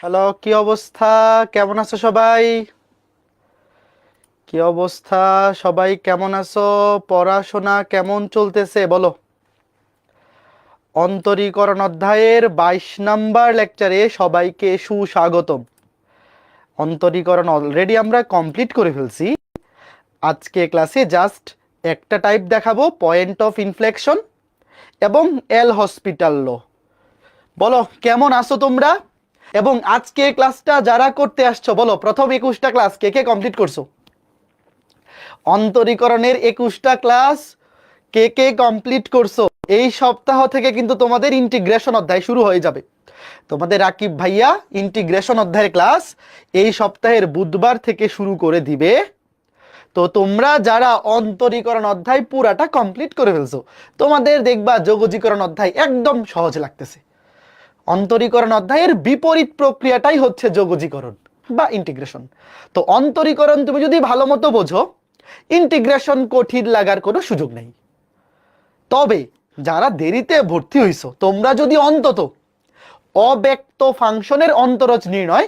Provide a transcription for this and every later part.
Hello, কি অবস্থা? কেমন আছো সবাই? কি অবস্থা? সবাই কেমন আছো? পড়াশোনা কেমন চলতেছে বলো? অন্তরীকরণ অধ্যায়ের 22 নম্বর লেকচারে সবাইকে সুস্বাগতম। অন্তরীকরণ অলরেডি আমরা কমপ্লিট করে ফেলছি। আজকে ক্লাসে জাস্ট একটা টাইপ দেখাবো, পয়েন্ট অফ ইনফ্লেকশন এবং এল হসপিটাল ল। বলো কেমন আছো তোমরা? এবং আজকে ক্লাসটা যারা করতে আসছো বলো, প্রথম 21টা ক্লাস কে কে কমপ্লিট করছো? অন্তরীকরণের 21টা ক্লাস কে কে কমপ্লিট করছো? এই সপ্তাহ থেকে কিন্তু তোমাদের ইন্টিগ্রেশন অধ্যায় শুরু হয়ে যাবে। তোমাদের রাকিব ভাইয়া ইন্টিগ্রেশন অধ্যায়ের ক্লাস এই সপ্তাহের বুধবার থেকে শুরু করে দিবে। তো তোমরা যারা অন্তরীকরণ অধ্যায় পুরাটা কমপ্লিট করে ফেলছো, তোমাদের দেখবা যোগজীকরণ অধ্যায় একদম সহজ লাগতেছে। অন্তরীকরণ অধ্যায়ের বিপরীত প্রক্রিয়াটাই হচ্ছে যোগজীকরণ বা ইন্টিগ্রেশন। তো অন্তরীকরণ তুমি যদি ভালো মতো বোঝো, ইন্টিগ্রেশন কঠিন লাগার কোনো সুযোগ নেই। তবে যারা দেরিতে ভর্তি হইছো, তোমরা যদি অন্তত অব্যক্ত ফাংশনের অন্তরজ নির্ণয়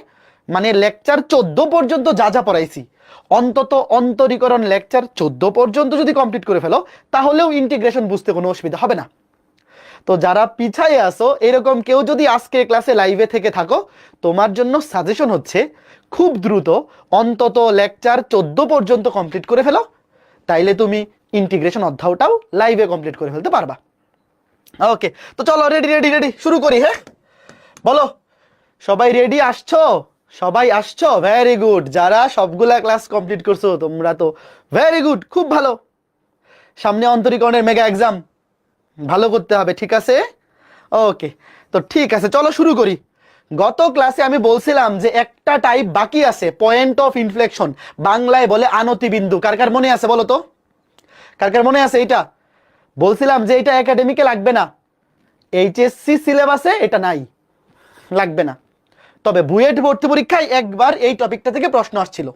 মানে লেকচার 14 পর্যন্ত যা যা পড়াইছি, অন্তত অন্তরীকরণ লেকচার 14 পর্যন্ত যদি কমপ্লিট করে ফেলো, তাহলেও ইন্টিগ্রেশন বুঝতে কোনো অসুবিধা হবে না। তো যারা পিছায়ে আসো, এরকম কেউ যদি আজকে ক্লাসে লাইভে থেকে থাকো, তোমার জন্য সাজেশন হচ্ছে খুব দ্রুত অন্তত লেকচার 14 পর্যন্ত কমপ্লিট করে ফেলো। তাইলে তুমি ইন্টিগ্রেশন অধ্যায়টাও লাইভে কমপ্লিট করে ফেলতে পারবা। ওকে, তো চলো রেডি রেডি রেডি শুরু করি। হ্যাঁ বলো, সবাই রেডি? আসছো? সবাই আসছো? Very good. যারা সবগুলা ক্লাস কমপ্লিট করছো তোমরা তো ভেরি গুড, খুব ভালো। সামনে অন্তরীকরণের মেগা এক্সাম, ভালো করতে হবে, ঠিক আছে? ওকে, তো ঠিক আছে, চলো শুরু করি। গত ক্লাসে আমি বলছিলাম যে একটা টাইপ বাকি আছে, পয়েন্ট অফ ইনফ্লেকশন, বাংলায় বলে আনতি বিন্দু। কার কার মনে আছে বলো তো? কার কার মনে আছে? এটা বলছিলাম যে এটা একাডেমিকে লাগবে না, এইচএসসি সিলেবাসে এটা নাই, লাগবে না। তবে বুয়েট ভর্তি পরীক্ষায় একবার এই টপিকটা থেকে প্রশ্ন আসছিল।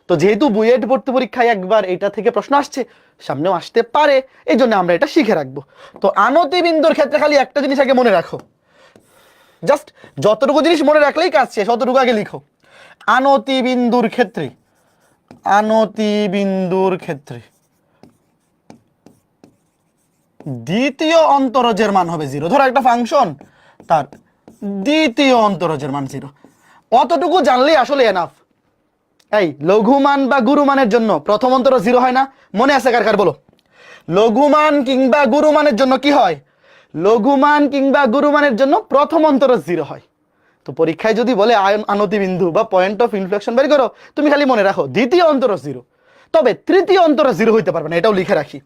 তো যেহেতু বুয়েট ভর্তি পরীক্ষায় একবার এটা থেকে প্রশ্ন আসছে, সামনেও আসতে পারে, এই জন্য আমরা এটা শিখে রাখবো। তো আনতি বিন্দুর ক্ষেত্রে খালি একটা জিনিস আগে মনে রাখো, জাস্ট যতটুকু জিনিস মনে রাখলেই কাজ শেষ, অতটুকু আগে লিখো। আনতি বিন্দুর ক্ষেত্রে, আনতি বিন্দুর ক্ষেত্রে দ্বিতীয় অন্তরজের মান হবে 0। ধরো একটা ফাংশন, তার দ্বিতীয় অন্তরজের মান 0, অতটুকু জানলেই আসলে এনাফ। এই লঘুমান বা গুরুমানের জন্য প্রথম অন্তরজ 0 হয় না? মনে আছে কার কার বলো? লঘুমান কিংবা গুরুমানের জন্য কি হয়? লঘুমান কিংবা গুরুমানের জন্য প্রথম অন্তরজ 0 হয়। তো পরীক্ষায় যদি বলে আনতি বিন্দু বা পয়েন্ট অফ ইনফ্লেকশন বের করো, তুমি খালি মনে রাখো দ্বিতীয় অন্তরজ 0। তবে তৃতীয় অন্তরজ 0 হইতে পারবে না, এটাও লিখে রাখি।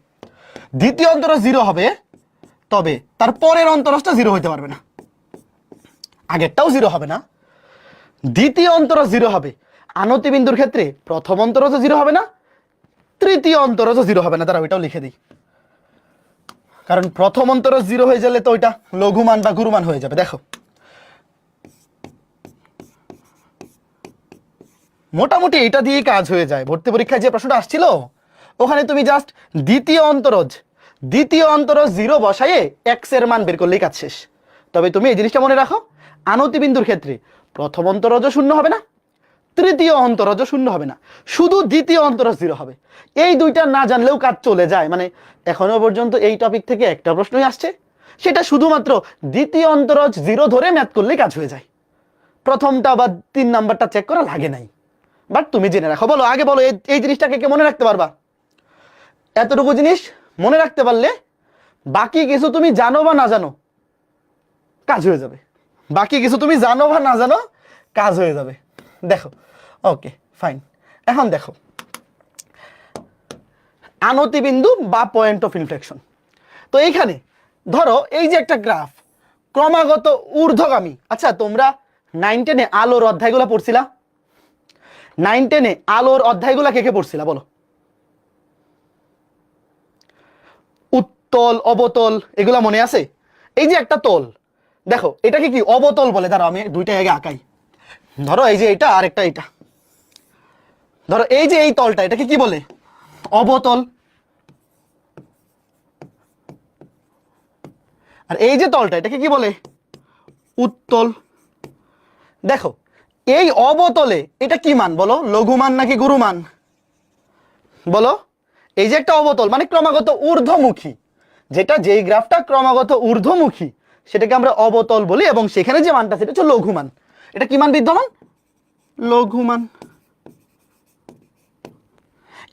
দ্বিতীয় অন্তরজ 0 হবে, তবে তার পরের অন্তরজটা 0 হইতে পারবে না, আগেরটাও 0 হবে না। দ্বিতীয় অন্তরজ 0 হবে। আনতি বিন্দুর ক্ষেত্রে প্রথম অন্তরজও 0 হবে না, তৃতীয় অন্তরজও 0 হবে না। তারা ওইটাও লিখে দিই, কারণ প্রথম অন্তরজ 0 হয়ে গেলে তো ওইটা লঘুমান বা গুরুমান হয়ে যাবে। দেখো মোটামুটি এটা দিয়েই কাজ হয়ে যায়। ভর্তি পরীক্ষায় যে প্রশ্নটা আসছিল, ওখানে তুমি জাস্ট দ্বিতীয় অন্তরজ 0 বসাইয়ে এক্স এর মান বের করলেই কাজ শেষ। তবে তুমি এই জিনিসটা মনে রাখো, আনতি বিন্দুর ক্ষেত্রে প্রথম অন্তরজও 0 হবে না, তৃতীয় অন্তরজও 0 হবে না, শুধু দ্বিতীয় অন্তরজ 0 হবে। এই দুইটা না জানলেও কাজ চলে যায়। মানে এখনো পর্যন্ত এই টপিক থেকে একটা প্রশ্নই আসছে, সেটা শুধুমাত্র দ্বিতীয় অন্তরজ 0 ধরে ম্যাথ করলেই কাজ হয়ে যায়। প্রথমটা বা 3 নাম্বারটা চেক করা লাগে নাই। বাট তুমি জেনে রাখো। বলো আগে বলো, এই জিনিসটাকে কে মনে রাখতে পারবা? এতটুকু জিনিস মনে রাখতে পারলে বাকি কিছু তুমি জানো বা না জানো কাজ হয়ে যাবে। বাকি কিছু তুমি জানো বা না জানো কাজ হয়ে যাবে। দেখো, ওকে ফাইন। এখন দেখো আনতি বিন্দু বা পয়েন্ট অফ ইনফ্লেকশন। তো এইখানে ধরো এই যে একটা গ্রাফ ক্রমাগত ঊর্ধ্বগামী। আচ্ছা, তোমরা 9-10-এ আলোর অধ্যায়গুলো পড়ছিলা? 9-10-এ আলোর অধ্যায়গুলো কে কে পড়ছিলা বলো? উত্তল, অবতল, এগুলা মনে আছে? এই যে একটা তল, দেখো এটাকে কি অবতল বলে? ধরো আমি দুইটা আগে আঁকাই। ধরো এই যে এটা আর একটা এটা। ধরো এই যে এই তলটা, এটাকে কি বলে? অবতল। আর এই যে তলটা, এটাকে কি বলে? উত্তল। দেখো এই অবতলে এটা কি মান বলো, লঘুমান নাকি গুরুমান? বলো, এই যে একটা অবতল মানে ক্রমাগত ঊর্ধ্বমুখী, যেই গ্রাফটা ক্রমাগত ঊর্ধ্বমুখী সেটাকে আমরা অবতল বলি, এবং সেখানে যে মানটা সেটা হচ্ছে লঘুমান। এটা কি মান বিদ্যমান? লঘুমান।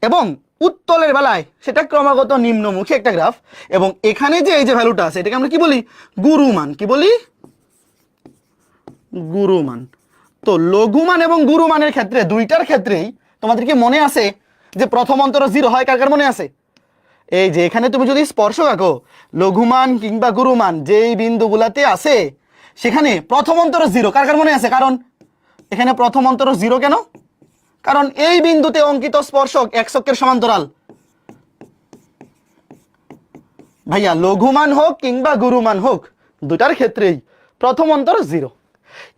এবং উত্তলের বেলায় সেটা ক্রমাগত নিম্নমুখী একটা গ্রাফ, এবং এখানে যে এই যে ভ্যালুটা আছে এটাকে আমরা কি বলি? গুরুমান। কি বলি? গুরুমান। তো লঘুমান এবং গুরুমানের ক্ষেত্রে দুইটার ক্ষেত্রেই তোমাদের কি মনে আছে যে প্রথম অন্তর 0 হয়? কার কার মনে আছে? এই যে এখানে তুমি যদি স্পর্শক আঁকো, লঘুমান কিংবা গুরুমান যেই বিন্দুগুলাতে আছে সেখানে প্রথম অন্তর 0। কার কার মনে আছে? কারণ এখানে প্রথম অন্তর 0 কেন? কারণ এই বিন্দুতে অঙ্কিত স্পর্শক x অক্ষের সমান্তরাল। ভাইয়া লঘুমান হোক কিংবা গুরুমান হোক দুটার ক্ষেত্রেই প্রথম অন্তর 0,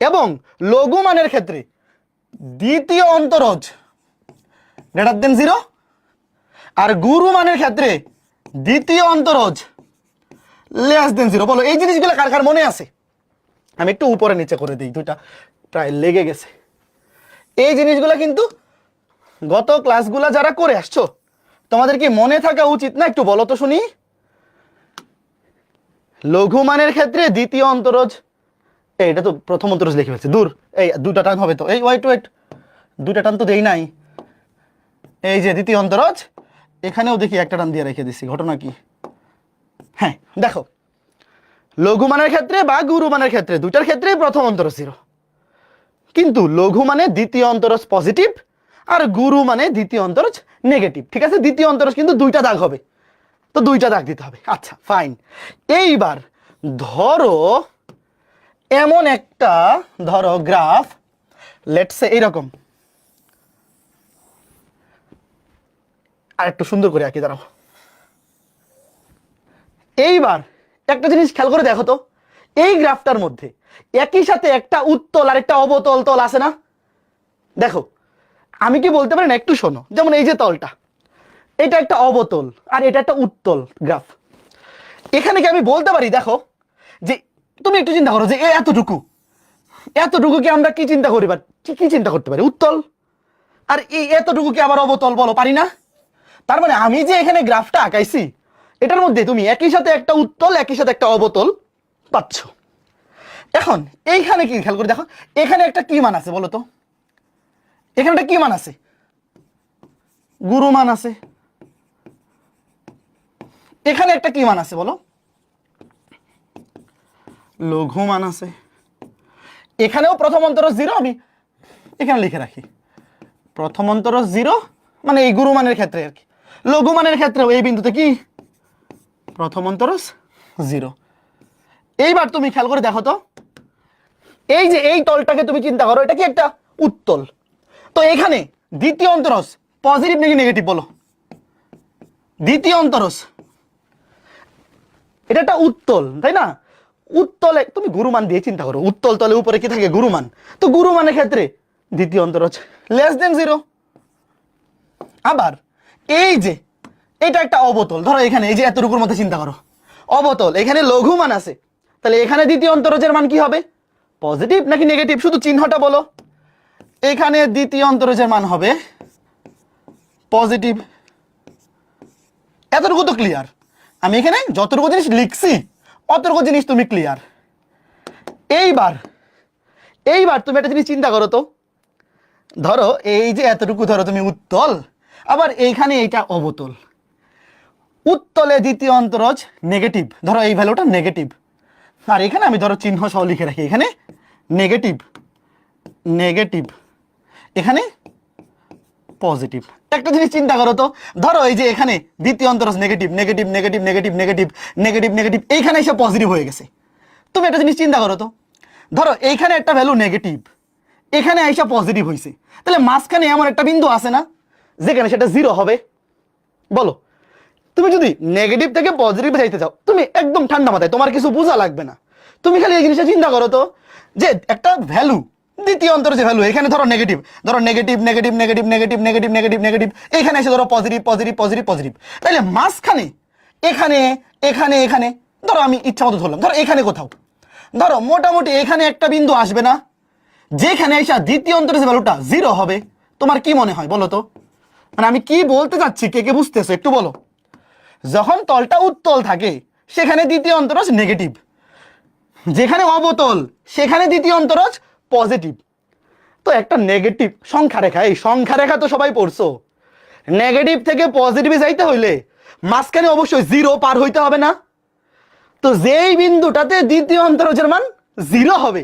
এবং লঘুমানের ক্ষেত্রে দ্বিতীয় অন্তরজ গ্রেটার দেন 0, আর গুরুমানের ক্ষেত্রে দ্বিতীয় অন্তরজ লেস দেন 0। বলো এই জিনিসগুলো কার কার মনে আছে? আমি একটু উপরে নিচে করে দিই, দুইটা প্রায় লেগে গেছে। এই জিনিসগুলো কিন্তু গত ক্লাসগুলো যারা করে আসছো তোমাদের কি মনে থাকা উচিত না? একটু বলো তো শুনি। লঘুমানের ক্ষেত্রে দ্বিতীয় অন্তরজ, এটা তো প্রথম অন্তরজ লিখে ফেলছে, দূর। এই দুটা টান হবে তো, এই ওয়েট দুটা টান তো দেই নাই। এই যে দ্বিতীয় অন্তরজ, এখানেও দেখি একটা টান দিয়ে রেখে দিছি, ঘটনা কি? হ্যাঁ দেখো, লঘুমানের ক্ষেত্রে বা গুরুমানের ক্ষেত্রে দুটার ক্ষেত্রেই প্রথম অন্তরজ 0, কিন্তু লঘু মানে দ্বিতীয় অন্তরজ পজিটিভ আর গুরু মানে দ্বিতীয় অন্তরজ নেগেটিভ। ঠিক আছে, দ্বিতীয় অন্তরজ কিন্তু দুইটা দাগ হবে, তো দুইটা দাগ দিতে হবে। আচ্ছা ফাইন। এইবার ধরো এমন একটা গ্রাফ, লেটস সে এইরকম, আর একটু সুন্দর করে আঁকি, দাঁড়াও। এইবার একটা জিনিস খেয়াল করে দেখো তো, এই গ্রাফটার মধ্যে একই সাথে একটা উত্তল আর একটা অবতল তল আছে না? দেখো আমি কি বলতে পারি না, একটু শোনো। যেমন এই যে তলটা, এটা একটা অবতল আর এটা একটা উত্তল গ্রাফ। এখানে কি আমি বলতে পারি, দেখো যে তুমি একটু চিন্তা করো যে এতটুকু কি আমরা কি চিন্তা করি, কি চিন্তা করতে পারি? উত্তল। আর এই এতটুকু কি আবার অবতল? বলো, পারি না? তার মানে আমি যে এখানে গ্রাফটা আঁকাইছি এটার মধ্যে তুমি একই সাথে একটা উত্তল একই সাথে একটা অবতল পাচ্ছ। এখন এইখানে কি খেয়াল করে দেখো, এখানে একটা কি মান আছে বলো তো? এখানে একটা কি মান আছে? গুরুমান আছে। এখানে একটা কি মান আছে বলো? লঘুমান আছে। এখানেও প্রথম অন্তরজ 0, আমি এখানে লিখে রাখি প্রথম অন্তরজ 0, মানে এই গুরুমানের ক্ষেত্রে আর কি। লঘুমানের ক্ষেত্রেও এই বিন্দুতে কি প্রথম অন্তরজ 0। এইবার তুমি খেয়াল করে দেখো তো, এই যে এই তলটাকে তুমি চিন্তা করো, এটা কি একটা উত্তল। তো এখানে দ্বিতীয় অন্তরজ পজিটিভ নাকি নেগেটিভ বলো? দ্বিতীয় অন্তরজ, এটা একটা উত্তল, তাই না? উত্তলে তুমি গুরুমান দিয়ে চিন্তা করো, উত্তল তলে উপরে কি থাকে? গুরুমান। তো গুরুমানের ক্ষেত্রে দ্বিতীয় অন্তরজ লেস দেন 0। আবার এই যে এটা একটা অবতল, ধরো এখানে এই যে এতটুকুর মধ্যে চিন্তা করো, অবতল, এখানে লঘুমান আছে, তাহলে এখানে দ্বিতীয় অন্তরজের মান কি হবে? পজিটিভ নাকি নেগেটিভ? শুধু চিহ্নটা বলো। এখানে দ্বিতীয় অন্তরজের মান হবে পজিটিভ। এতটুকু তো ক্লিয়ার। আমি এখানে যতটুকু জিনিস লিখছি অতটুকু জিনিস তুমি ক্লিয়ার। এইবার তুমি একটা জিনিস চিন্তা করো তো, ধরো এই যে এতটুকু ধরো তুমি উত্তল, আবার এইখানে এইটা অবতল। উত্তলে দ্বিতীয় অন্তরজ নেগেটিভ, ধরো এই ভ্যালুটা নেগেটিভ, আর এখানে আমি ধরো চিহ্ন সহ লিখে রাখি, এখানে নেগেটিভ, এখানে পজিটিভ। একটা জিনিস চিন্তা করো তো, ধরো এই যে এখানে দ্বিতীয় অন্তরজ নেগেটিভ, এইখানে এসে পজিটিভ হয়ে গেছে। তুমি একটা জিনিস চিন্তা করো তো, ধরো এইখানে একটা ভ্যালু নেগেটিভ, এখানে আইসা পজিটিভ হয়েছে, তাহলে মাঝখানে এমন একটা বিন্দু আছে না যেখানে সেটা 0 হবে? বলো, তুমি যদি নেগেটিভ থেকে পজিটিভ যাইতে চাও তুমি একদম ঠান্ডা মাথায়, তোমার কিছু বোঝা লাগবে না, তুমি খালি এই জিনিসটা চিন্তা করো তো, যে একটা ভ্যালু দ্বিতীয় অন্তর যে ভ্যালু, এখানে ধরো নেগেটিভ, এখানে এসে ধরো পজিটিভ, তাহলে মাঝখানে এখানে ধরো আমি ইচ্ছা মতো ধরলাম, ধরো এখানে কোথাও, ধরো মোটামুটি এখানে একটা বিন্দু আসবে না যেখানে এসে দ্বিতীয় অন্তরের ভ্যালুটা 0 হবে, তোমার কি মনে হয় বলো তো? মানে আমি কি বলতে চাচ্ছি, কে কে বুঝতেছো একটু বলো। যখন তলটা উত্তল থাকে সেখানে দ্বিতীয় অন্তরজ নেগেটিভ, যেখানে অবতল সেখানে দ্বিতীয় অন্তরজ পজিটিভ। তো একটা নেগেটিভ সংখ্যা রেখা, এই সংখ্যা রেখা তো সবাই পড়ছো, নেগেটিভ থেকে পজিটিভে যাইতে হইলে মাঝখানে অবশ্যই 0 পার হইতে হবে না? তো যেই বিন্দুটাতে দ্বিতীয় অন্তরজের মান 0 হবে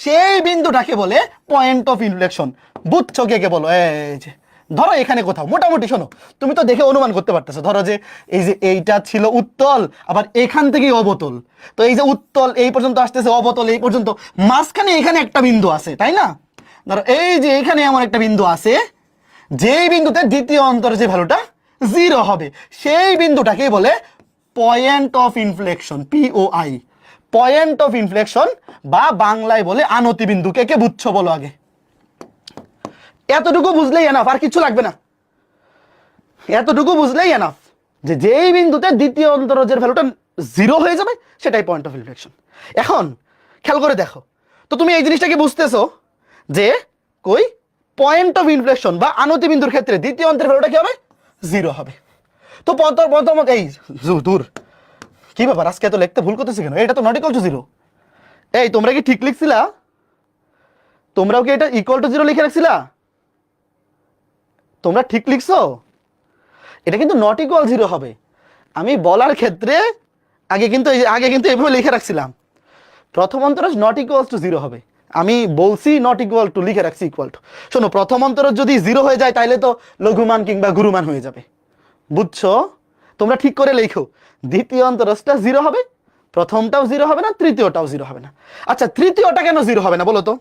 সেই বিন্দুটাকে বলে পয়েন্ট অফ ইনফ্লেকশন। বুঝছো কে কে বলো? এই যে ধরো এখানে কোথাও মোটামুটি, শোনো তুমি তো দেখে অনুমান করতে পারতেছো, ধরো যে এই যে এইটা ছিল উত্তল, আবার এখান থেকেই অবতল, তো এই যে উত্তল এই পর্যন্ত আসতেছে, অবতল এই পর্যন্ত, মাঝখানে এখানে একটা বিন্দু আছে তাই না? ধরো এই যে এখানে এমন একটা বিন্দু আছে, যেই বিন্দুতে দ্বিতীয় অন্তর যে ভ্যালুটা 0 হবে সেই বিন্দুটাকে বলে point of inflection, POI, point of inflection, বা বাংলায় বলে আনতি বিন্দু। কে কে বুঝছো বলো আগে? এতটুকু বুঝলেই এনাফ, আর কিছু লাগবে না। এতটুকু বুঝলেই এনাফ যে যেই বিন্দুতে দ্বিতীয় অন্তরজের ভ্যালুটা 0 হয়ে যাবে সেটাই পয়েন্ট অফ ইনফ্লেকশন। এখন খেয়াল করে দেখো তো, তুমি এই জিনিসটাকে বুঝতেছো যে কই পয়েন্ট অফ ইনফ্লেকশন বা আনতি বিন্দুর ক্ষেত্রে দ্বিতীয় অন্তরের ভ্যালুটা কি হবে? 0 হবে। তো প্রথমত এই দূর, কি ব্যাপার আজকে এত লিখতে ভুল করতেছি কেন? এটা তো নট ইকুয়াল টু 0। এই তোমরা কি ঠিক লিখছিলা? তোমরাও কি এটা ইকুয়াল টু 0 লিখে রাখছিলা? তোমরা ঠিক লিখছো? এটা কিন্তু নট ইকুয়াল 0 হবে। আমি বলার ক্ষেত্রে আগে কিন্তু এভাবে লিখে রাখছিলাম, প্রথম অন্তরজ নট ইকুয়াল টু 0 হবে। আমি বলছি নট ইকুয়াল টু, লিখে রাখছি ইকুয়াল টু। শোনো, প্রথম অন্তরজ যদি 0 হয়ে যায় তাহলে তো লঘুমান কিংবা গুরুমান হয়ে যাবে, বুঝছো? তোমরা ঠিক করে লেখো, দ্বিতীয় অন্তরজটা 0 হবে, প্রথমটাও 0 হবে না, তৃতীয়টাও 0 হবে না। আচ্ছা, তৃতীয়টা কেন 0 হবে না বলো তো?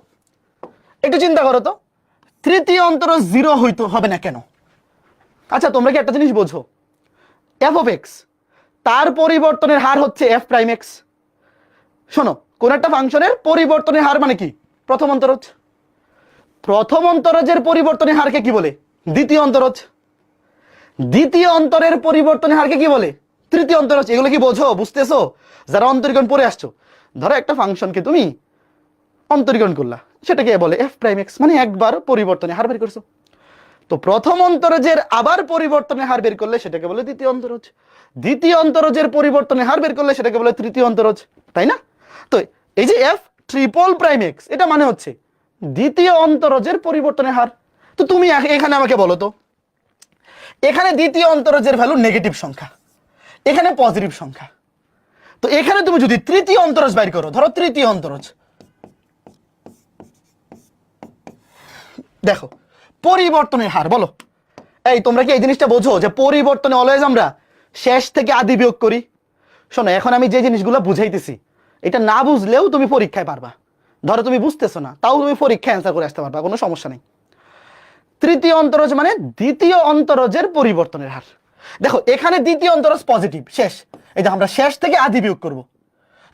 একটু চিন্তা করো তো, তৃতীয় অন্তরজ 0 হইতো হবে না কেন? আচ্ছা, তোমরা কি একটা জিনিস বোঝো, f of x তার পরিবর্তনের হার হচ্ছে f প্রাইম x। শোনো, কোন একটা ফাংশনের পরিবর্তনের হার মানে কি? প্রথম অন্তরজ। প্রথম অন্তরজের পরিবর্তনের হারকে কি বলে? দ্বিতীয় অন্তরজ। দ্বিতীয় অন্তরের পরিবর্তনের হারকে কি বলে? তৃতীয় অন্তরজ। এগুলো কি বোঝো, বুঝতেছো যারা অন্তরীকরণ পড়ে আসছো? ধরো একটা ফাংশনকে তুমি অন্তরীকরণ করলা, সেটাকে বলে f প্রাইম x, মানে একবার পরিবর্তনের হার বের করছো। তো প্রথম অন্তরজের আবার পরিবর্তনের হার বের করলে সেটাকে বলে দ্বিতীয় অন্তরজ, দ্বিতীয় অন্তরজের পরিবর্তনের হার বের করলে সেটাকে বলে তৃতীয় অন্তরজ, তাই না? তো এই যে f ট্রিপল প্রাইম x, এটা মানে হচ্ছে দ্বিতীয় অন্তরজের পরিবর্তনের হার। তো তুমি এখানে আমাকে বলো তো, এখানে দ্বিতীয় অন্তরজের ভ্যালু নেগেটিভ সংখ্যা, এখানে পজিটিভ সংখ্যা, তো এখানে তুমি যদি তৃতীয় অন্তরজ বাইর করো, ধরো তৃতীয় অন্তরজ, দেখো পরিবর্তনের হার বলো। এই তোমরা কি এই জিনিসটা বোঝো যে পরিবর্তনে অলওয়েজ আমরা শেষ থেকে আদি বিয়োগ করি? শোনো, এখন আমি যে জিনিসগুলো বুঝাইতেছি এটা না বুঝলেও তুমি পরীক্ষায় পারবা। ধরো তুমি বুঝতেছো না, তাও তুমি পরীক্ষায় অ্যান্সার করে আসতে পারবা, কোনো সমস্যা নেই। তৃতীয় অন্তরজ মানে দ্বিতীয় অন্তরজের পরিবর্তনের হার। দেখো এখানে দ্বিতীয় অন্তরজ পজিটিভ, শেষ, এই যে আমরা শেষ থেকে আদি বিয়োগ করব,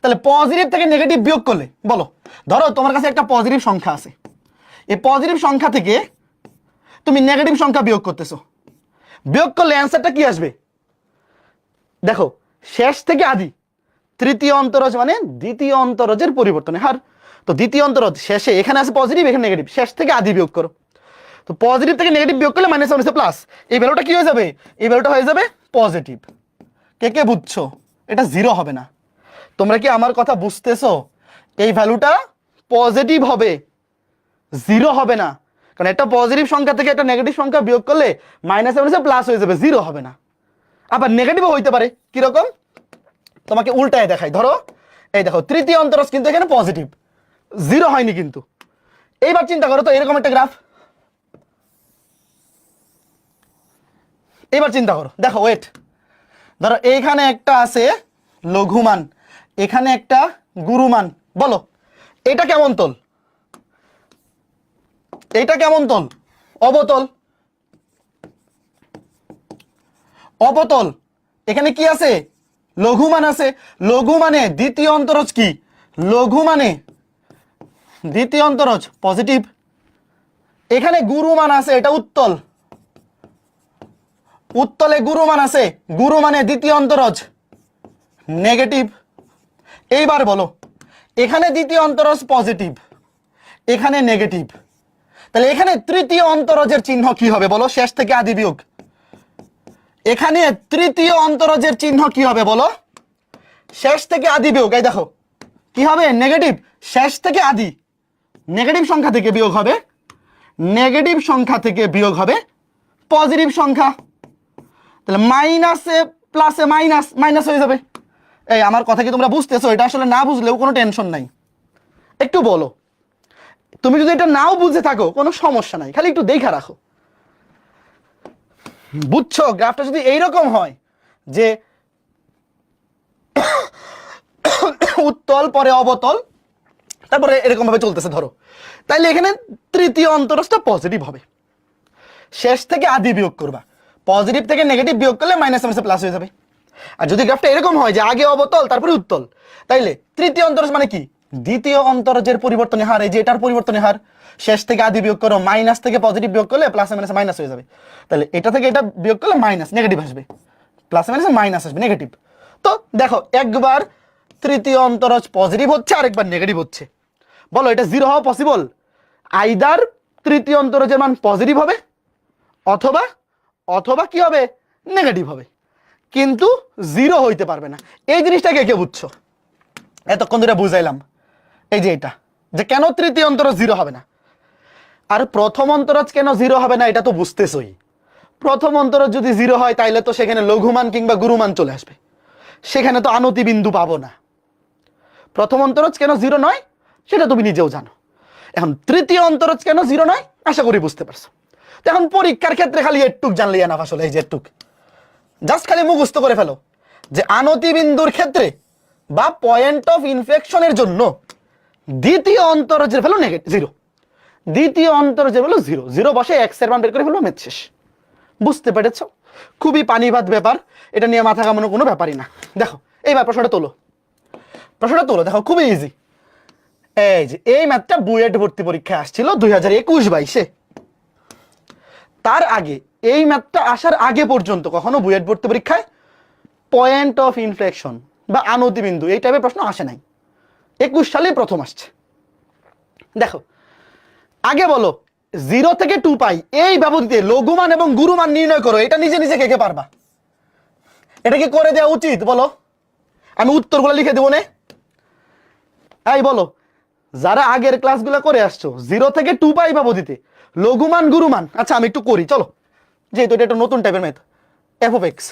তাহলে পজিটিভ থেকে নেগেটিভ বিয়োগ করলে বলো, ধরো তোমার কাছে একটা পজিটিভ সংখ্যা আছে, এই পজিটিভ সংখ্যা থেকে তুমি নেগেটিভ সংখ্যা বিয়োগ করতেছো, বিয়োগ করলে অ্যান্সারটা কি আসবে? দেখো শেষ থেকে আদি, তৃতীয় অন্তরজ মানে দ্বিতীয় অন্তরজের পরিবর্তনের হার। তো দ্বিতীয় অন্তরজ শেষে এখানে আছে পজিটিভ, এখানে নেগেটিভ, শেষ থেকে আদি বিয়োগ করো। তো পজিটিভ থেকে নেগেটিভ বিয়োগ করলে মাইনাস মাইনাসে প্লাস, এই ভ্যালুটা কি হয়ে যাবে? এই ভ্যালুটা হয়ে যাবে পজিটিভ। কে কে বুঝছো? এটা 0 হবে না। তোমরা কি আমার কথা বুঝতেছো? এই ভ্যালুটা পজিটিভ হবে, 0 হবে না, কারণ একটা পজিটিভ সংখ্যা থেকে একটা নেগেটিভ সংখ্যা বিয়োগ করলে মাইনাস মাইনাসে প্লাস হয়ে যাবে, 0 হবে না। আবার নেগেটিভও হইতে পারে, কিরকম তোমাকে উল্টায় দেখাই। ধরো এই দেখো তৃতীয় অন্তরজ কিন্তু এখানে পজিটিভ, 0 হয়নি কিন্তু। এইবার চিন্তা করো তো, এরকম একটা গ্রাফ, এবার চিন্তা করো, দেখো ওয়েট, ধরো এইখানে একটা আছে লঘুমান, এখানে একটা গুরুমান, বলো এটা কেমন তল? এটা কেমন তল? অবতল। অবতল, এখানে কি আছে? লঘুমান আছে। লঘু মানে দ্বিতীয় অন্তরজ কি? লঘু মানে দ্বিতীয় অন্তরজ পজিটিভ। এখানে গুরুমান আছে, এটা উত্তল, উত্তলে গুরুমান আছে, গুরু মানে দ্বিতীয় অন্তরজ নেগেটিভ। এইবার বলো, এখানে দ্বিতীয় অন্তরজ পজিটিভ, এখানে নেগেটিভ, তাহলে এখানে তৃতীয় অন্তরজের চিহ্ন কি হবে বলো, শেষ থেকে আদি বিয়োগ। এখানে তৃতীয় অন্তরজের চিহ্ন কি হবে বলো, শেষ থেকে আদি বিয়োগ। এই দেখো কি হবে, নেগেটিভ, শেষ থেকে আদি, নেগেটিভ সংখ্যা থেকে বিয়োগ হবে, নেগেটিভ সংখ্যা থেকে বিয়োগ হবে পজিটিভ সংখ্যা। তাহলে মাইনাসে প্লাসে মাইনাস, মাইনাস হয়ে যাবে। এই আমার কথা কি তোমরা বুঝতেছো? এটা আসলে না বুঝলেও কোনো টেনশন নাই, একটু বলো। তুমি যদি এটা নাও বুঝে থাকো কোনো সমস্যা নাই, খালি একটু দেখা রাখো। বুঝছো? গ্রাফটা যদি এইরকম হয় যে উত্তল পরে অবতল তারপরে এরকম ভাবে চলতেছে ধরো, তাইলে এখানে তৃতীয় অন্তরজটা পজিটিভ হবে। শেষ থেকে আদি বিয়োগ করবা, পজিটিভ থেকে নেগেটিভ বিয়োগ করলে মাইনাস মাইনাসে প্লাস হয়ে যাবে। আর যদি গ্রাফটা এরকম হয় যে আগে অবতল তারপরে উত্তল, তাইলে তৃতীয় অন্তরজ মানে কি, দ্বিতীয় অন্তরজের পরিবর্তনের হার, এই যে এটার পরিবর্তনের হার, শেষ থেকে আদি বিয়োগ করো, মাইনাস থেকে পজিটিভ বিয়োগ করলে প্লাসে মাইনাসে মাইনাস হয়ে যাবে। তাহলে এটা থেকে এটা বিয়োগ করলে মাইনাস, নেগেটিভ আসবে, প্লাসে মাইনাসে মাইনাস আসবে, নেগেটিভ। তো দেখো একবার তৃতীয় অন্তরজ পজিটিভ হচ্ছে আর একবার নেগেটিভ হচ্ছে, বলো এটা জিরো হওয়া পসিবল? আইদার তৃতীয় অন্তরজের মান পজিটিভ হবে অথবা অথবা কি হবে, নেগেটিভ হবে, কিন্তু জিরো হইতে পারবে না। এই জিনিসটাকে কে বুঝছো? এতক্ষণ ধরে বুঝাইলাম এই যে এটা, যে কেন তৃতীয় অন্তরজ জিরো হবে না। আর প্রথম অন্তরজ কেন জিরো হবে না এটা তো বুঝতেছই। প্রথম অন্তরজ যদি জিরো হয় তাইলে তো সেখানে লঘুমান কিংবা গুরুমান চলে আসবে, সেখানে তো আনতি বিন্দু পাবো না। প্রথম অন্তরজ কেন জিরো নয় সেটা তুমি নিজেও জানো। এখন তৃতীয় অন্তরজ কেন জিরো নয় আশা করি বুঝতে পারছো। তো এখন পরীক্ষার ক্ষেত্রে খালি এটুক জানলেই না আসলে, এই যে এটুক জাস্ট খালি মুখস্থ করে ফেলো যে আনতি বিন্দুর ক্ষেত্রে বা পয়েন্ট অফ ইনফ্লেকশনের জন্য দ্বিতীয় অন্তরজের ভ্যালু নেগেটিভ জিরো, দ্বিতীয় অন্তরজের ভ্যালু জিরো, জিরো বসে এক্স এর মান বের করে ফেলবো, ম্যাথ শেষ। বুঝতে পেরেছো? খুবই পানিভাত ব্যাপার, এটা নিয়ে মাথা ঘামানোর কোনো ব্যাপারই না। দেখো এইবার প্রশ্নটা তোলো, প্রশ্নটা তোলো, দেখো খুবই ইজি। এই যে এই ম্যাথটা বুয়েট ভর্তি পরীক্ষায় আসছিল 2021-22-এ। তার আগে এই ম্যাথটা আসার আগে পর্যন্ত কখনো বুয়েট ভর্তি পরীক্ষায় পয়েন্ট অফ ইনফ্লেকশন বা আনতি বিন্দু এই টাইপের প্রশ্ন আসে নাই, 21 সালে প্রথম আসছে। দেখো আগে বলো 0 থেকে 2 পাই এই ব্যবধিতে লঘুমান এবং গুরুমান নির্ণয় করো, এটা নিজে নিজে কে কে পারবা? এটা কি করে দেওয়া উচিত বলো? আমি উত্তরগুলো লিখে দেবো না? এই বলো, যারা আগের ক্লাসগুলো করে আসছো 0 থেকে 2 পাই ব্যবধিতে লঘুমান গুরুমান, আচ্ছা আমি একটু করি চলো, যেহেতু এটা একটা নতুন টাইপের ম্যাথ। এফ অফ এক্স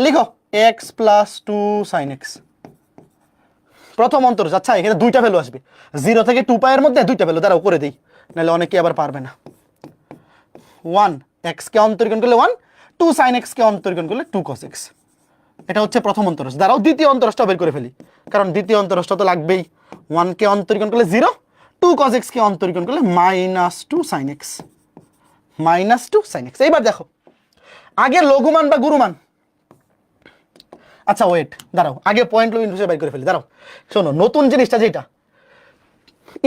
লিখো, এক্স প্লাস 2 সাইন এক্স, প্রথম অন্তরজ। আচ্ছা এখানে দুইটা ভ্যালু আসবে, 0 থেকে 2 পাই এর মধ্যে দুইটা ভ্যালু, দাঁড়াও করে দিই, নাহলে অনেকে আবার পারবে না। 1 এক্স কে অন্তরীকরণ করলে 1, 2 সাইন এক্স কে অন্তরীকরণ করলে 2 cos x, এটা হচ্ছে প্রথম অন্তরজ। দাঁড়াও দ্বিতীয় অন্তরজটা বের করে ফেলি, কারণ দ্বিতীয় অন্তরজটা তো লাগবেই। 1 কে অন্তরীকরণ করলে 0, 2 cos x কে অন্তরীকরণ করলে -2 sin x, -2 sin x। এইবার দেখো আগে লঘুমান বা গুরুমান, আচ্ছা ওয়েট দাঁড়াও, আগে পয়েন্ট লঘু ইনফ্লেকশন বের করে ফেলি। দাঁড়াও শোনো, নতুন জিনিসটা যেটা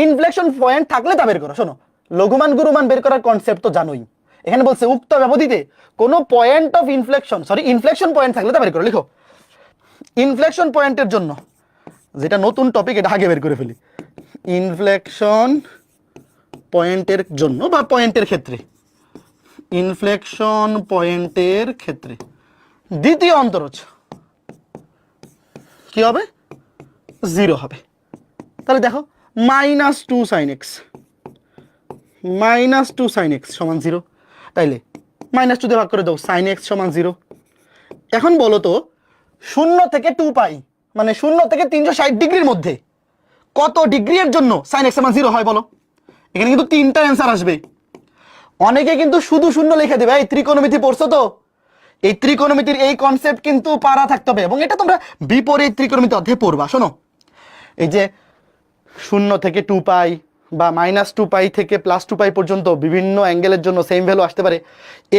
ইনফ্লেকশন পয়েন্ট থাকলে তা বের করো। শোনো লঘুমান গুরুমান বের করার কনসেপ্ট তো জানোই। এখানে বলছে উক্ত ব্যবধিতে কোনো point of inflection, sorry inflection point থাকলে তা বের করো। লিখো ইনফ্লেকশন পয়েন্টের জন্য, যেটা নতুন টপিক এটা আগে বের করে ফেলি। ইনফ্লেকশন পয়েন্টের জন্য বা পয়েন্টের ক্ষেত্রে, ইনফ্লেকশন পয়েন্টের ক্ষেত্রে দ্বিতীয় অন্তরজ কি হবে? 0 হবে। তাহলে দেখো -2 sin x, -2 sin x সমান 0, তাইলে -2 দিয়ে ভাগ করে দাও, sin x সমান 0। এখন বলো তো 0 থেকে 2 পাই মানে 0 থেকে 360 ডিগ্রির মধ্যে কত ডিগ্রির জন্য sin x সমান 0 হয় বলো? এখানে কিন্তু তিনটা অ্যান্সার আসবে। অনেকে কিন্তু শুধু শূন্য লিখে দেবে। এই ত্রিকোণমিতি পড়ছো তো, এই ত্রিকোণমিতির এই কনসেপ্ট কিন্তু পারা থাকতে হবে, এবং এটা তোমরা বিপরীত ত্রিকোণমিতি অধ্যায়ে পড়বা। শোনো এই যে 0 থেকে 2 পাই বা -2 পাই থেকে +2 পাই পর্যন্ত বিভিন্ন অ্যাঙ্গেলের জন্য সেম ভ্যালু আসতে পারে,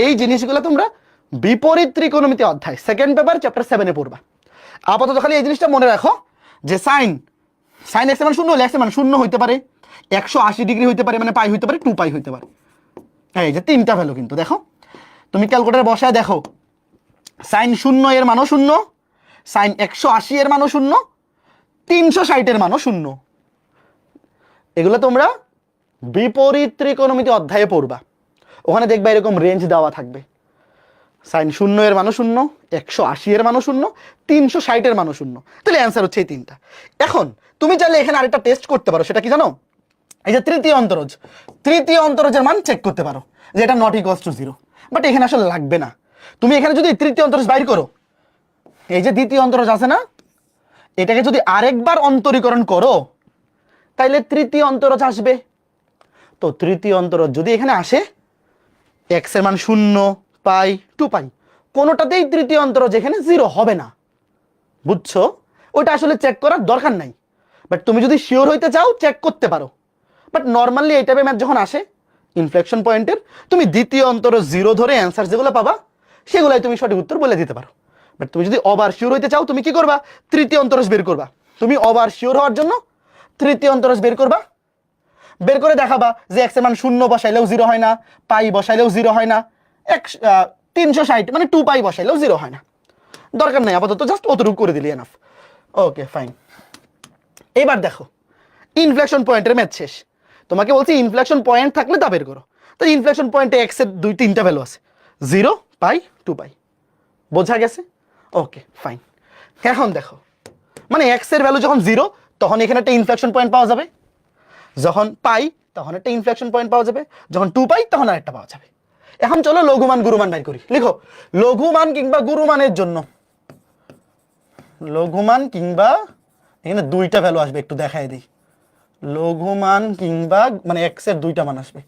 এই জিনিসগুলো তোমরা বিপরীত ত্রিকোণমিতি অধ্যায় সেকেন্ড পেপার চ্যাপ্টার 7-এ পড়বা। আপাতত খালি এই জিনিসটা মনে রাখো যে সাইন x এর মান 0 হলে x এর মান 0 হইতে পারে, 180 ডিগ্রি হইতে পারে, মানে পাই হইতে পারে, 2 পাই হইতে পারে। এই যে তিনটা ভ্যালু কিন্তু দেখো, তুমি ক্যালকুলেটরে বসায় দেখো, সাইন 0 এর মানও 0, সাইন 180 এর মানও 0, 360 এর মানও 0। এগুলো তোমরা বিপরীত ত্রিকোণমিতি অধ্যায়ে পড়বা। ওখানে দেখবা এরকম রেঞ্জ দেওয়া থাকবে, সাইন 0 এর মানও 0, 180 এর মানও 0, 360 এর মানও 0। তাহলে অ্যান্সার হচ্ছে এই তিনটা। এখন তুমি চাইলে এখানে আরেকটা টেস্ট করতে পারো, সেটা কি জানো? এই যে তৃতীয় অন্তরজের মান চেক করতে পারো যে এটা নট ইকুয়ালস টু 0, বাট এখানে আসলে লাগবে না। তুমি এখানে যদি তৃতীয় অন্তরজ বাইর করো, এই যে দ্বিতীয় অন্তরজ আছে না, এটাকে যদি আরেকবার অন্তরীকরণ করো তাইলে তৃতীয় অন্তরজ আসবে। তো তৃতীয় অন্তরজ যদি এখানে আসে, এক্স এর মান 0, পাই, 2 পাই, কোনোটাতেই তৃতীয় অন্তরজ এখানে 0 হবে না, বুঝছো? ওইটা আসলে চেক করার দরকার নাই, বাট তুমি যদি শিওর হইতে চাও চেক করতে পারো। বাট নর্মালি এই টাইপের ম্যাথ যখন আসে ইনফ্লেকশন পয়েন্টের, তুমি দ্বিতীয় অন্তরজ 0 ধরে অ্যান্সার যেগুলো পাবা সেগুলাই তুমি সঠিক উত্তর বলে দিতে পারো। বাট তুমি যদি ওভার শিওর হইতে চাও, তুমি কি করবা? তৃতীয় অন্তরজ বের করবা। তুমি ওভার শিওর হওয়ার জন্য তৃতীয় অন্তরজ বের করবা, বের করে দেখাবা যে এক্স এর মান 0 বসাইলেও 0 হয় না, পাই বসাইলেও 0 হয় না, 360 মানে 2 পাই বসাইলেও 0 হয় না। দরকার নাই, আপাতত জাস্ট অতটুকু করে দিলি এনাফ। Okay fine. এবার দেখো ইনফ্লেকশন পয়েন্টের ম্যাথ শেষ। তোমাকে বলছি ইনফ্লেকশন পয়েন্ট থাকলে তা বের করো। তো ইনফ্লেকশন পয়েন্টে এক্স এর 2-3টা ভ্যালু আছে, 0, পাই, 2 পাই। বোঝা গেছে? Okay fine. এখন দেখো, মানে এক্স এর ভ্যালু যখন 0 তখন এখানে একটা ইনফ্লেকশন পয়েন্ট পাওয়া যাবে, যখন পাই তখন একটা ইনফ্লেকশন পয়েন্ট পাওয়া যাবে, যখন 2 পাই তখন আরেকটা পাওয়া যাবে। এখন চলো লঘুমান গুরুমান বের করি। লিখো লঘুমান কিংবা গুরুমানের জন্য, লঘুমান কিংবা, এখানে 2টা ভ্যালু আসবে, একটু দেখাই দিই। লঘুমান কিংবা মানে এক্স এর 2টা মান আসবে,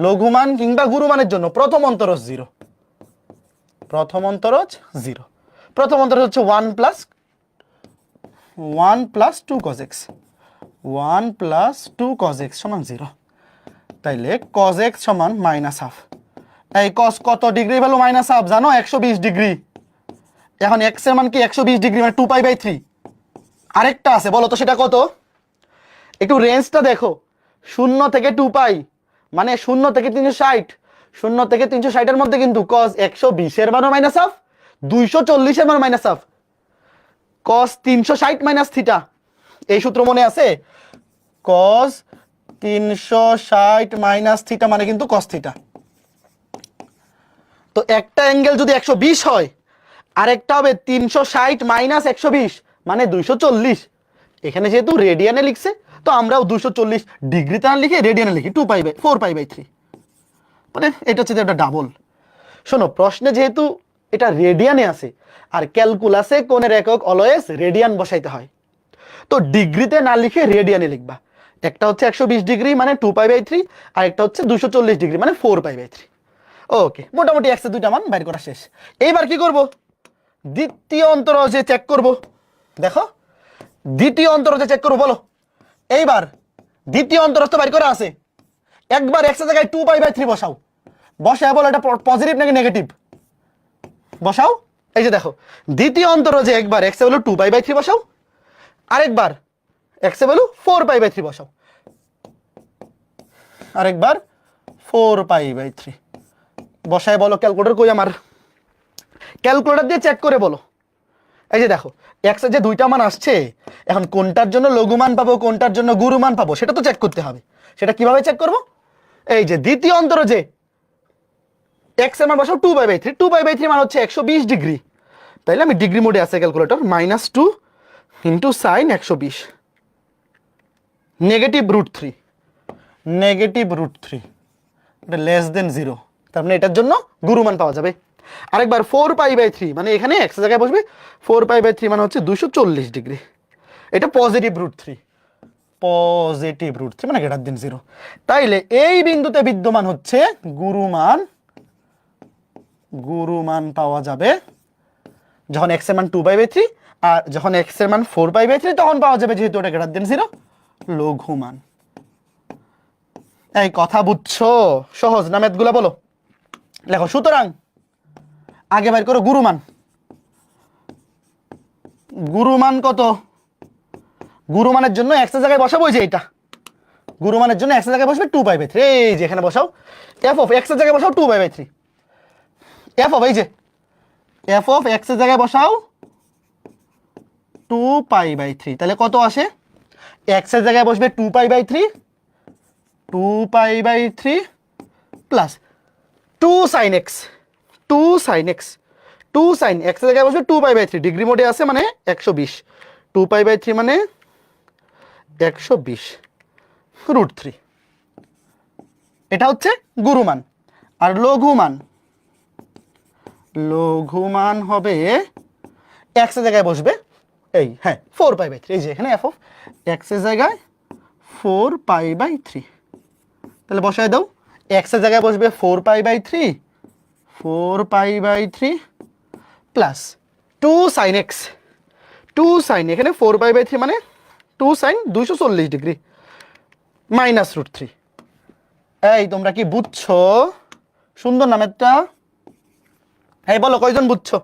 লঘুমান কিংবা গুরুমানের জন্য প্রথম অন্তরজ 0, প্রথম অন্তরজ 0। প্রথম অন্তরজ হচ্ছে 1 plus 2 cos x, 1 plus 2 cos x সমান 0। তাইলে cos x সমান -1/2। এই cos কত ডিগ্রি ভ্যালু -1/2 জানো? 120 ডিগ্রি। এখন x এর মান কি 120 ডিগ্রি মানে 2π/3। আরেকটা আছে, বলো তো সেটা কত? একটু রেঞ্জটা দেখো, 0 থেকে 2 পাই মানে 0 থেকে 360, 0 থেকে 360 এর মধ্যে কিন্তু cos 120 এর মানও -1/2, 240 এর মানও -1/2, cos 360 - থিটা। এই সূত্র মনে আছে? cos 360 - থিটা মানে কিন্তু cos থিটা। তো একটা অ্যাঙ্গেল যদি 120 হয়, আরেকটা হবে 360 - 120 মানে 240। এখানে যেহেতু রেডিয়ানে লিখছে, তো আমরাও 240 ডিগ্রিতে না লিখে রেডিয়ানে লিখি, 4π/3। মানে এটা হচ্ছে একটা ডাবল। শোনো, প্রশ্নে যেহেতু এটা রেডিয়ানে আছে, আর ক্যালকুলাসে কোণের একক অলওয়েজ রেডিয়ান বসাইতে হয়, তো ডিগ্রিতে না লিখে রেডিয়ানে লিখবা। একটা হচ্ছে 120 ডিগ্রি মানে 2π/3, আর একটা হচ্ছে 240 ডিগ্রি মানে 4π/3। ওকে, মোটামুটি এক্স এর 2টা মান বাইর করা শেষ। এইবার কি করব? দ্বিতীয় অন্তরজে চেক করব। দেখো দ্বিতীয় অন্তরজে চেক করব, বলো। এইবার দ্বিতীয় অন্তরজ তো বাইর করা আছে, একবার এক্স এর জায়গায় 2π/3 বসাও, বসায় বলো এটা পজিটিভ নাকি নেগেটিভ, বসাও। এই যে দেখো দ্বিতীয় অন্তরজে একবার এক্স এর ভ্যালু 2π/3 বসাও, আরেকবার এক্স এর ভ্যালু 4π/3 বসাও, আরেকবার 4π/3 বসায় বলো। ক্যালকুলেটর কই আমার? ক্যালকুলেটর দিয়ে চেক করে বলো। এই যে দেখো এক্স এর যে 2টা মান আসছে, এখন কোনটার জন্য লঘুমান পাবো কোনটার জন্য গুরুমান পাবো সেটা তো চেক করতে হবে। সেটা কিভাবে চেক করব? এই যে দ্বিতীয় অন্তরজে এক্স এর মান বসাও 2π/3, 2π/3 মান হচ্ছে 120 ডিগ্রি। তাইলে আমি ডিগ্রি মোডে আছে ক্যালকুলেটর, -2 ইন্টু সাইন 120 -√3, -√3, এটা লেস দেন 0, তার মানে এটার জন্য গুরুমান পাওয়া যাবে। আরেকবার 4π/3 মানে এখানে এক্স এর জায়গায় বসবে, 4π/3 মানে হচ্ছে 240 ডিগ্রি, এটা +√3, +√3 মানে >0। তাইলে এই বিন্দুতে বিদ্যমান হচ্ছে গুরুমান পাওয়া যাবে যখন এক্স এর মান 2π/3, আর যখন এক্স এর মান 4π/3 তখন পাওয়া যাবে, যেহেতু এটা >0, লঘুমান। এই কথা বুঝছো? সহজ না ম্যাথগুলো? বলো। লেখো, সুতরাং আগে বের করো গুরুমান। গুরুমান কত? গুরুমানের জন্য এক্স এর জায়গায় বসাবো, যে এটা গুরুমানের জন্য এক্স এর জায়গায় বসবে 2π/3, এই যে এখানে বসাও, এফ অফ এক্স এর জায়গায় বসাও 2π/3, এফ অফ এই যে এফ অফ এক্স এর জায়গায় বসাও 2π/3। তাহলে কত আসে? এক্স এর জায়গায় বসবে 2π/3, 2π/3 plus 2 sin x 2 sin x 2 sin x এর জায়গায় বসবে 2π/3 ডিগ্রি মোডে আছে মানে 120 2π/3 মানে 120 √3 এটা হচ্ছে গুরুমান আর লঘুমান হবে x এর জায়গায় বসবে এই হ্যাঁ 4π/3 এই যে এখানে f অফ x এর জায়গায় 4π/3 তাহলে বসায় দাও x এর জায়গায় বসবে 4π/3 প্লাস 2 sin x 2 sin এখানে 4π/3 মানে 2 sin 240 ডিগ্রি মাইনাস √3 এই তোমরা কি বুঝছো সুন্দর নামেরটা এই বলো কয়জন বুঝছো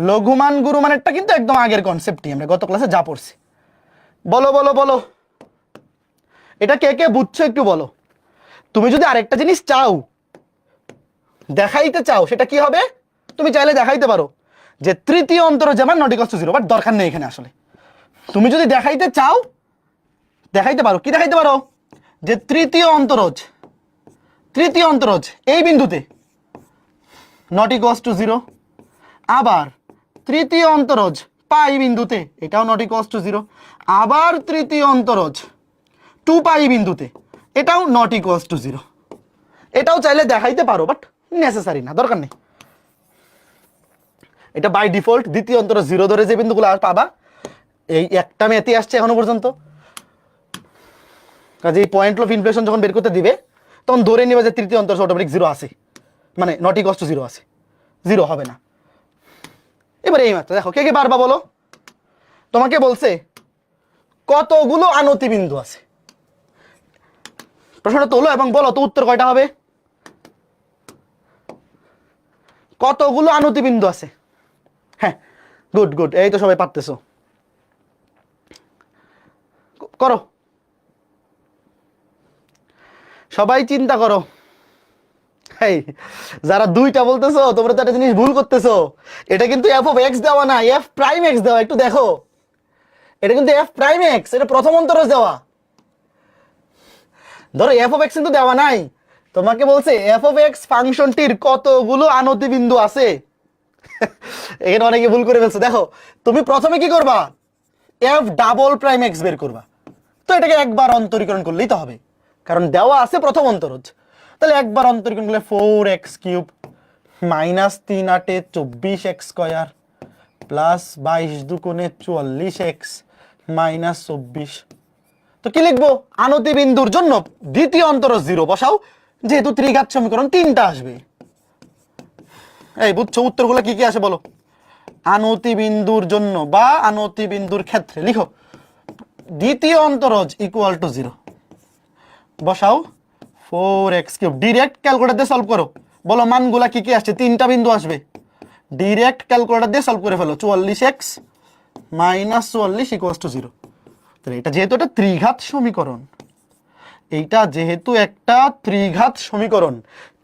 লঘুমান গুরুমানেরটা কিন্তু একদম আগের কনসেপ্টই আমরা গত ক্লাসে যা পড়ছি বলো বলো বলো এটা কে কে বুঝছো একটু বলো তুমি যদি আরেকটা জিনিস চাও দেখাইতে চাও সেটা কি হবে তুমি চাইলে দেখাইতে পারো যে তৃতীয় অন্তরজ যেমন নট ইকুয়ালস টু 0 বাট দরকার নেই এখানে আসলে তুমি যদি দেখাইতে চাও দেখাইতে পারো কি দেখাইতে পারো যে তৃতীয় অন্তরজ এই বিন্দুতে নট ইকুয়ালস টু 0 আবার তৃতীয় অন্তরজ পাই বিন্দুতে এটাও নট ইকুয়ালস টু 0 আবার তৃতীয় অন্তরজ 2π বিন্দুতে এটাও নট ইকুয়ালস টু 0 এটাও চাইলে দেখাইতে পারো বাট নেসেসারি না দরকার নেই এটা বাই ডিফল্ট দ্বিতীয় অন্তরজ 0 ধরে যে বিন্দুগুলো পাবা এই একটা ম্যাথই আসছে এখনো পর্যন্ত কাজে এই পয়েন্ট অফ ইনফ্লেশন যখন বের করতে দিবে তখন ধরে নিবে যে তৃতীয় অন্তরজ অটোমেটিক 0 আছে মানে নট ইকুয়ালস টু 0 আছে 0 হবে না এবার এই মাত্রা দেখো কে কে পারবা বলো তোমাকে বলছে কতগুলো আনতি বিন্দু আছে প্রশ্নটা তোলো এবং বলো তো উত্তর কয়টা হবে কতগুলো আনতি বিন্দু আছে হ্যাঁ গুড গুড এই তো সবাই পারতেছো করো সবাই চিন্তা করো এই যারা দুইটা বলতেছো তোমরা তো একটা জিনিস ভুল করতেছো এটা কিন্তু f অফ x দেওয়া না f প্রাইম x দেওয়া একটু দেখো এটা কিন্তু f প্রাইম x এটা প্রথম অন্তরজ দেওয়া ধরো f অফ x কিন্তু দেওয়া নাই তোমাকে বলছে f অফ x ফাংশনটির কতগুলো আনতি বিন্দু আছে এখানে অনেকে ভুল করে ফেলছে দেখো তুমি প্রথমে কি করবা f ডাবল প্রাইম x বের করবা তো এটাকে একবার অন্তরীকরণ করলেই তো হবে কারণ দেওয়া আছে প্রথম অন্তরজ তাহলে একবার অন্তরীকরণ করলে 4x³ মাইনাস 3 × 8 24x² প্লাস 22 দুগুণে 44x মাইনাস 24 তো কি লিখবো আনতি বিন্দুর জন্য দ্বিতীয় অন্তরজ 0 বসাও যেহেতু ত্রিঘাত সমীকরণ তিনটা আসবে এই বুঝছো উত্তরগুলো কি কি আসে বলো আনতি বিন্দুর জন্য বা আনতি বিন্দুর ক্ষেত্রে লিখো দ্বিতীয় অন্তরজ ইকুয়াল টু 0 বসাও 4x³ ডাইরেক্ট ক্যালকুলেটর দিয়ে সলভ করো বলো মানগুলা কি কি আসছে তিনটা বিন্দু আসবে ডাইরেক্ট ক্যালকুলেটর দিয়ে সলভ করে ফেলো 44x মাইনাস 44 ইকুয়ালস টু 0 তাহলে এটা যেহেতু একটা ত্রিঘাত সমীকরণ এইটা যেহেতু একটা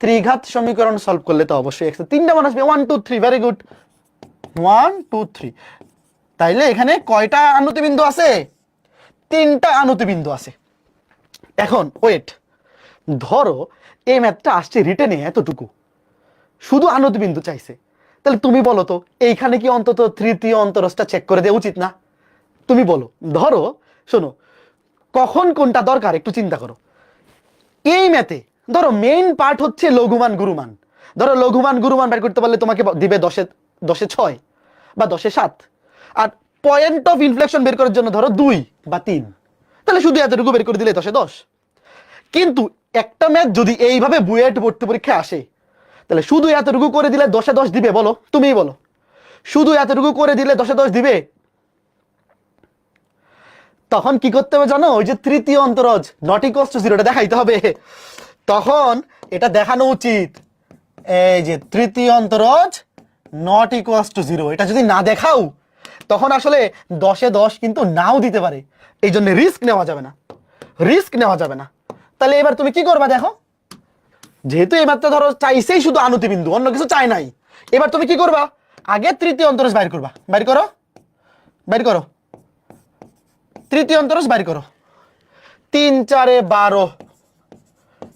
ত্রিঘাত সমীকরণ সলভ করলে তো অবশ্যই x এর তিনটা মান আসবে 1 2 3 ভেরি গুড 1 2 3 তাইলে এখানে কয়টা আনতি বিন্দু আছে তিনটা আনতি বিন্দু আছে এখন ওয়েট ধরো এই ম্যাথটা আসছে রিটেনে এতটুকু শুধু আনতি বিন্দু চাইছে তাহলে তুমি বলো তো এইখানে কি অন্তত তৃতীয় অন্তরজটা চেক করে দেওয়া উচিত না তুমি বলো ধরো শোনো কখন কোনটা দরকার একটু চিন্তা করো এই ম্যাথে ধরো মেইন পার্ট হচ্ছে লঘুমান গুরুমান ধরো লঘুমান গুরুমান বের করতে পারলে তোমাকে দিবে 10-এ 6 বা 10-এ 7 আর পয়েন্ট অফ ইনফ্লেকশন বের করার জন্য ধরো 2 বা 3 তাহলে শুধু এতটুকু বের করে দিলে 10-এ 10 কিন্তু একটা ম্যাথ যদি এইভাবে বুয়েট ভর্তি পরীক্ষা আসে তাহলে শুধু এতটুকু করে দিলে 10-এ 10 দিবে বলো তুমিই বলো শুধু এতটুকু করে দিলে 10-এ 10 দিবে তখন কি করতে হবে জানো ওই যে তৃতীয় অন্তরজ নট ইকুয়ালস টু 0 এটা দেখাইতে হবে তখন এটা দেখানো উচিত এই যে তৃতীয় অন্তরজ নট ইকুয়ালস টু 0 এটা যদি না দেখাও তখন আসলে 10-এ 10 কিন্তু নাও দিতে পারে এই জন্য রিস্ক নেওয়া যাবে না তাহলে এবার তুমি কি করবা দেখো যেহেতু এই মাত্রা ধরো চাইছেই শুধু আনতি বিন্দু অন্য কিছু চাই নাই এবার তুমি কি করবা আগে তৃতীয় অন্তরজ বাইর করবা বাইর করো তৃতীয় অন্তরজ বাইর করো 3 4 12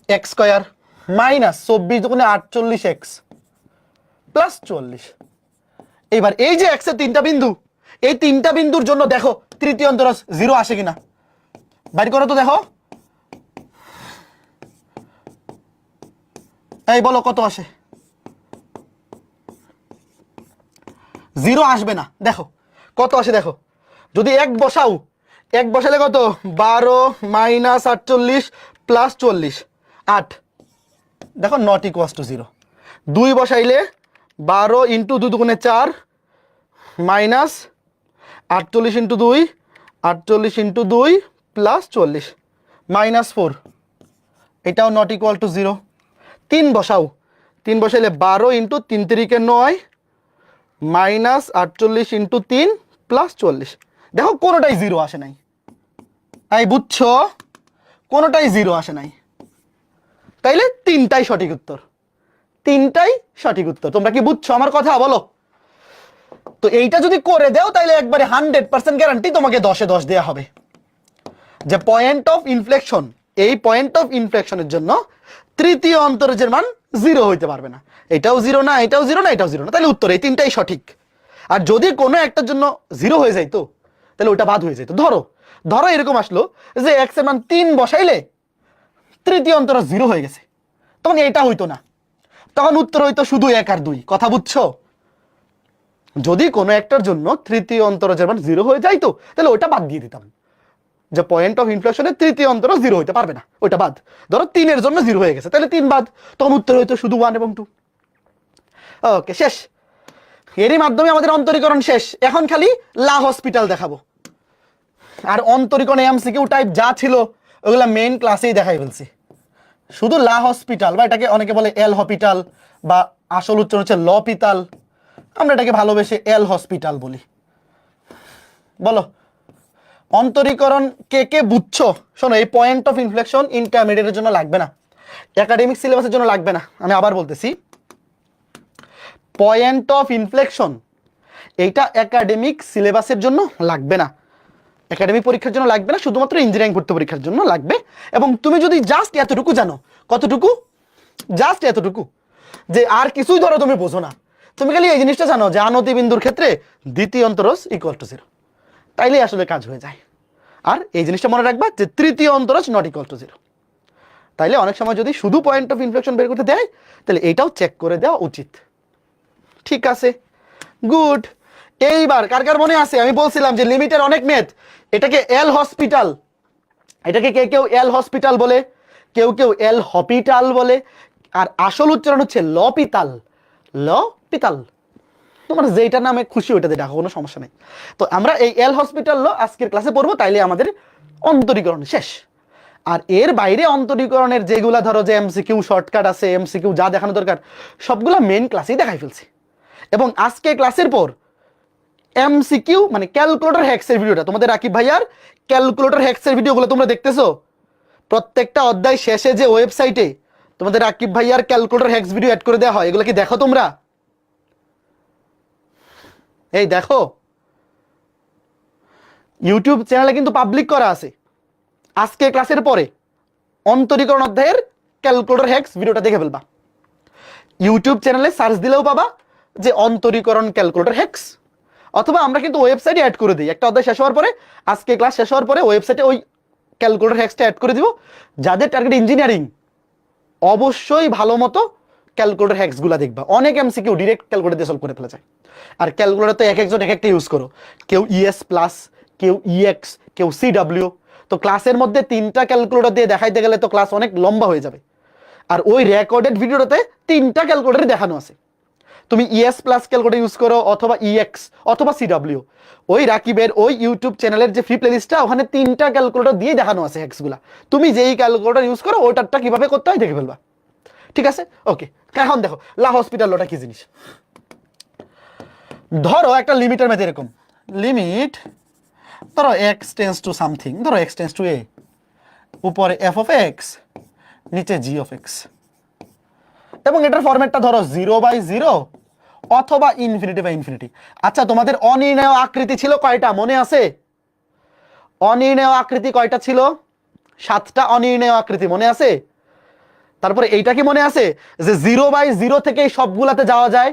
এক্স স্কয়ার মাইনাস 24 দুগুণে 48 এক্স প্লাস 44। এবার এই যে এক্স এর তিনটা বিন্দু, এই তিনটা বিন্দুর জন্য দেখো তৃতীয় অন্তরজ 0 আসে কিনা, বাইর করো তো দেখো। এই বলো কত আসে? 0 আসবে না। দেখো কত আসে দেখো, যদি এক বসাও, এক বসালে কত, 12 মাইনাস 48 প্লাস 40 8, দেখো নট ইকুয়ালস টু 0। 2 বসাইলে 12 ইন্টু 2 দুগুণে 4 minus 48 into 2 48 into 2 plus 40 minus 4, এটাও নট ইকুয়াল টু 0। 3 বসাও, 3 বসাইলে 12 ইন্টু 3 3 9 মাইনাস 48 ইন্টু 3 প্লাস 40, দেখো কোনোটাই 0 আসে নাই। এই বুঝছো, কোনোটাই 0 আসে নাই, তাইলে তিনটাই সঠিক উত্তর, তিনটাই সঠিক উত্তর। তোমরা কি বুঝছো আমার কথা বলো? তো এইটা যদি করে দাও তাইলে একবারে 100% গ্যারান্টি তোমাকে 10-এ 10 দেওয়া হবে। যে পয়েন্ট অফ ইনফ্লেকশন, এই পয়েন্ট অফ ইনফ্লেকশনের জন্য তৃতীয় অন্তরজের মান 0 হইতে পারবে না। এটাও 0 না, এটাও 0 না, এটাও 0 না, তাহলে উত্তর এই তিনটাই সঠিক। আর যদি কোনো একটার জন্য 0 হয়ে যাইতো তাহলে ওটা বাদ হয়ে যেত। ধরো ধরো এরকম আসলো যে এক্স এর মান 3 বসাইলে তৃতীয় অন্তরজ 0 হয়ে গেছে, তখন এটা হইতো না, তখন উত্তর হইতো শুধু 1 আর 2। কথা বুঝছো? যদি কোনো একটার জন্য তৃতীয় অন্তরজের মান 0 হয়ে যাইতো তাহলে ওটা বাদ দিয়ে দিতাম, যে পয়েন্ট অফ ইনফ্লেকশনের তৃতীয় অন্তরজ 0 হইতে পারবে না, ওটা বাদ। ধরো 3 এর জন্য 0 হয়ে গেছে, তাহলে 3 বাদ, তখন উত্তর হইতো শুধু 1 এবং 2। ওকে, শেষ। এরই মাধ্যমে আমাদের অন্তরীকরণ শেষ। এখন খালি লা হসপিটাল দেখাবো। আর অন্তরীকরণ এমসিকিউ টাইপ যা ছিল ওগুলা মেইন ক্লাসেই দেখাই ফেলছি। শুধু লা হসপিটাল, বা এটাকে অনেকে বলে এল হসপিটাল, বা আসল উচ্চারণ হচ্ছে লপিতাল, আমরা এটাকে ভালোবেসে এল হসপিটাল বলি। বলো অন্তরীকরণ কে কে বুঝছো? শোনো, এই পয়েন্ট অফ ইনফ্লেকশন ইন্টারমিডিয়েটের জন্য লাগবে না, একাডেমিক সিলেবাসের জন্য লাগবে না। আমি আবার বলতেছি, পয়েন্ট অফ ইনফ্লেকশন এইটা একাডেমিক সিলেবাসের জন্য লাগবে না, একাডেমিক পরীক্ষার জন্য লাগবে না, শুধুমাত্র ইঞ্জিনিয়ারিং ভর্তি পরীক্ষার জন্য লাগবে। এবং তুমি যদি জাস্ট এতটুকু জানো, কতটুকু, জাস্ট এতটুকু, যে আর কিছুই ধরো তুমি বোঝো না, তুমি খালি এই জিনিসটা জানো যে আনতি বিন্দুর ক্ষেত্রে দ্বিতীয় অন্তরজ ইকুয়াল টু 0, তাইলেই আসলে কাজ হয়ে যায়। আর এই জিনিসটা মনে রাখবা যে তৃতীয় অন্তরজ নট ইকুয়াল টু 0। তাইলে অনেক সময় যদি শুধু পয়েন্ট অফ ইনফ্লেকশন বের করতে দেয় তাহলে এটাও চেক করে দেওয়া উচিত। ঠিক আছে, গুড। এইবার কার কার মনে আছে আমি বলছিলাম যে লিমিটের অনেক মেথ, এটাকে এল হসপিটাল, এটাকে কেউ এল হসপিটাল বলে, কেউ এল হপিটাল বলে, আর আসল উচ্চারণ হচ্ছে লপিতাল, লপিতাল। তোমার যেটা নামে খুশি ওইটাতে ডাকো, কোনো সমস্যা নেই। তো আমরা এই এল হসপিটাল আজকের ক্লাসে পড়বো, তাইলে আমাদের অন্তরীকরণ শেষ। আর এর বাইরে অন্তরীকরণের যেগুলা ধরো যে এমসিকিউ শর্টকাট আছে, এমসিকিউ যা দেখানো দরকার সবগুলা মেইন ক্লাসেই দেখাই ফেলছি। এবং আজকে ক্লাসের পর এমসিকিউ মানে ক্যালকুলেটর হ্যাক্সের ভিডিওটা, তোমাদের রাকিব ভাইয়ার ক্যালকুলেটর হ্যাক্সের ভিডিওগুলো তোমরা দেখতেছো, প্রত্যেকটা অধ্যায় শেষে যে ওয়েবসাইটে তোমাদের রাকিব ভাইয়ার ক্যালকুলেটর হ্যাক্স ভিডিও অ্যাড করে দেওয়া হয়, এগুলো কি দেখো তোমরা? এই দেখো, ইউটিউব চ্যানেলে কিন্তু পাবলিক করা আছে। আজকে ক্লাসের পরে অন্তরীকরণ অধ্যায়ের ক্যালকুলেটর হ্যাক্স ভিডিওটা দেখে ফেলবা, ইউটিউব চ্যানেলে সার্চ দিলেও পাবা যে অন্তরীকরণ ক্যালকুলেটর হ্যাক্স, অথবা আমরা কিন্তু ওয়েবসাইটে অ্যাড করে দিই। একটা অধ্যায় শেষ হওয়ার পরে, আজকে ক্লাস শেষ হওয়ার পরে ওয়েবসাইটে ওই ক্যালকুলেটর হ্যাক্সটা অ্যাড করে দিব। যাদের টার্গেট ইঞ্জিনিয়ারিং অবশ্যই ভালো মতো ক্যালকুলেটর হ্যাক্সগুলো দেখবা, অনেক এমসিকিউ ডাইরেক্ট ক্যালকুলেটর দিয়ে সলভ করে ফেলা যায়। আর ক্যালকুলেটর তো এক একজন এক একটা ইউজ করো, কেউ ইএস প্লাস, কেউ ইএক্স, কেউ সিডব্লিউ। তো ক্লাসের মধ্যে 3টা ক্যালকুলেটর দিয়ে দেখাইতে গেলে তো ক্লাস অনেক লম্বা হয়ে যাবে। আর ওই রেকর্ডেড ভিডিওটাতে 3টা ক্যালকুলেটর দেখানো আছে। তুমি ইএস প্লাস ক্যালকুলেটর ইউজ করো, অথবা ইএক্স, অথবা সিডব্লিউ, ওই রাকিবের ওই ইউটিউব চ্যানেলের যে ফ্রি প্লেলিস্টটা, ওখানে 3টা ক্যালকুলেটর দিয়ে দেখানো আছে হ্যাক্সগুলা। তুমি যেই ক্যালকুলেটর ইউজ করো ওটারটা কিভাবে করতে হয় দেখে ফেলবা। ঠিক আছে, ওকে। এখন দেখো লা হসপিটাল লটা কি জিনিস। ধরো একটা লিমিটের মধ্যে এরকম লিমিট, ধরো এক্স টেন্স টু সামথিং, ধরো এক্স টেন্স টু এ, উপরে এফ অফ এক্স, নিচে জি অফ এক্স, এবং এটার ফরম্যাটটা ধরো 0/0 অথবা ইনফিনিটি/ইনফিনিটি। আচ্ছা, তোমাদের অনির্ণেয় আকৃতি ছিল কয়টা মনে আছে? অনির্ণেয় আকৃতি কয়টা ছিল? 7টা অনির্ণেয় আকৃতি মনে আছে? তারপরে এইটা কি মনে আছে যে 0/0 থেকে এই সবগুলাতে যাওয়া যায়,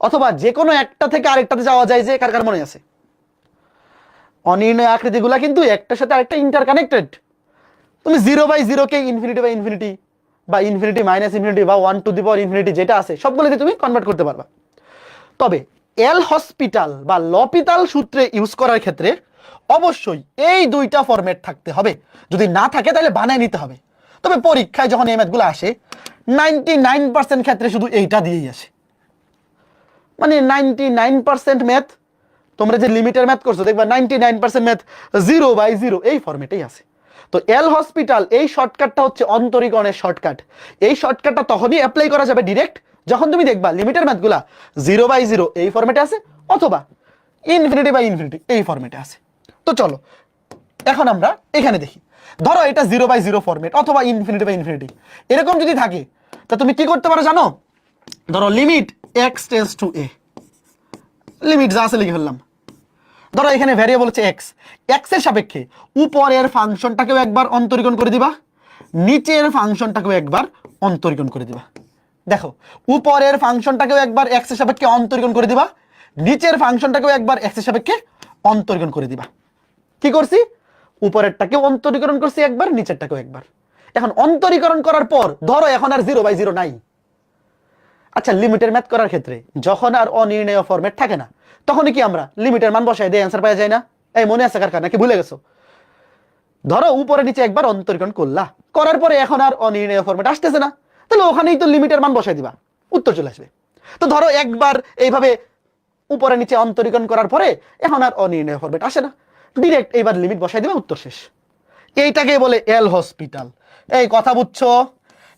অথবা যে কোনো একটা থেকে আরেকটাতে যাওয়া যায়, যে কার কার মনে আছে? অনির্ণয় আকৃতিগুলা কিন্তু একটার সাথে আরেকটা ইন্টারকানেক্টেড। তুমি 0/0 কে ইনফিনিটি বা ইনফিনিটি মাইনাস ইনফিনিটি বা 1⁻∞ যেটা আছে সবগুলোতে তুমি কনভার্ট করতে পারবা। তবে এল হসপিটাল বা লপিতাল সূত্রে ইউজ করার ক্ষেত্রে অবশ্যই এই দুইটা ফরম্যাট থাকতে হবে। যদি না থাকে তাহলে বানায় নিতে হবে। তবে পরীক্ষায় যখন এই ম্যাথগুলো আসে 99% ক্ষেত্রে শুধু এইটা দিয়েই আসে। মানে 99% ম্যাথ, তোমরা যে লিমিটের ম্যাথ করছো দেখবা 99% ম্যাথ 0/0 এই ফরম্যাটেই আছে। তো এল হসপিটাল এই শর্টকাটটা হচ্ছে অন্তরীকরণের শর্টকাট। এই শর্টকাটটা তখনই অ্যাপ্লাই করা যাবে ডিরেক্ট যখন তুমি দেখবা লিমিটের ম্যাথগুলা 0/0 এই ফরম্যাটে আছে, অথবা ইনফিনিটি এই ফরম্যাটে আছে। তো চলো এখন আমরা এখানে দেখি। ধরো এটা 0/0 ফরম্যাট অথবা ইনফিনিটি এরকম যদি থাকে, তা তুমি কি করতে পারো জানো? ধরো limit x tends two a, limit যা আছে লিখে ফেললাম। ধরো এখানে ভ্যারিয়েবল হচ্ছে x, x এর সাপেক্ষে উপরের ফাংশনটাকেও একবার অন্তরীকরণ করে দিবা, নিচের ফাংশনটাকেও একবার অন্তরীকরণ করে দিবা। দেখো উপরের ফাংশনটাকেও একবার x এর সাপেক্ষে অন্তরীকরণ করে দিবা, নিচের ফাংশনটাকেও একবার x এর সাপেক্ষে অন্তরীকরণ করে দিবা। কি করছি? উপরেরটাকেও অন্তরীকরণ করছি একবার, নিচেরটাকেও একবার। এখন অন্তরীকরণ করার পর ধরো এখন আর 0/0 নাই। আচ্ছা, লিমিটের ম্যাথ করার ক্ষেত্রে যখন আর অনির্ণয় ফরম্যাট থাকে না, তখনই কি আমরা লিমিটের মান বসাই দিয়ে অ্যান্সার পাওয়া যায় না? এই মনে আছে কার কার, নাকি ভুলে গেছো? ধরো উপরে নিচে একবার অন্তরীকরণ করলা, করার পরে এখন আর অনির্ণয় ফরম্যাট আসতেছে না, তাহলে ওখানেই তো লিমিটের মান বসাই দিবা, উত্তর চলে আসবে। তো ধরো একবার এইভাবে উপরে নিচে অন্তরীকরণ করার পরে এখন আর অনির্ণয় ফরম্যাট আসে না, ডিরেক্ট এইবার লিমিট বসাই দিবা, উত্তর শেষ। এইটাকে বলে এল হসপিটাল। এই কথা বুঝছো?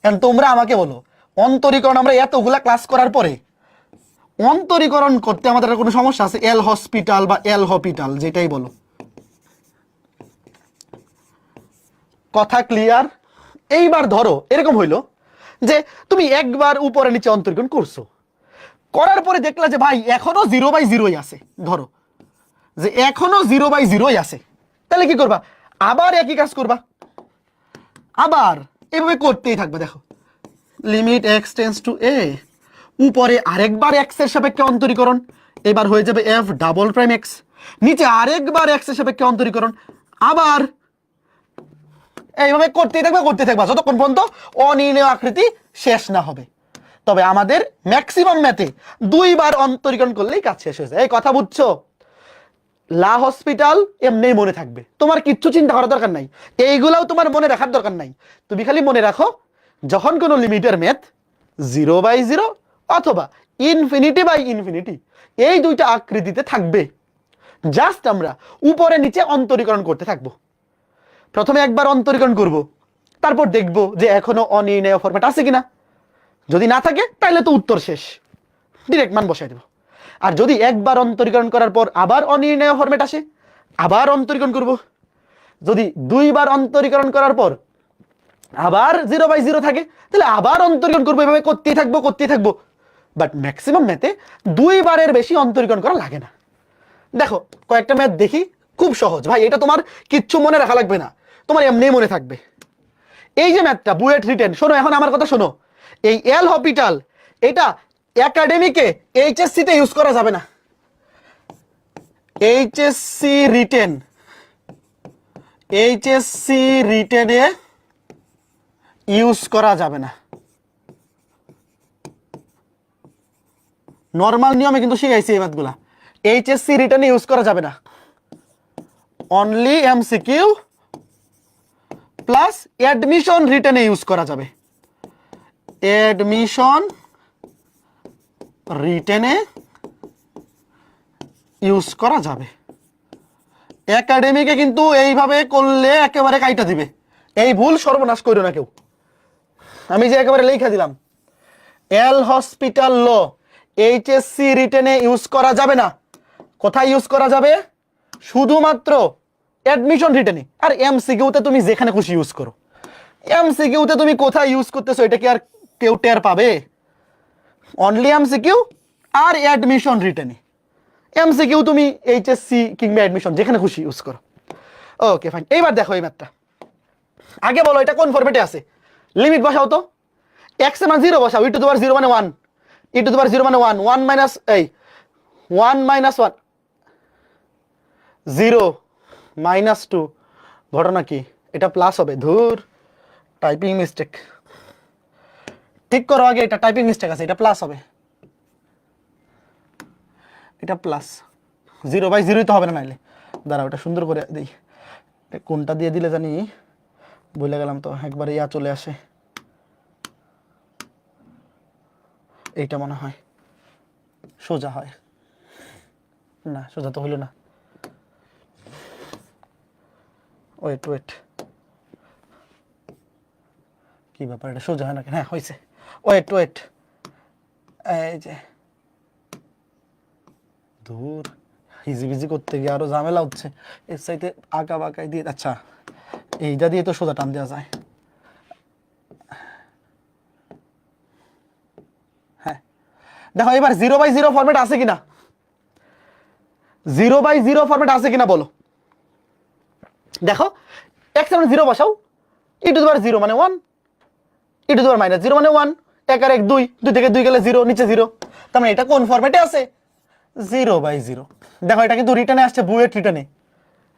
এখন তোমরা আমাকে বলো, অন্তরীকরণ আমরা এতগুলা ক্লাস করার পরে অন্তরীকরণ করতে আমাদের কোনো সমস্যা আছে? এল হসপিটাল বা এল হপিটাল যেটাই বলো, কথা ক্লিয়ার? এইবার ধরো এরকম হইলো যে তুমি একবার উপরে নিচে অন্তরীকরণ করছো, করার পরে দেখলা যে ভাই এখনো 0/0 আছে, ধরো যে এখনো 0/0 আছে, তাহলে কি করবা? আবার একই কাজ করবা, আবার এভাবে করতেই থাকবে। দেখো limit x tends two a, উপরে আরেকবার x এর সাপেক্ষে অন্তরীকরণ, এবার হয়ে যাবে f'(x), নিচে আরেকবার x এর সাপেক্ষে অন্তরীকরণ, আবার এইভাবে করতেই থাকবা যতক্ষণ পর্যন্ত অনির্ণয় আকৃতি শেষ না হবে। তবে আমাদের ম্যাক্সিমাম ম্যাথে দুইবার অন্তরীকরণ করলেই কাজ শেষ হয়ে যায়। এই কথা বুঝছো? লা হসপিটাল এমনি মনে থাকবে, তোমার কিচ্ছু চিন্তা করার দরকার নাই, এইগুলাও তোমার মনে রাখার দরকার নাই। তুমি খালি মনে রাখো যখন কোনো লিমিটের ম্যাথ 0/0 অথবা ইনফিনিটি এই দুইটা আকৃতিতে থাকবে, জাস্ট আমরা উপরে নিচে অন্তরীকরণ করতে থাকবো। প্রথমে একবার অন্তরীকরণ করব, তারপর দেখব যে এখনো অনির্ণয় ফরম্যাট আছে কিনা। যদি না থাকে তাহলে তো উত্তর শেষ, ডিরেক্ট মান বসাই দেব। আর যদি একবার অন্তরীকরণ করার পর আবার অনির্ণয় ফরম্যাট আসে, আবার অন্তরীকরণ করব। যদি দুইবার অন্তরীকরণ করার পর আবার 0/0 থাকে, তাহলে আবার অন্তরীকরণ করবো, এভাবে করতেই থাকবো। বাট ম্যাক্সিমাম ম্যাথে দুইবারের বেশি অন্তরীকরণ করা লাগে না। দেখো কয়েকটা ম্যাথ দেখি, খুব সহজ ভাই, এটা তোমার কিচ্ছু মনে রাখা লাগবে না, তোমার এমনি মনে থাকবে। এই যে ম্যাথটা বুয়েট রিটেন, শোনো এখন আমার কথা শোনো। এই এল হপিটাল এটা একাডেমিকে এইচএসসি তে ইউজ করা যাবে না। এইচএসসি রিটেনে ইউজ করা যাবে না। নর্মাল নিয়মে কিন্তু শিখাইছি এই ম্যাথগুলা, এইচএসসি রিটেনে ইউজ করা যাবে না। অনলি এমসিকিউ প্লাস অ্যাডমিশন রিটেনে ইউজ করা যাবে। অ্যাডমিশন রিটেনে ইউজ করা যাবে। একাডেমিকে কিন্তু এইভাবে করলে একেবারে কাইটা দিবে, এই ভুল সর্বনাশ করো না কেউ। আমি যে একেবারে লেখা দিলাম এল হসপিটাল ল এইচএসসি রিটেনে ইউজ করা যাবে না। কোথায় ইউজ করা যাবে? শুধুমাত্র অ্যাডমিশন রিটেনে। আর এমসিকিউতে তুমি যেখানে খুশি ইউজ করো, এমসিকিউতে তুমি কোথায় ইউজ করতেছো এটা কি আর কেউ টের পাবে? অনলি এমসিকিউ আর অ্যাডমিশন রিটেনে। এমসিকিউ তুমি এইচএসসি কিংবা অ্যাডমিশন যেখানে খুশি ইউজ করো। ওকে ফাইন, এইবার দেখো এই ম্যাথটা। আগে বলো এটা কোন ফরম্যাটে আছে, লিমিট বসাও তো। x এর মান 0 বসাও, e টু দি পাওয়ার 0 মানে 1, e টু দি পাওয়ার 0 মানে 1, 1 মাইনাস 1 0 -2, ঘটনা কি? এটা প্লাস হবে। ধুর, টাইপিং মিস্টেক। ঠিক করো আগে, এটা টাইপিং মিস্টেক আছে, এটা প্লাস হবে, এটা প্লাস। 0/0 তো হবে না নাইলে। দাঁড়াও, এটা সুন্দর করে দিই। কোনটা দিয়ে দিলে জানি, ভুলে গেলাম তো, একবারে ইয়া চলে আসে। এইটা মনে হয় সোজা হয় না, সোজা তো হইল না। ওয়েট, কি ব্যাপার, এটা সোজা হয় না কেন? হ্যাঁ হয়েছে। ওয়েট, এই যে দূর, হিজিবিজি করতে গিয়ে আরো ঝামেলা হচ্ছে। এর সাইতে আঁকা বাঁকাই দিয়ে, আচ্ছা এইটা দিয়ে তো সোজা টান দেওয়া যায়। হ্যাঁ দেখো, এবার 0/0 ফরম্যাট আছে কিনা, 0/0 ফরম্যাট আছে কিনা বলো। দেখো x এর মান 0 বসাও, e টু দি পাওয়ার 0 মানে 1, e টু দি পাওয়ার -0 মানে 1, 1 আর 1 2, 2 থেকে 2 গেলে 0, নিচে 0। তার মানে এটা কোন ফরম্যাটে আছে? 0/0। দেখো এটা কিন্তু রিটার্নে আসছে, বুয়েট রিটার্নে,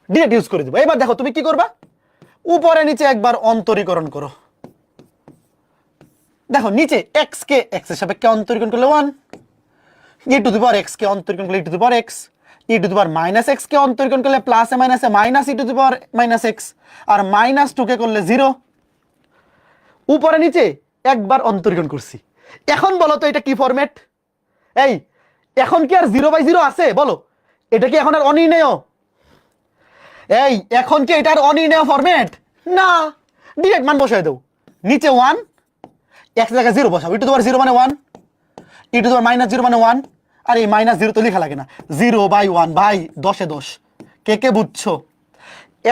ডিরেক্ট ইউজ করে দিব। এবার দেখো তুমি কি করবা, উপরে নিচে একবার অন্তরীকরণ করো। দেখো নিচে x কে x এর সাপেক্ষে অন্তরীকরণ করলে 1, e two the power x কে অন্তরীকরণ করলে e two the power x, e two the power -x কে অন্তরীকরণ করলে প্লাসে মাইনাসে minus e two the power -x, আর -2 কে করলে 0। উপরে নিচে একবার অন্তরীকরণ করছি। এখন বলো তো এটা কি ফরম্যাট? এই এখন কি আর 0/0 আছে বলো? এটা কি এখন আর অনির্ণেয়? এই এখন কি এটার অনির্ণেয় ফরম্যাট? না, ডিরেক্ট মান বসায় দাও। নিচে 1, x জায়গায় 0 বসাও, e টু দি পাওয়ার 0 মানে 1, e টু দি পাওয়ার -0 মানে 1, আর এই -0 তো লেখা লাগে না। 0/1 ভাই, 10-এ 10। কে বুঝছো?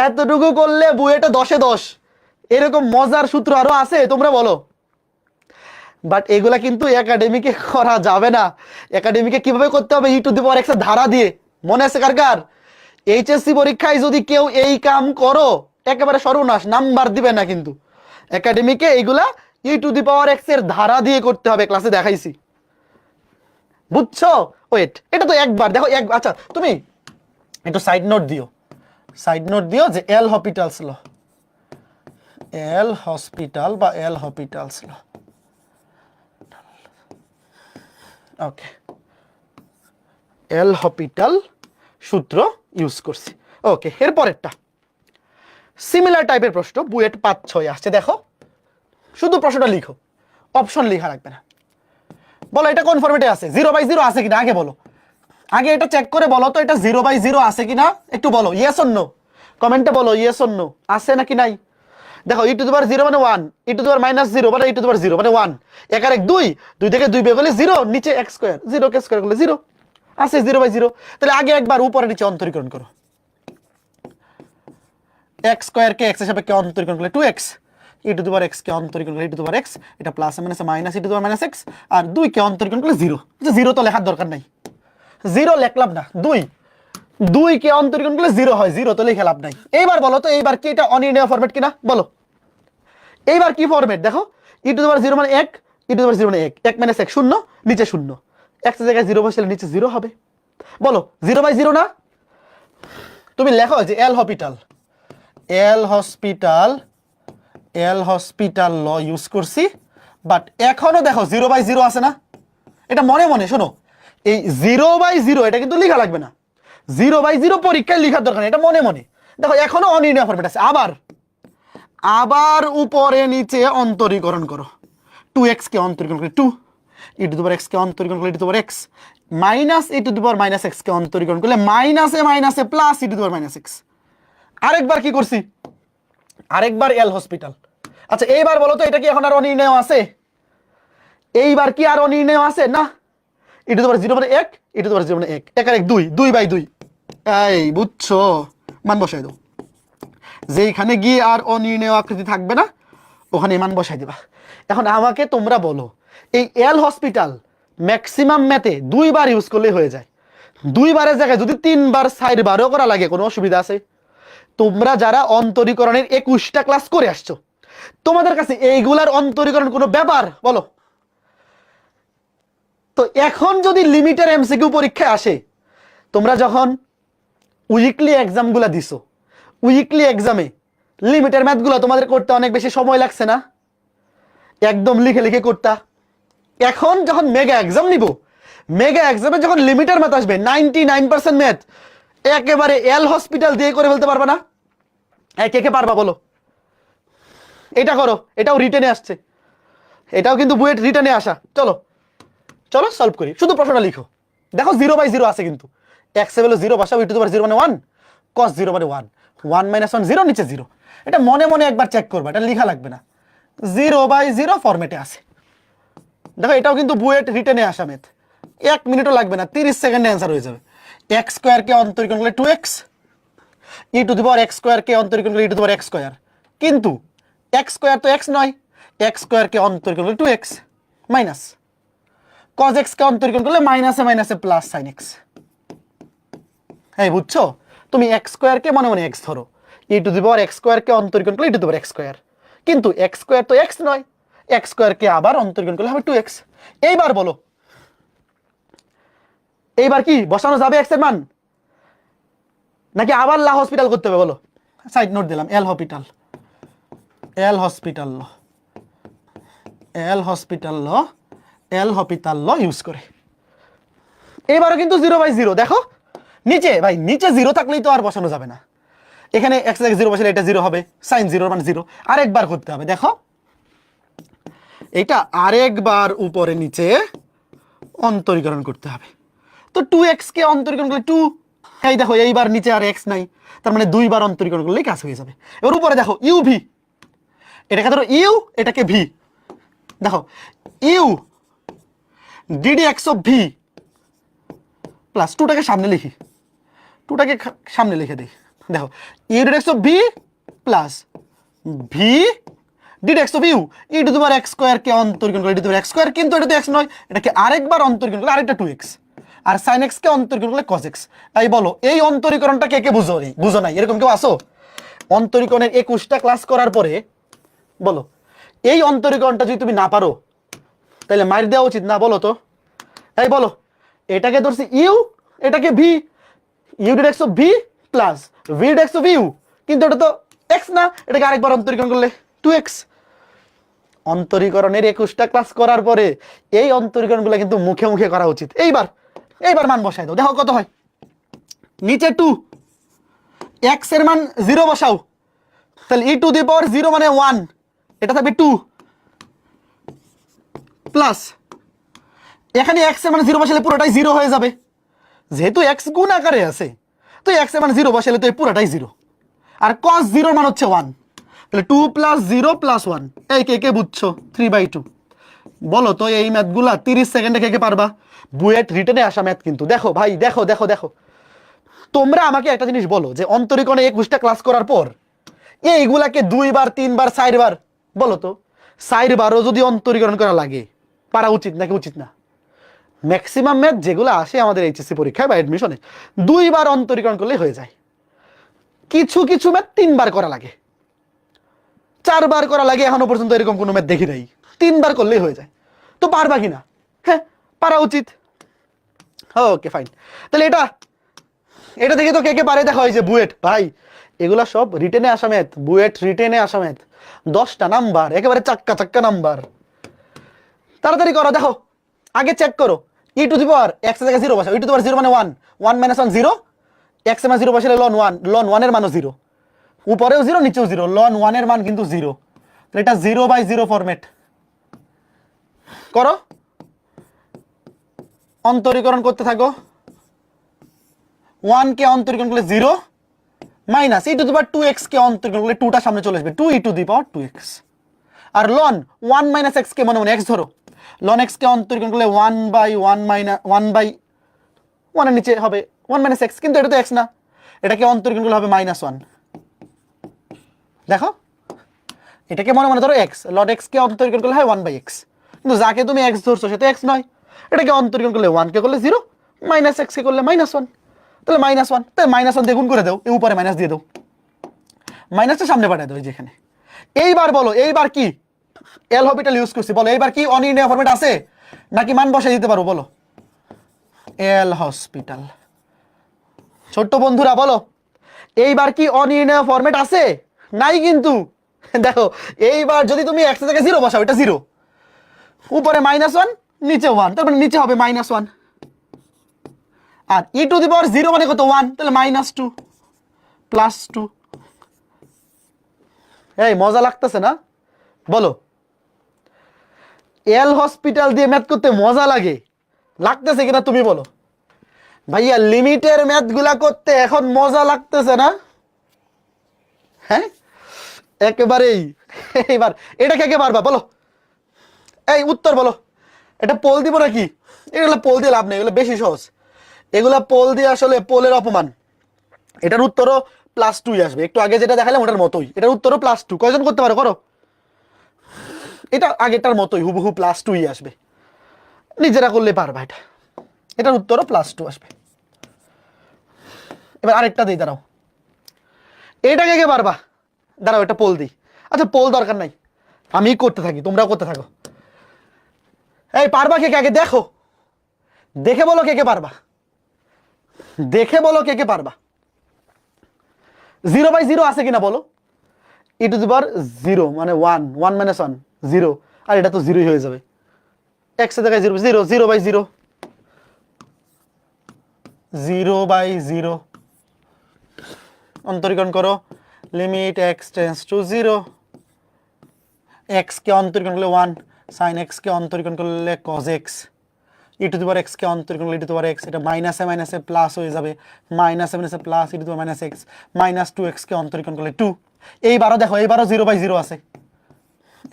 এতটুকু করলে বুয়েটে 10-এ 10। এরকম মজার সূত্র আরো আছে, তোমরা বলো। বাট এগুলা কিন্তু একাডেমিকে করা যাবে না। একাডেমিকে কিভাবে করতে হবে? e two the power x এর ধারা দিয়ে। মনে আছে কার? এইচএসসি পরীক্ষায় যদি কেউ এই কাম করো, একেবারে সর্বনাশ, নাম্বার দিবে না কিন্তু। একাডেমিকে এইগুলা e two the power x এর ধারা দিয়ে করতে হবে, ক্লাসে দেখাইছি, বুঝছো? ওয়েট, এটা তো একবার দেখো, আচ্ছা তুমি একটু সাইড নোট দিও যে এল হসপিটালস ল, এল হসপিটাল বা এল হসপিটালস ল। ওকে, এল হসপিটাল সূত্র ইউজ করছি। ওকে, এরপরেরটা সিমিলার টাইপের প্রশ্ন, বুয়েট 5-6 আসছে। দেখো শুধু প্রশ্নটা লিখো, অপশন লেখা রাখবে না। বলো এটা কোন ফরম্যাটে আছে? 0/0 আছে কিনা আগে বলো। আগে এটা চেক করে বলো তো, এটা 0/0 আছে কিনা একটু বলো, ইয়েস অর নো, কমেন্টে বলো ইয়েস অর নো, আছে নাকি নাই। দেখো e টু দি পাওয়ার 0 মানে 1, e টু দি পাওয়ার -0 মানে e টু দি পাওয়ার 0 মানে 1, 1 আর 1 2, 2 থেকে 2 বের করলে 0, নিচে x স্কয়ার, 0 কে স্কয়ার করলে 0, আছে 0/0। তাহলে আগে একবার উপরে নিচে অন্তরীকরণ করো। x স্কয়ার কে x এর সাপেক্ষে অন্তরীকরণ করলে 2x, e two the power x কে অন্তরীকরণ করলে e two the power x, এটা প্লাস মাইনাসে minus e two the power -x, আর 2 কে অন্তরীকরণ করলে 0। আচ্ছা 0 তো লেখার দরকার নাই, 0 লিখলাম না। 2 কে অন্তরীকরণ করলে 0 হয়, 0 তো লিখে লাভ নাই। এইবার বলো তো, এইবার কি এটা অনির্ণেয় ফরম্যাট কিনা বলো। এইবার কি ফরম্যাট দেখো, e টু দি পাওয়ার 0 মানে 1, e টু দি পাওয়ার 0 মানে 1, 1 - 1 0, নিচে 0, x এর জায়গায় 0 বসালে নিচে 0 হবে। বলো 0/0 না? তুমি লেখো যে এল হসপিটাল ল ইউজ করছি, বাট এখনো দেখো 0/0 আছে না। এটা মনে মনে শোনো, এই 0/0 এটা কিন্তু লেখা লাগবে না। 0/0 পরীক্ষায় লেখার দরকার নেই, এটা মনে মনে দেখো এখনো অনির্ণয় ফরম্যাট আছে। আবার উপরে নিচে অন্তরীকরণ করো। 2x কে অন্তরীকরণ করে 2, e two the power x কে অন্তরীকরণ করলে e two the power x, minus e two the power -x কে অন্তরীকরণ করলে মাইনাসে মাইনাসে plus e two the power -x। আরেকবার কি করছি? আরেকবার এল হসপিটাল। আচ্ছা এইবার বলো তো, এটা কি এখন আর অনির্ণয় আছে? এইবার কি আর অনির্ণয় আছে? না। e টু দি পাওয়ার 0 মানে 1, e টু দি পাওয়ার 0 মানে 1, 1 আর 1 2, 2/2। এই বুঝছো, মান বসাই দাও। যেখানে গিয়ে আর অনির্ণয় আকৃতি থাকবে না, ওখানে মান বসাই দিবা। এখন আমাকে তোমরা বলো, এই এল হসপিটাল ম্যাক্সিমাম ম্যাথে 2 বার ইউজ করলে হয়ে যায়। 2 বারের জায়গায় যদি 3 বার 4 বারও করা লাগে, কোনো অসুবিধা আছে? তোমরা যারা অন্তরীকরণের 21টা ক্লাস করে আসছো, তোমাদের কাছে এইগুলার অন্তরীকরণ কোনো ব্যাপার বলো? তো এখন যদি লিমিটের এমসিকিউ পরীক্ষায় আসে, তোমরা যখন উইকলি এক্সামগুলো দিছো, উইকলি এক্সামে লিমিটের ম্যাথগুলো তোমাদের করতে অনেক বেশি সময় লাগছে না? একদম লিখে লিখে করতা। এখন যখন মেগা এক্সাম নিব, মেগা এক্সামে যখন লিমিটের ম্যাথ আসবে 99% ম্যাথ একেবারে এল হসপিটাল দিয়ে করে ফেলতে পারবা না? কে কে পারবা বলো? এটা করো, এটাও রিটেনে আসছে, এটাও কিন্তু বুয়েট রিটেনে আসা। চলো চলো সলভ করি, শুধু প্রশ্নটা লিখো। দেখো 0/0 আছে কিন্তু, এক্স এর ভ্যালু 0 বসাও, e টু দি পাওয়ার 0 মানে 1, cos 0 মানে 1, 1 - 1 0, নিচে 0। এটা মনে মনে একবার চেক করবা, এটা লেখা লাগবে না, 0/0 ফরম্যাটে আছে। দেখো এটাও কিন্তু বুয়েট রিটেনে আসা ম্যাথ, 1 মিনিটও লাগবে না, 30 সেকেন্ডে অ্যান্সার হয়ে যাবে। এক্স স্কোয়ারকে অন্তরীকরণ করলে 2x, E to the power x স্কোয়ারকে অন্তরীকরণ করলে e to the power x square, কিন্তু এক্স স্কোয়ার তো এক্স নয়, এক্স স্কোয়ারকে অন্তরীকরণ করলে 2x মাইনাস cos x কে অন্তরীকরণ করলে মাইনাসে মাইনাসে প্লাস sin x। হ্যাঁ বুঝছো? তুমি x স্কোয়ারকে মনে মনে x ধরো, ই টু দি পাওয়ার এক্স স্কোয়ারকে অন্তরীকরণ করলে e to the power x square, কিন্তু x স্কোয়ার তো x নয়, x স্কোয়ারকে আবার অন্তরীকরণ করলে হবে 2x। এইবার বলো, এইবার কি বসানো যাবে x এর মান, নাকি আবার লা হসপিটাল করতে হবে বলো? সাইড নোট দিলাম, এল হসপিটাল, এল হসপিটাল ল, এল হসপিটাল ল, এল হসপিটাল ল ইউজ করে। এবারও কিন্তু 0/0। দেখো নিচে ভাই, নিচে 0 থাকলেই তো আর বসানো যাবে না, এখানে x এর 0 বসালে এটা 0 হবে, sin 0 মানে 0। আরেকবার করতে হবে, দেখো এটা আরেকবার উপরে নিচে অন্তরীকরণ করতে হবে। তো 2x কে অন্তরীকরণ করলে 2, এই দেখো এইবার নিচে আর x নাই, তার মানে 2 বার অন্তরীকরণ করলেই কাজ হয়ে যাবে। এবার উপরে দেখো ইউ ভি, এটাকে ধরো ইউ, এটাকে ভি, দেখো u d d x of v plus 2টাকে সামনে লিখি, 2টাকে সামনে লিখে দিই। দেখো u d d x of v plus v d d x of u, e to the power x স্কোয়ারকে অন্তরীকরণ করে e to the power x square, কিন্তু এটা তো এক্স নয়, এটাকে আরেকবার অন্তরীকরণ করলে আরেকটা 2x, আর sin x কে অন্তরীকরণ করলে cos x। তাই বলো এই অন্তরীকরণটা কে কে বুঝো নাই? এরকম কেউ আসো? অন্তরীকরণের 21টা ক্লাস করার পরে বলো এই অন্তরীকরণটা যদি তুমি না পারো তাহলে মার দেওয়া উচিত না? বলো তো, এই বলো, এটাকে ধরছি ইউ, এটাকে v, u d d x of v plus v d d x of u, কিন্তু এটা তো এক্স না, এটাকে আরেকবার অন্তরীকরণ করলে 2x। অন্তরীকরণের 21টা ক্লাস করার পরে এই অন্তরীকরণগুলো কিন্তু মুখে মুখে করা উচিত। এইবার মান বসাই দাও, দেখো কত হয়। নিচে 2, x এর মান 0 বসাও, তাহলে ই টু দি পাওয়ার 0 মানে 1, এটা থাকবে 2 প্লাস এখানে x এর মান 0 বসালে পুরোটাই 0 হয়ে যাবে, যেহেতু x গুণ আকারে আছে তো x এর মান 0 বসালে তো এই পুরোটাই 0, আর cos 0 মান হচ্ছে 1, তাহলে 2 + 0 + 1। এই কে কে বুঝছো? 3/2। বলো তো এই ম্যাথগুলা 30 সেকেন্ডে কে কে পারবা? বুয়েট রিটেনে আসা ম্যাথ কিন্তু। দেখো ভাই, দেখো দেখো দেখো, তোমরা আমাকে একটা জিনিস বলো যে অন্তরীকরণে 21টা ক্লাস করার পর এইগুলাকে 2 বার 3 বার 4 বার, বলো তো 4 বারও যদি অন্তরীকরণ করা লাগে, পারা উচিত নাকি উচিত না? ম্যাক্সিমাম ম্যাথ যেগুলো আসে আমাদের এইচএসসি পরীক্ষায় বা অ্যাডমিশনে 2 বার অন্তরীকরণ করলেই হয়ে যায়। কিছু কিছু ম্যাথ 3 বার করা লাগে, 4 বার করা লাগে, এখনো পর্যন্ত এরকম কোনো ম্যাথ দেখি নাই। 3 বার করলেই হয়ে যায়, তো পারবা কিনা? হ্যাঁ পারা উচিত। ওকে ফাইন, তাহলে এটা দেখে তো কে কে পারে দেখো, এই যে বুয়েট ভাই, এগুলা সব রিটেনে আসা ম্যাথ, বুয়েট রিটেনে আসা ম্যাথ, 10টা নাম্বার, একেবারে চাক্কা চাক্কা নাম্বার। তাড়াতাড়ি করো, দেখো আগে চেক করো, ই টু দি পাওয়ার x এর জায়গায় 0 বসাও, ই টু দি পাওয়ার 0 মানে 1, 1 - 1 0, x এর মান 0 বসালে ln 1, ln 1 এর মানও 0, উপরেও 0 নিচেও 0, ln 1 এর মান কিন্তু 0, তাহলে এটা 0/0 ফরম্যাট। করো, অন্তরীকরণ করতে থাকো। 1 কে অন্তরীকরণ করলে 0 minus e to the power 2x কে অন্তরীকরণ করলে 2টা সামনে চলে আসবে, 2 e to the power 2x, আর ln 1 - x কে মনে মনে x ধরো, ln x কে অন্তরীকরণ করলে 1/1 এর নিচে হবে 1 - x, কিন্তু এটা তো x না, এটাকে অন্তরীকরণ করলে হবে -1। দেখো এটাকে মনে মনে ধরো x, ln x কে অন্তরীকরণ করলে হয় 1/x, কিন্তু যাকে তুমি x ধরছো সেটা x নয়, এটাকে অন্তরীকরণ করলে 1 কে করলে 0, -x কে করলে -1, তাহলে -1, তাই -1 দিয়ে গুণ করে দাও, এই উপরে মাইনাস দিয়ে দাও, মাইনাসটা সামনে পাঠিয়ে দাও, যেখানে এইবার বলো এইবার কি এল হসপিটাল ইউজ করছি, বলো এইবার কি অনির্ণয় ফরম্যাট আছে নাকি মান বসাই দিতে পারো, বলো এল হসপিটাল। ছোট্ট বন্ধুরা বলো এইবার কি অনির্ণয় ফরম্যাট আছে? নাই কিন্তু। দেখো এইবার যদি তুমি এক্স এর জায়গায় 0 বসাও, এটা 0, উপরে -1 নিচে 1, তার মানে নিচে হবে -1, আর ই টু দি পাওয়ার 0 মানে কত 1, তাহলে -2 +2। এই মজা লাগতেছে না? বলো এল হসপিটাল দিয়ে ম্যাথ করতে মজা লাগে, লাগতেছে কিনা তুমি বলো? ভাইয়া লিমিটের ম্যাথ গুলা করতে এখন মজা লাগতেছে না? হ্যাঁ একেবারেই। এইবার এটা কে কে পারবা বলো, এই উত্তর বলো। এটা পোল দিব নাকি? এগুলো পোল দিয়ে লাভ নেই, এগুলো বেশি সহজ। এগুলা পোল দিয়ে আসলে পোলের অপমান। এটার উত্তরও +2 আসবে, একটু আগে যেটা দেখালাম ওটার মতোই, এটার উত্তরও +2। কয়জন করতে পারো করো, এটা আগেরটার মতোই হুবহু +2 আসবে, নিজেরা করলে পারবা। এটা এটার উত্তরও +2 আসবে। এবার আরেকটা দিই, দাঁড়াও এটা কে কে পারবা, দাঁড়াও এটা পোল দিই। আচ্ছা পোল দরকার নাই, আমি করতে থাকি, তোমরাও করতে থাকো। এই পারবা কে কে আগে দেখো, দেখে বলো কে কে পারবা, দেখে বলো কে কে পারবা। 0/0 আছে কিনা বলো, ই টু দি পাওয়ার 0 মানে 1, 1 - 1 0, আর এটা তো 0ই হয়ে যাবে। এক্স এর জায়গায় 0 0 0/0, 0/0 অন্তরীকরণ করো, limit x tends to 0, x কে অন্তরীকরণ করলে 1, সাইন এক্স কে অন্তরীকরণ করলে cos x, e to the power x কে অন্তরীকরণ করলে e to the power x, এটা মাইনাসে মাইনাসে প্লাস হয়ে যাবে, মাইনাসে মাইনাসে plus e to the power -x, -2x কে অন্তরীকরণ করলে 2। এইবারও দেখো এইবারও 0/0 আছে,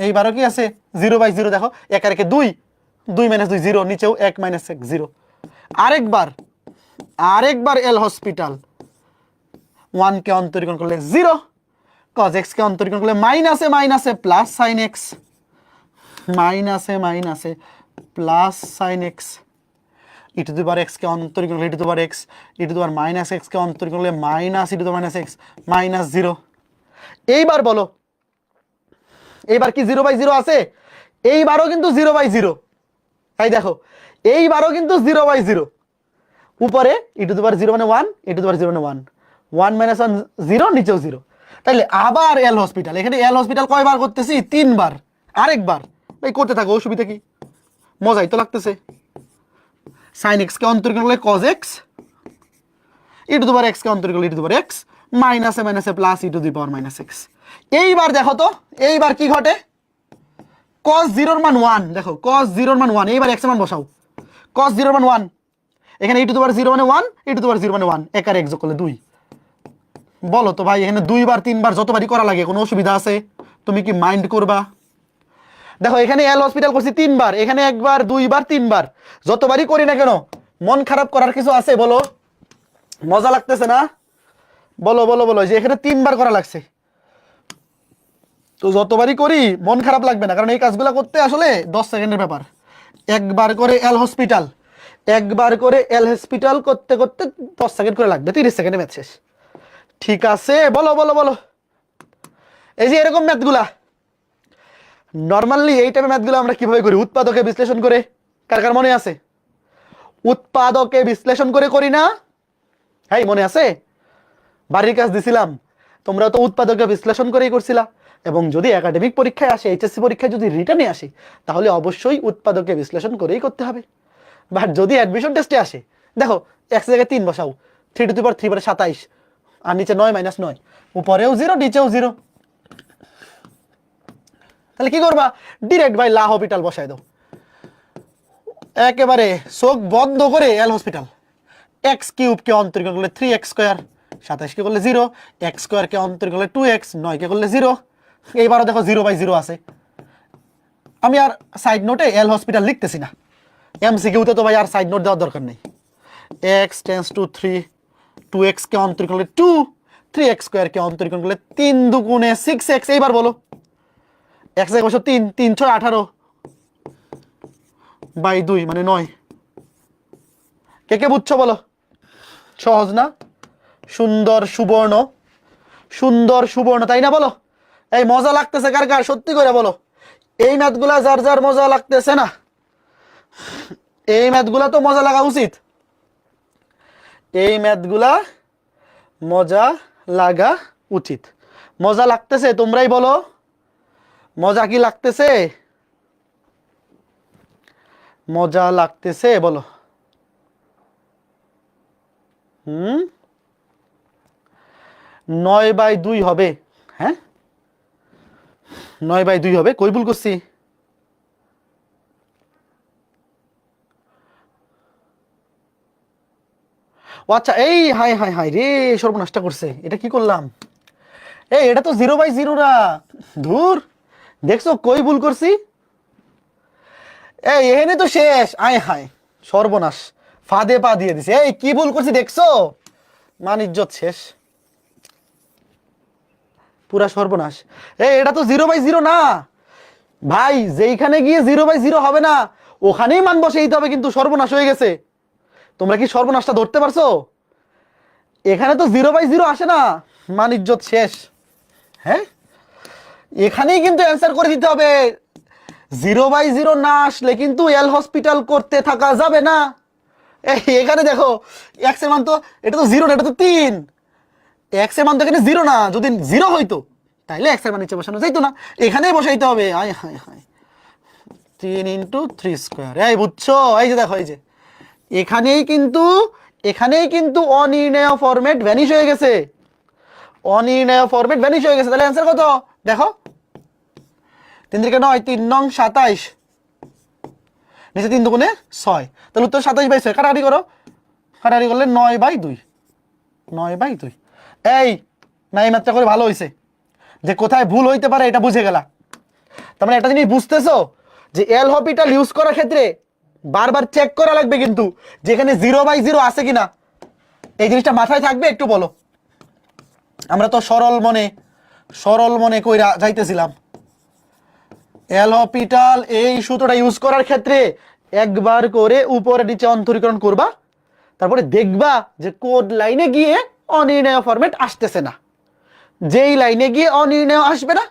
এইবারও কি আছে 0/0, দেখো এক আর একে 2, 2 - 2 0, নিচেও 1 - 1 0। আরেকবার এল হসপিটাল, 1 কে অন্তরীকরণ করলে 0, cos x কে অন্তরীকরণ করলে মাইনাসে মাইনাসে প্লাস সাইন এক্স, মাইনাসে মাইনাসে plus sine x, e to the power x কে অন্তরীকরণ করলে e to the power x, e to the power -x কে অন্তরীকরণ করলে minus e to the power -x, -0। এইবার বলো এইবার কি 0/0 আছে? এইবারও কিন্তু 0/0, তাই দেখো এইবারও কিন্তু 0/0, উপরে ই টু দি পাওয়ার 0 মানে 1, ই টু দি পাওয়ার 0 মানে 1, 1 - 1 0, নিচেও 0। তাহলে আবার এল হসপিটাল, এখানে এল হসপিটাল কয়বার করতেছি? 3 বার। আরেকবার ভাই করতে থাকো, অসুবিধা কি, মজাই তো লাগতেছে। সাইন এক্স কে অন্তরীকরণ করলে cos x, e to the power x কে অন্তরীকরণ করলে e to the power x, মাইনাসে মাইনাসে plus e to the power -x। এইবার দেখো তো এইবার কি ঘটে, cos 0 এর মান 1, দেখো cos 0 এর মান 1, এইবার x এর মান বসাও, cos 0 এর মান 1, এখানে ই টু দি পাওয়ার 0 মানে 1, ই টু দি পাওয়ার 0 মানে 1, এক আর এক যোগ করলে 2। বলো তো ভাই এখানে 2 বার 3 বার যতবারই করা লাগে কোনো অসুবিধা আছে? তুমি কি মাইন্ড করবা? দেখো এখানে এল হসপিটাল করছি 3 বার, এখানে 1 বার 2 বার 3 বার, যতবারই করি না কেন মন খারাপ করার কিছু আছে বলো? মজা লাগতেছে না? বলো বলো বলো, যে এখানে 3 বার করা লাগছে, তো যতবারই করি মন খারাপ লাগবে না, কারণ এই কাজগুলো করতে আসলে 10 সেকেন্ডের ব্যাপার। একবার করে এল হসপিটাল, একবার করে এল হসপিটাল করতে করতে 10 সেকেন্ড করে লাগবে, 30 সেকেন্ডে ম্যাথ শেষ। ঠিক আছে বলো বলো বলো। এই যে এরকম ম্যাথগুলা নর্মালি এই টাইপের ম্যাথগুলো আমরা কিভাবে করি? উৎপাদকে বিশ্লেষণ করে, কার কার মনে আছে? উৎপাদকে বিশ্লেষণ করে করি না? হ্যাঁ মনে আছে? বাড়ির কাজ দিছিলাম, তোমরা তো উৎপাদকে বিশ্লেষণ করেই করছিলা। এবং যদি একাডেমিক পরীক্ষায় আসে, এইচএসসি পরীক্ষায় যদি রিটার্নে আসে, তাহলে অবশ্যই উৎপাদকে বিশ্লেষণ করেই করতে হবে। বাট যদি অ্যাডমিশন টেস্টে আসে, দেখো x জায়গায় 3 বসাও, 3 টু দি পাওয়ার 3 27, আর নিচে 9 - 9, উপরেও 0 নিচেও 0, তাহলে কি করবা? ডিরেক্ট ভাই লা হসপিটাল বসাই দাও, একেবারে চোখ বন্ধ করে এল হসপিটাল। এক্স কিউব কে অন্তরীকরণ করলে 3x স্কয়ার, 27 কে করলে 0, এক্স স্কয়ার কে অন্তরীকরণ করলে 2x, 9 কে করলে 0। এইবারও দেখো 0/0 আছে। আমি আর সাইড নোটে এল হসপিটাল লিখতেছি না, এমসিকিউতে তো ভাই আর সাইড নোট দেওয়ার দরকার নেই। x টেন্স টু 3, 2x কে অন্তরীকরণ করলে 2, 3x স্কয়ার কে অন্তরীকরণ করলে 3 দুগুণে 6x। এইবার বলো x এর বসো 3, 3 6 18 বাই 2 মানে 9। কে কে বুঝছো বলো? সহজ না? সুন্দর সুবর্ণ, সুন্দর সুবর্ণ, তাই না? বলো এই মজা লাগতেছে কার কার, সত্যি করে বলো। এই ম্যাথগুলা যার যার মজা লাগতেছে না, এই ম্যাথগুলা তো মজা লাগা উচিত, এই ম্যাথগুলা মজা লাগা উচিত। মজা লাগতেছে? তোমরাই বলো, মজা কি লাগতেছে? মজা লাগতেছে বলো। 9/2 হবে। হ্যাঁ 9/2 হবে। কই ভুল করছি? ও আচ্ছা, এই হাই হাই হাই রে, সর্বনাশটা করছে। এটা কি করলাম? এই এটা তো 0/0 না, ধুর। দেখছো কই ভুল করছি? এই এখানে তো শেষ। আয় হায় সর্বনাশ, ফাঁদে পা দিয়ে দিছে। এই কি ভুল করছি দেখছো? মান ইজ্জত শেষ, পুরা সর্বনাশ। এই এটা তো 0/0 না ভাই, যেইখানে গিয়ে 0/0 হবে না ওখানেই মান বসে দিতে হবে, কিন্তু সর্বনাশ হয়ে গেছে। তোমরা কি সর্বনাশটা ধরতে পারছো? এখানে তো 0/0 আসে না, মান ইজ্জত শেষ। হ্যাঁ এখানেই কিন্তু অ্যান্সার করে দিতে হবে। 0/0 না আসলে কিন্তু এল হসপিটাল করতে থাকা যাবে না। এখানে দেখো এক্স এর মান তো, এটা তো 0 না, এটা তো 3। এক্স এর মান তো এখানে 0 না, যদি 0 হইতো তাহলে এক্স এর মান নিচে বসানো যাইতো না, এখানেই বসাইতে হবে। আয় হায় হায়, 3 × 3²। এই বুঝছো? এই যে দেখো, এই যে এখানেই কিন্তু অনির্ণেয় ফরম্যাট ভ্যানিশ হয়ে গেছে, অনির্ণেয় ফরম্যাট ভ্যানিশ হয়ে গেছে। তাহলে অ্যান্সার কত দেখো, 3 × 9 3 × 27, নিচে 3 × 2 = 6, তাহলে উত্তর 27/6। কাটাকাটি করো, কাটাকাটি করলে 9/2, 9/2। এই না, এই ম্যাথটা করে ভালো হয়েছে যে কোথায় ভুল হইতে পারে এটা বুঝে গেলা। তার মানে একটা জিনিস বুঝতেছো যে এল হপিটাল ইউজ করার ক্ষেত্রে বারবার চেক করা লাগবে কিন্তু যেখানে 0/0 আছে কিনা। এই জিনিসটা মাথায় থাকবে, একটু বলো। আমরা তো সরল মনে কইরা যাইতেছিলাম। এল হপিটাল এই সূত্রটা ইউজ করার ক্ষেত্রে একবার করে উপরে নিচে অন্তরীকরণ করবা, তারপরে দেখবা যে কোড লাইনে গিয়ে অনির্ণেয় ফরম্যাট আসতেছে না। যেই লাইনে গিয়ে অনির্ণেয় আসবে না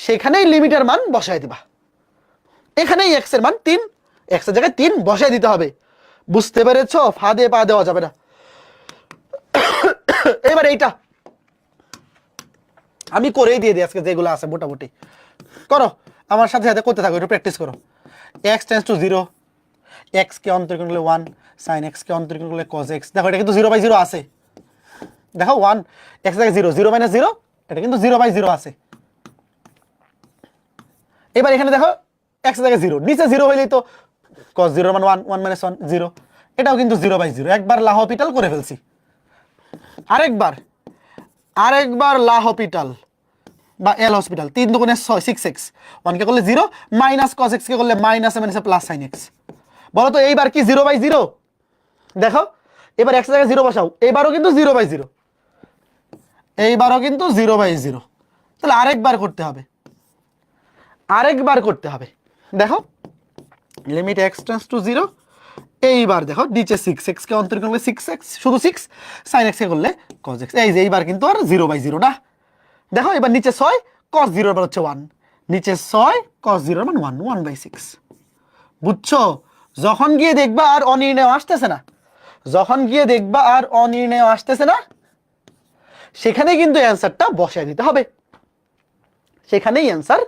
সেখানেই লিমিটের মান বসায় দিবা। এখানেই এক্স এর মান 3, এক্স এর জায়গায় 3 বসায় দিতে হবে। বুঝতে পেরেছো? ফাঁদে পা দেওয়া যাবে না। এবার এইটা আমি করেই দিয়ে দিই আজকে, যেগুলো আছে মোটামুটি করো, আমার সাথে সাথে করতে থাকো, একটু প্র্যাকটিস করো। এক্স টেন্স টু 0, এক্স কে অন্তরীকরণ করলে 1, সাইন এক্স কে অন্তরীকরণ করলে কজ এক্স। দেখো এটা কিন্তু 0/0 আছে। দেখো 1 এক্স জায়গায় 0, 0 - 0, এটা কিন্তু 0/0 আছে। এবার এখানে দেখো এক্স জায়গায় 0, নিচে 0 হইলেই তো cos 0 মান 1, 1 - 1 0, এটাও কিন্তু 0/0। একবার লা হপিটাল করে ফেলছি। আরেকবার লা হপিটাল বা এল হসপিটাল। 3 × 2 = 6, 6x, 1 কে করলে 0, মাইনাস cos x কে করলে মাইনাস প্লাস sin x। বলো তো এইবার কি 0/0? দেখো এবার x জায়গায় 0 বসাও, এবারও কিন্তু 0/0, এইবারও কিন্তু 0/0। তাহলে আরেকবার করতে হবে। দেখো লিমিট x টেন্ডস টু 0, এইবার দেখো নিচে 6x কে অন্তরীকরণ করলে 6x, শুধু 6, sin x কে করলে cos x। এই যে এইবার কিন্তু আর 0/0 না। দেখো এবার নিচে 6, cos 0 এর মান হচ্ছে 1, নিচে 6, cos 0 এর মান 1, 1/6। বুঝছো? যখন গিয়ে দেখবা আর অনির্ণেয় আসতেছে না, সেখানে কিন্তু অ্যান্সারটা বসায় দিতে হবে, সেখানেই অ্যান্সার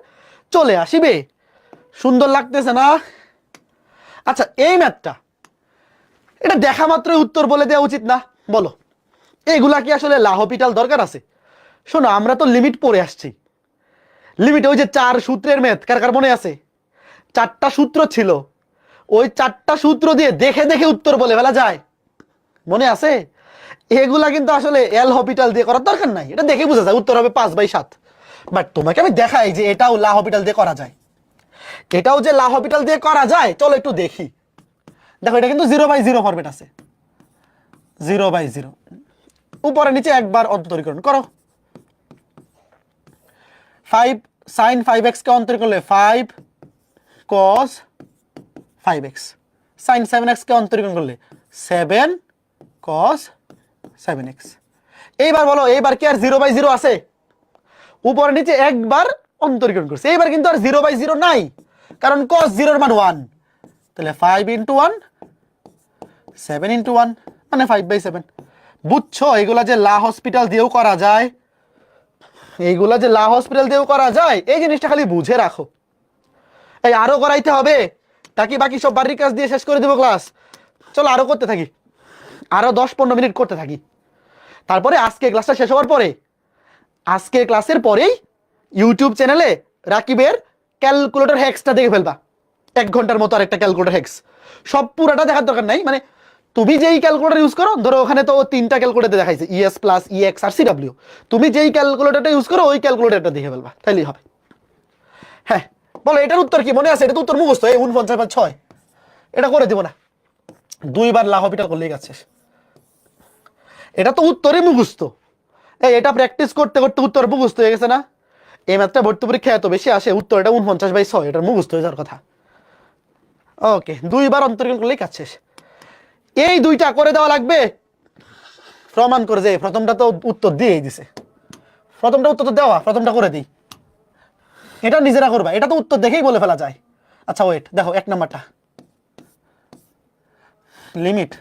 চলে আসবে। সুন্দর লাগতেছে না? আচ্ছা এই ম্যাথটা, এটা দেখা মাত্রই উত্তর বলে দেওয়া উচিত না? বলো এইগুলা কি আসলে লা হপিটাল দরকার আছে? শোনো আমরা তো লিমিট পড়ে আসছি। লিমিটে ওই যে 4 সূত্রের ম্যাথ কার কার মনে আছে? 4টা সূত্র ছিল, ওই 4টা সূত্র দিয়ে দেখে দেখে উত্তর বলে ফেলা যায়, মনে আছে? এগুলা কিন্তু আসলে এল হপিটাল দিয়ে করার দরকার নাই, এটা দেখে বোঝা যায় উত্তর হবে 5/7। বাট তোমাকে আমি দেখাই যে এটাও লা হপিটাল দিয়ে করা যায়, এটাও যে লা হপিটাল দিয়ে করা যায়, চলো একটু দেখি। দেখো এটা কিন্তু 0/0 ফরম্যাট আছে, 0/0। উপরে নিচে একবার অন্তরীকরণ করো। 5 sin 5x কে অন্তরীকরণ করলে 5 cos 5x, sin 7x কে অন্তরীকরণ করলে 7 cos 7x। এইবার বলো এইবার কি আর 0/0 আছে? উপরে নিচে একবার অন্তরীকরণ করছে, এইবার কিন্তু আর 0/0 নাই, কারণ cos 0 এর মান 1, তাহলে 5 × 1 7 × 1 মানে 5/7। বুঝছো এগুলা যে লা হসপিটাল দিয়েও করা যায়, এইগুলা যে লা হসপিটাল দিয়েও করা যায়, এই জিনিসটা খালি বুঝে রাখো। এই আরো করাইতে হবে নাকি বাকি সব বাড়ির কাজ দিয়ে শেষ করে দেবো ক্লাস? চলো আরো করতে থাকি, আরো 10-15 মিনিট করতে থাকি। তারপরে আজকে ক্লাসটা শেষ হওয়ার পরে, আজকে ক্লাসের পরেই ইউটিউব চ্যানেলে রাকিবের ক্যালকুলেটর হ্যাক্সটা দেখে ফেলবা। 1 ঘন্টার মতো আরেকটা ক্যালকুলেটর হ্যাক্স, সব পুরাটা দেখার দরকার নাই। মানে তুমি যেই ক্যালকুলেটর ইউজ করো, ধরো ওখানে তো 3টা ক্যালকুলেটর দেখাইছে, ইএস প্লাস, ইএক্স আর সিডব্লিউ, তুমি যেই ক্যালকুলেটরটা ইউজ করো ওই ক্যালকুলেটরটা দেখে ফেলবা, তাইলেই হবে। হ্যাঁ বলো, এটার উত্তর কি মনে আছে? এটা তো উত্তর মুখস্থ, এই 49/6। এটা করে দিব না, 2 বার লা হসপিটাল করলেই কাজ শেষ। এটা তো উত্তরই মুখস্থ। এটা প্র্যাকটিস করতে করতে উত্তর মুখস্থ হয়ে গেছে না? এই ম্যাথটা ভর্তি পরীক্ষা এত বেশি আসে, উত্তর এটা 49/6, এটার মুখস্থ হয়ে যাওয়ার কথা। ওকে, 2 বার অন্তরীকরণ করলেই কাজ শেষ। এই 2টা করে দেওয়া লাগবে, প্রমাণ করে যে প্রথমটা তো উত্তর দিয়েই দিছে, প্রথমটা উত্তর তো দেওয়া, প্রথমটা করে দিই। এটা নিজেরা করবা, এটা তো উত্তর দেখেই বলে ফেলা যায়। আচ্ছা ওয়েট, দেখো 1 নাম্বারটা লিমিট।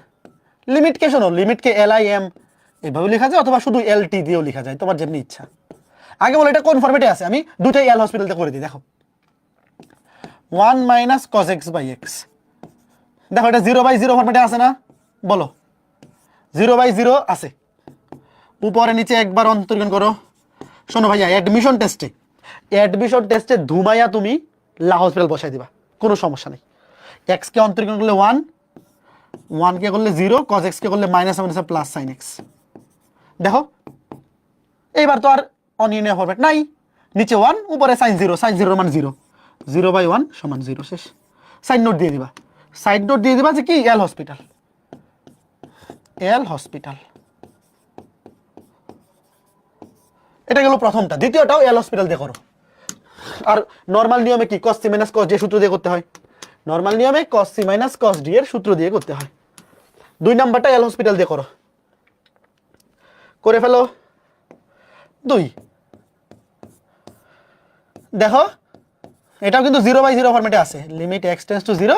লিমিটকে শোনো, লিমিটকে LIM এভাবে লেখা যায়, অথবা শুধু LT দিয়েও লেখা যায়, তোমার যেমনি ইচ্ছা। আগে বলো এটা কোন ফরম্যাটে আছে, আমি দুটাই এল হসপিটালতে করে দিই। দেখো 1 - cos x/x, দেখো এটা 0/0 ফরম্যাটে আছে না? বলো 0/0 আছে, উপরে নিচে একবার অন্তরীকরণ করো। শোনো ভাইয়া, অ্যাডমিশন টেস্টে ধুমাইয়া তুমি লা হসপিটাল বসাই দিবা, কোনো সমস্যা নেই। x কে অন্তরীকরণ করলে 1, 1 কে করলে 0, cos x কে করলে -1 প্লাস sin x। দেখো এইবার তো আর অনির্ণয় ফরম্যাট নাই, নিচে 1 উপরে sin 0, sin 0 মান 0, 0/1 সমান 0, শেষ। সাইড নোট দিয়ে দিবা, সাইড নোট দিয়ে দিবা যে কি এল হসপিটাল, এটা গেল প্রথমটা। দ্বিতীয়টাও এল হসপিটাল দিয়ে করো। আর নর্মাল নিয়মে কি cos c - cos d এর সূত্র দিয়ে করতে হয়, নর্মাল নিয়মে cos c - cos d এর সূত্র দিয়ে করতে হয়। 2 নাম্বারটা এল হসপিটাল দিয়ে করো, করে ফেলো। 2 দেখো এটাও কিন্তু 0/0 ফরম্যাটে আছে, লিমিট x টেন্ডস টু 0।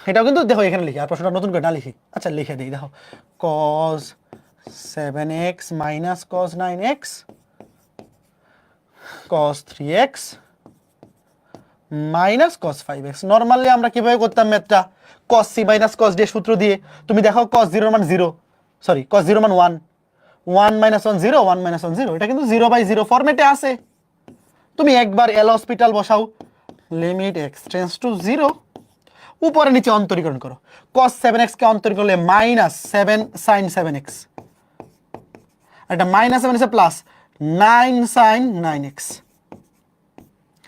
এটাও কিন্তু দেখো এখানে লিখি, আর প্রশ্নটা নতুন করে না লিখি। আচ্ছা লিখে দিই, দেখো cos 7x - cos 9x cos 3x cos 5x। Normally আমরা কিভাবে করতাম ম্যাথটা, cos c - cos d এর সূত্র দিয়ে। তুমি দেখো cos 0 মান 0, সরি cos 0 মান 1, 1 - 1 0, 1 - 1 0, এটা কিন্তু 0/0 ফরম্যাটে আছে। তুমি একবার এল হসপিটাল বসাও, লিমিট x টেন্ডস টু 0, উপরে নিচে অন্তরীকরণ করো। cos 7x কে অন্তরীকরণ করলে -7 sin 7x, এটা -7 প্লাস 9 sin 9x,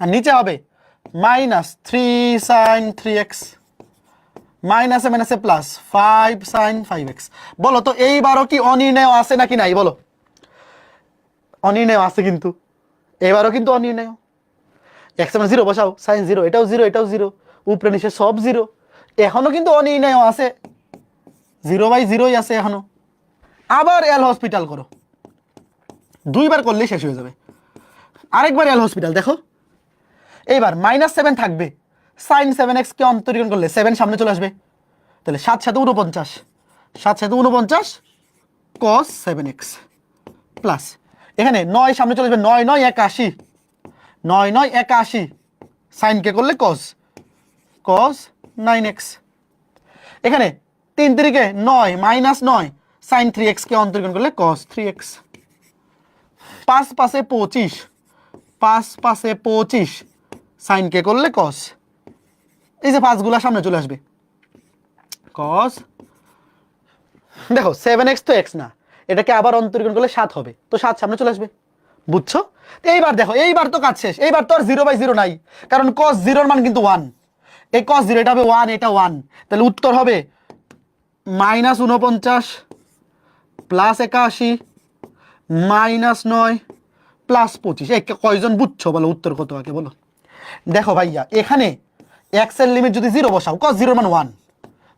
আর নিচে হবে -3 sin 3x, -7 plus 5 sin 5x। বলো তো এইবারও কি অনির্ণয় আছে নাকি নাই? বলো, অনির্ণয় আছে কিন্তু, এবারও কিন্তু অনির্ণয়। x মান 0 বসাও, sin 0, এটাও 0, এটাও 0, উপরে নিচে সব 0, এখনো কিন্তু অনির্ণয় আছে, 0/0ই আছে এখনো। আবার এল হসপিটাল করো, 2 বার করলেই শেষ হয়ে যাবে। আরেকবার এল হসপিটাল দেখো, এইবার -7 থাকবে, sin 7x কে অন্তরীকরণ করলে 7 সামনে চলে আসবে, তাহলে 7 × 7 = 49, 7 × 7 = 49 cos 7x প্লাস এখানে 9 সামনে চলে আসবে, 9 9 81, 9 9 81, sin কে করলে cos 9x। এখানে 3 3 9 -9, sin 3x কে অন্তরীকরণ করলে cos 3x। 5 5 25, 5 5 25, sin কে করলে cos, এই যে 5 গুলা সামনে চলে আসবে, cos। দেখো 7x তো x না, এটাকে আবার অন্তরীকরণ করলে 7 হবে, তো 7 সামনে চলে আসবে। বুঝছো? এইবার দেখো, এইবার তো কাজ শেষ, এইবার তো আর 0/0 নাই, কারণ cos 0 এর মান কিন্তু 1, এই cos 0 এটা হবে 1, এটা 1, তাহলে উত্তর হবে -49 প্লাস 81 -9 প্লাস 25। এই কয়জন বুঝছো বলো, উত্তর কত আগে বলো। দেখো ভাইয়া, এখানে x এর লিমিট যদি 0 বসাও, cos 0 এর মান 1,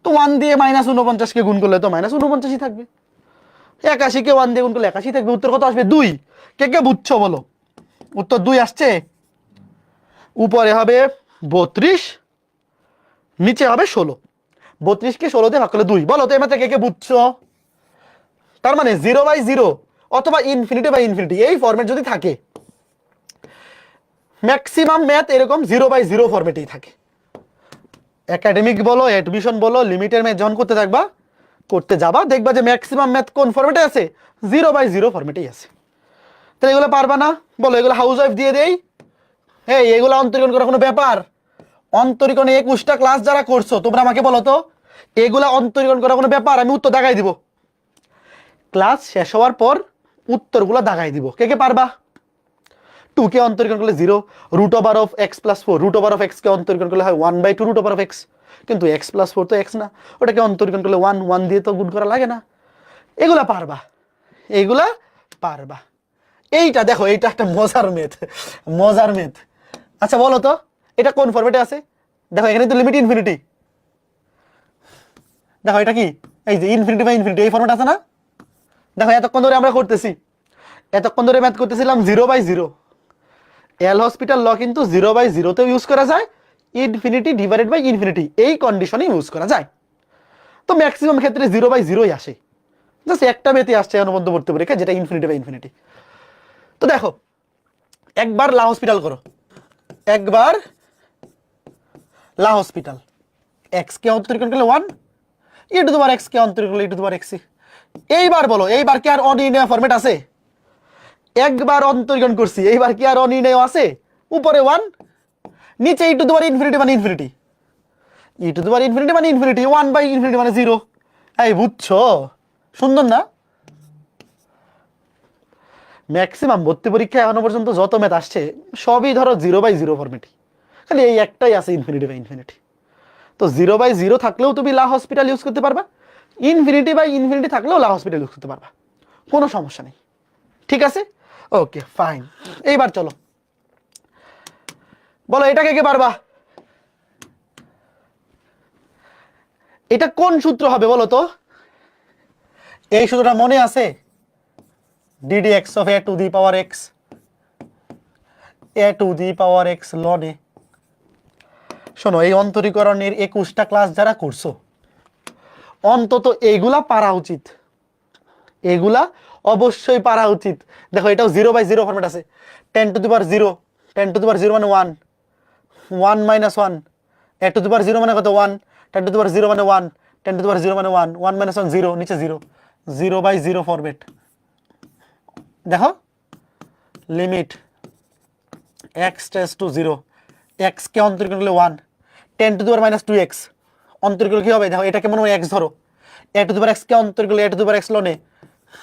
তো 1 দিয়ে -49 কে গুণ করলে তো -49ই থাকবে। 81 কে 1 দিয়ে গুণ করলে 81 থাকবে, উত্তর কত আসবে 2। কে কে বুঝছো বলো? উত্তর 2 আসছে। উপরে হবে 32, নিচে হবে 16। 32 কে 16 দিয়ে ভাগ করলে 2। বলো তো এর মধ্যে কে কে বুঝছো? তার মানে 0/0 অথবা ইনফিনিটি এই ফরম্যাট যদি থাকে, ম্যাক্সিমাম ম্যাথ এরকম 0/0 ফরম্যাটেই থাকে। একাডেমিক বলো, অ্যাডমিশন বলো, লিমিটের ম্যাথ যখন করতে যাবা দেখবা যে ম্যাক্সিমাম ম্যাথ কোন ফরম্যাটে আছে? 0/0 ফরম্যাটেই আছে। তাহলে এগুলো পারবা না? বলো এগুলো হাউস ওয়াইফ দিয়ে দেই। এই এগুলো অন্তরীকরণ করার কোনো ব্যাপার? অন্তরীকরণে 21টা ক্লাস যারা করছো তোমরা আমাকে বলো তো, এগুলা অন্তরীকরণ করার কোনো ব্যাপার? আমি উত্তর দাগাই দিব। ক্লাস শেষ হওয়ার পর উত্তরগুলো দাগাই দিব। কে কে পারবা? 2 কে অন্তরীকরণ করলে 0, √(x+4), √(x) কে অন্তরীকরণ করলে হয় 1/2 √(x), কিন্তু x+4 তো x না, ওটাকে অন্তরীকরণ করলে 1 দিয়ে তো গুণ করা লাগে না। এগুলা পারবা, এইগুলা পারবা। এইটা দেখো, এইটা একটা মজার মেথ। আচ্ছা বলো তো এটা কোন ফরম্যাটে আছে? দেখো এখানে তো লিমিট ইনফিনিটি, দেখো এটা কি? এই যে ইনফিনিটি এই ফরম্যাট আছে না? দেখো এতক্ষণ ধরে আমরা ম্যাথ করতেছিলাম 0/0। এল হসপিটাল ল কিন্তু 0/0 তেও ইউজ করা যায়, ইনফিনিটি এই কন্ডিশনে ইউজ করা যায়। তো ম্যাক্সিমাম ক্ষেত্রে 0/0ই আসে। জাস্ট একটা ম্যাথই আসছে অনুবন্ধবর্তী পরীক্ষা, যেটা ইনফিনিটি। তো দেখো একবার লা হসপিটাল করো, একবার লা হসপিটাল। x কে অন্তরীকরণ করলে 1, e⁻x কে অন্তরীকরণ করলে e⁻x। এইবার বলো, এইবার কি আর অনির্ণয় ফরম্যাট আছে? একবার অন্তরীকরণ করছি, এইবার কি আর অনির্ণয় আছে? উপরে 1, নিচে e⁻∞ মানে ইনফিনিটি, e⁻∞ মানে ইনফিনিটি, 1/∞ মানে 0। এই বুঝছো? সুন্দর না? ম্যাক্সিমাম ভর্তি পরীক্ষা এখনো পর্যন্ত যত ম্যাথ আসছে সবই ধরো 0/0 ফরম্যাটে, খালি এই একটাই আছে ইনফিনিটি। তো 0/0 থাকলেও তুমি লা হসপিটাল ইউজ করতে পারবা, ইনফিনিটি থাকলেও লা হসপিটাল ইউজ করতে পারবা, কোনো সমস্যা নেই। ঠিক আছে, ওকে ফাইন। এইবার চলো বলো এটাকে কে পারবা? এটা কোন সূত্র হবে বলো তো? এই সূত্রটা মনে আছে? ddx of a to the power x ln a। শোনো এই অন্তরীকরণের 21টা ক্লাস যারা করছো অন্তত এইগুলা পারা উচিত, এগুলা অবশ্যই পারা উচিত। দেখো এটাও 0/0 ফরম্যাট আছে। 10⁻0 মানে 1, 1 - 1, a⁻0 মানে কত? 1, 10⁻0 মানে 1, 10⁻0 মানে 1, 1 - 1 0, নিচে 0, 0/0 ফরম্যাট। দেখো limit x tends two 0, x কে অন্তরীকরণ করলে 1, 10⁻²x অন্তরীকরণ কি হবে? দেখো এটাকে মনে হয় x ধরো, a⁻x কে অন্তরীকরণ করলে a⁻x ln a,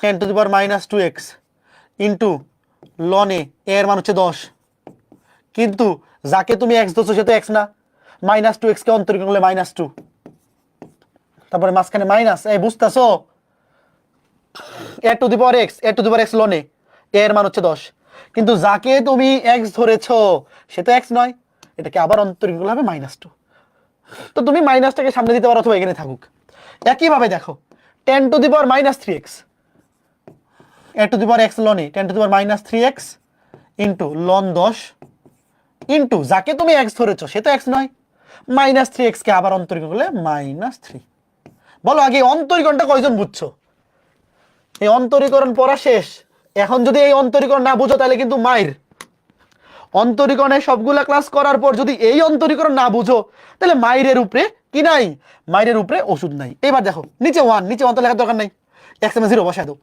10⁻²x into ln a, এর মান হচ্ছে 10, কিন্তু যাকে তুমি x ধরছো সে তো x না, -2x কে অন্তরীকরণ করলে -2, তারপরে মাঝখানে মাইনাস। এই বুঝতেছো? a⁻x ln a, এর মান হচ্ছে 10, কিন্তু যাকে তুমি x ধরেছো সে তো x নয়, এটাকে আবার অন্তরীকরণ করলে হবে -2। তো তুমি মাইনাসটাকে সামনে দিতে পারো অথবা এখানে থাকুক। একইভাবে দেখো 10⁻³ a⁻x ln a, 10⁻³ into ln 10 into যাকে তুমি x ধরেছো সে তো x নয়, -3x কে আবার অন্তরীকরণ করলে -3। বলো আগে অন্তরীকরণটা কয়জন বুঝছো? এই অন্তরীকরণ পড়া শেষ। এখন যদি এই অন্তরীকরণ না বুঝো তাহলে কিন্তু মাইর। অন্তরীকরণে সবগুলা ক্লাস করার পর যদি এই অন্তরীকরণ না বুঝো তাহলে মাইরের উপরে কি নাই? মাইরের উপরে ওষুধ নাই। এবার দেখো নিচে 1 তো লেখার দরকার নাই, x⁻0 বসায় দাও।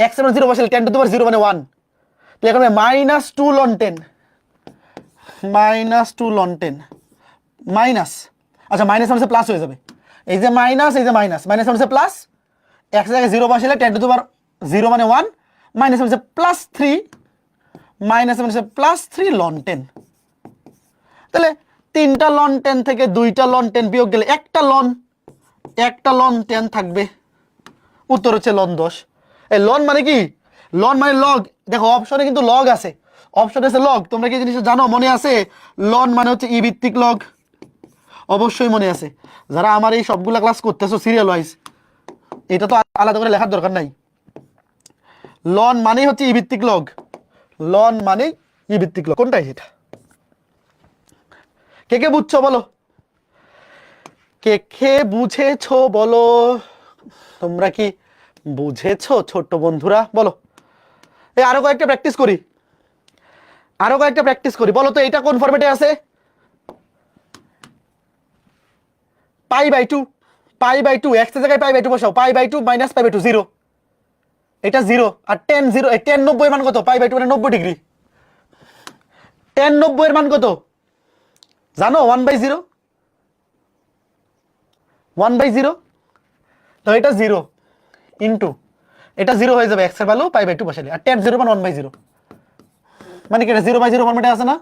x⁻0 বসালে 10⁻0 মানে 1, তাহলে এখানে -2 ln 10, -2 ln 10 মাইনাস, আচ্ছা মাইনাস মানে প্লাস হয়ে যাবে। এই যে মাইনাস, এই যে মাইনাস মানে প্লাস, x জায়গায় 0 বসালে 10⁻0 মানে 1, মাইনাস মানে +3, মাইনাস মানে +3 ln 10। তাহলে 3টা ln 10 থেকে 2টা ln 10 বিয়োগ গেলে একটা ln 10 থাকবে, উত্তর হচ্ছে ln 10। এই লন মানে কি? লন মানে লগ। দেখো অপশনে কিন্তু লগ আছে, অপশনে আছে লগ। তোমরা কি জিনিসটা জানো? মনে আছে? লন মানে হচ্ছে ই ভিত্তিক লগ, অবশ্যই মনে আছে। যারা আমার এই সবগুলা ক্লাস করতেছো সিরিয়াল ওয়াইজ, এটা তো আলাদা করে লেখার দরকার নাই। লন মানেই হচ্ছে ই ভিত্তিক লগ, লন মানেই ই ভিত্তিক লগ। কোনটাই এটা? কে কে বুঝছো বলো, কে কে বুঝেছো বলো, তোমরা কি বুঝেছো ছোট্ট বন্ধুরা বলো। এই আরো কয়েকটা প্র্যাকটিস করি, আরো কয়েকটা প্র্যাকটিস করি। বলো তো এটা কোন ফরম্যাটে আছে? Pi by two, pi by two, x এর জায়গায় পাই বাই টু বসাও, pi by two minus pi by two 0, এটা 0। আর টেন 0, এই টেন 90 এর মান কত? পাই বাই টু মানে 90 ডিগ্রি। টেন 90 এর মান কত জানো? 1/0, 1/0। তো এটা 0 ইন্টু এটা 0 হয়ে যাবে, এক্স এর ভ্যালু পাই বাই টু বসালে। আর টেন 0 মানে 1/0, মানে কি এটা 0/0 ফরম্যাটে আছে না?